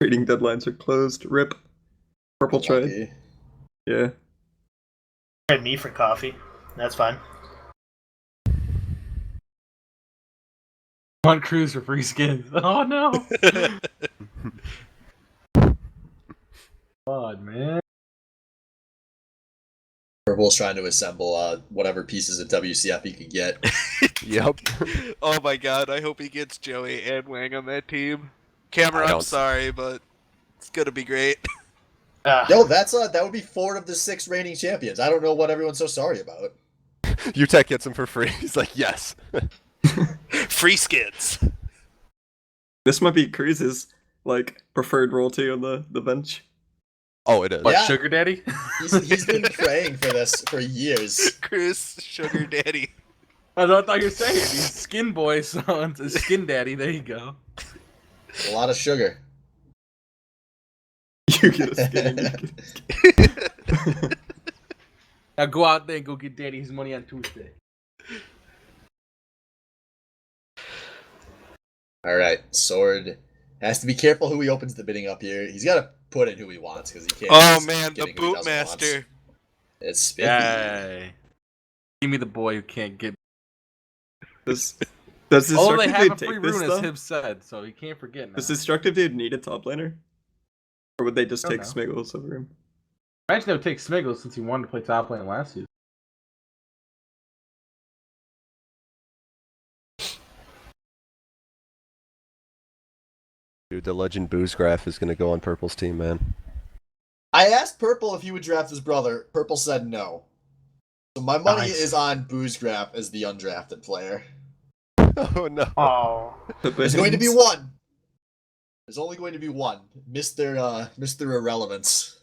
Trading deadlines are closed. Rip. Purple trade. Lucky. Yeah. Trade me for coffee. That's fine. On cruise for free skins. Oh no. God, man. Purple's trying to assemble whatever pieces of WCF he could get. Yep. Oh my god, I hope he gets Joey and Wang on that team. Cameron, I I'm don't- sorry, but it's gonna be great. Yo, that would be 4 of the 6 reigning champions. I don't know what everyone's so sorry about. UTech gets him for free. He's like, yes. Free skins. This might be Cruz's like preferred role too on the bench. Oh, it is. What, Yeah. Sugar Daddy? He's been praying for this for years. Chris, sugar daddy. I thought you were saying he's Skin Boy, so it's Skin Daddy. There you go. A lot of sugar. You get a skin. You get a skin. Now go out there and go get Daddy his money on Tuesday. All right, Sword has to be careful who he opens the bidding up here. He's got to put in who he wants because he can't. Oh just man, the getting who he doesn't want. bootmaster. It's spiffy. Yay. Give me the boy who can't get. Does Oh, they destructive have a dude free take this rune, as though? Hib said, so you can't forget now. Does destructive dude need a top laner, or would they just Don't take know. Smiggles over him? Imagine they would take Smiggles since he wanted to play top lane last season. Dude, the legend Booze Graph is gonna go on Purple's team, man. I asked Purple if he would draft his brother. Purple said no. So my money Nice. is on Boozgraf as the undrafted player. Oh no. Oh, There's going to be one. There's only going to be one. Mr. Irrelevance.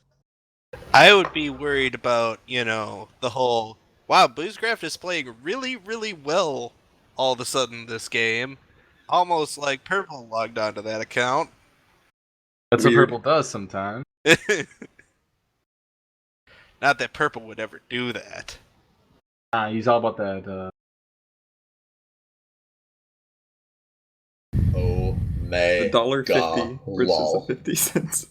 I would be worried about, the whole, wow, Boozcraft is playing really, really well all of a sudden this game. Almost like Purple logged onto that account. That's what Weird. Purple does sometimes. Not that Purple would ever do that. He's all about that. Oh, may $1.50 versus lol. 50 cents.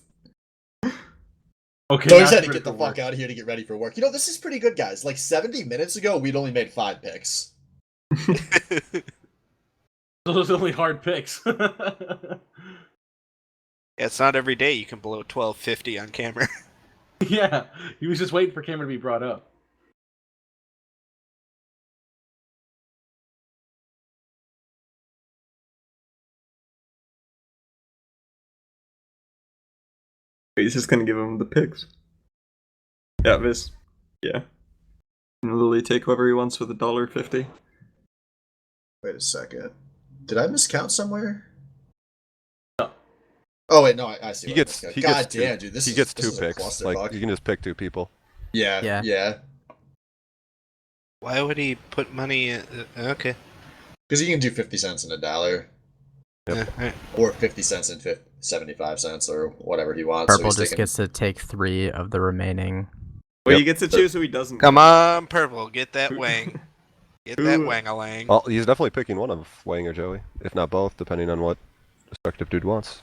Okay, So he now said to it's get the ready for fuck out of here to get ready for work. This is pretty good, guys. Like 70 minutes ago, we'd only made 5 picks. Those are only hard picks. It's not every day you can blow 1250 on camera. Yeah, he was just waiting for camera to be brought up. He's just gonna give him the picks. Yeah, Viz. Yeah. And literally take whoever he wants with $1.50. Wait a second. Did I miscount somewhere? No. Oh wait, no, I see. He what I gets miscounted. he God gets damn, two, dude, this he is gets this two is a picks. Like clusterfuck. you can just pick 2 people. Yeah. Why would he put money in? Okay. Because you can do 50 cents in $1, Yep. Alright. or 50 cents and 75 cents, or whatever he wants. Purple so he's just gets to take 3 of the remaining. Well, Yep. he gets to choose who he doesn't. Come on, Purple, get that wang. Get that wang-a-lang. Well, he's definitely picking one of Wang or Joey, if not both, depending on what destructive dude wants.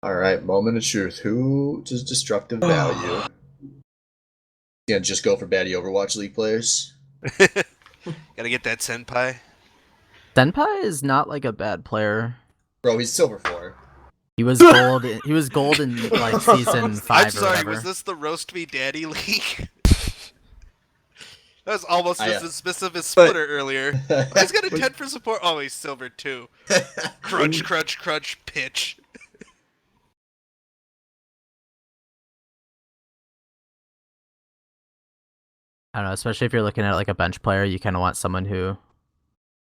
All right, moment of truth. Who does destructive value? Yeah, just go for baddie Overwatch League players. Gotta get that senpai. Senpai is not like a bad player. Bro, he's silver 4. He was gold. He was gold in like season 5 I'm or sorry, whatever. was this the Roast Me Daddy League? That was almost just as specific as Splitter earlier. Oh, he's got a 10 for support. Oh, he's silver 2. Crunch, crunch, crunch, pitch. I don't know, especially if you're looking at like a bench player, you kind of want someone who,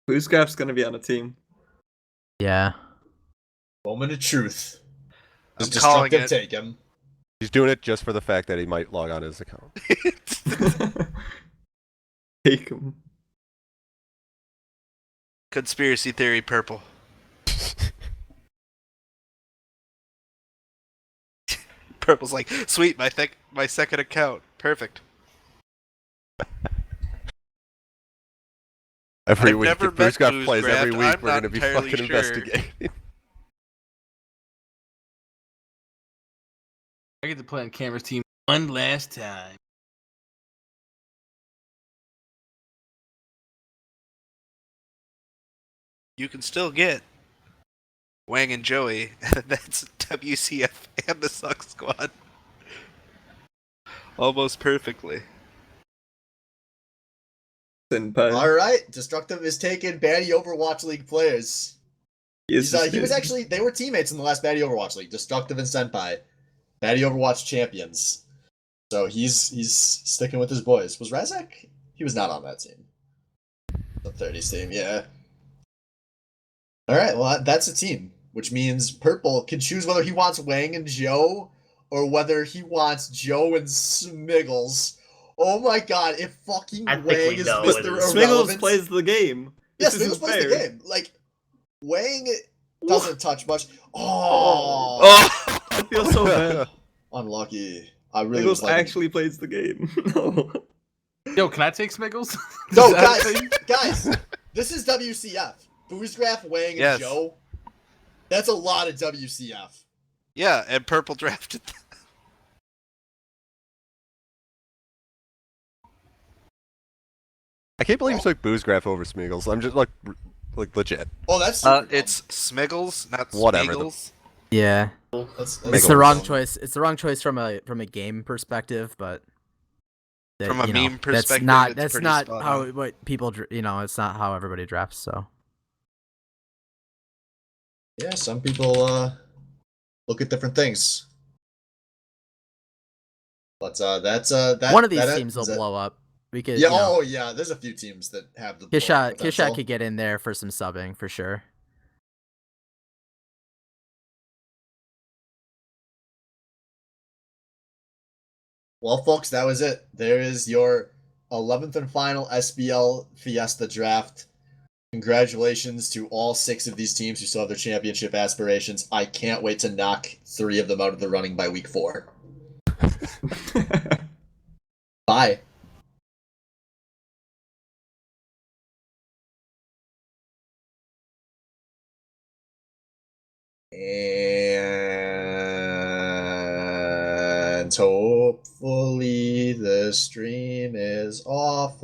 Boozgraf's gonna be on a team. yeah. Moment of truth. Does I'm calling destructive it. take him? He's doing it just for the fact that he might log on his account. Take him. Conspiracy theory, Purple. Purple's like, sweet, my second account. Perfect. Every I've week, never if Bruce met Got plays every Boozgraft, week, I'm we're not gonna be entirely fucking sure. investigating. I get to play on camera's team one last time. You can still get Wang and Joey, and that's WCF and the Suck Squad. Almost perfectly. Senpai. All right, destructive is taking baddie Overwatch League players. He was actually, they were teammates in the last Baddy Overwatch League, Destructive and Senpai. Baddy Overwatch champions. So he's sticking with his boys. Was Razak? He was not on that team. The 30s team, yeah. Alright, well, that's a team, which means Purple can choose whether he wants Wang and Joe or whether he wants Joe and Smiggles. Oh my god, if fucking Wang is Mr. Irrelevant... Smiggles plays the game. Yeah, Smiggles plays the game. Like, Wang doesn't touch much. Oh! I feel so bad. Unlucky. I really Smiggles was like... actually plays the game. No. Yo, can I take Smiggles? No, guys, this is WCF. Boozgraph, Wang, and Joe. That's a lot of WCF. Yeah, and Purple drafted. I can't believe you took Boozgraph over Smeagol's. I'm just like legit. Oh, that's it's Smiggles, not whatever. Smeagles. Yeah, that's it's the wrong choice. It's the wrong choice from a game perspective, but from a meme perspective, that's not how what people it's not how everybody drafts. So yeah, some people look at different things. But that's one of these teams will blow up. We could, yeah, oh yeah, there's a few teams that have the Kishot could get in there for some subbing for sure. Well, folks, that was it. There is your 11th and final SBL Fiesta draft. Congratulations to all 6 of these teams who still have their championship aspirations. I can't wait to knock 3 of them out of the running by week 4. Bye. And hopefully the stream is offline.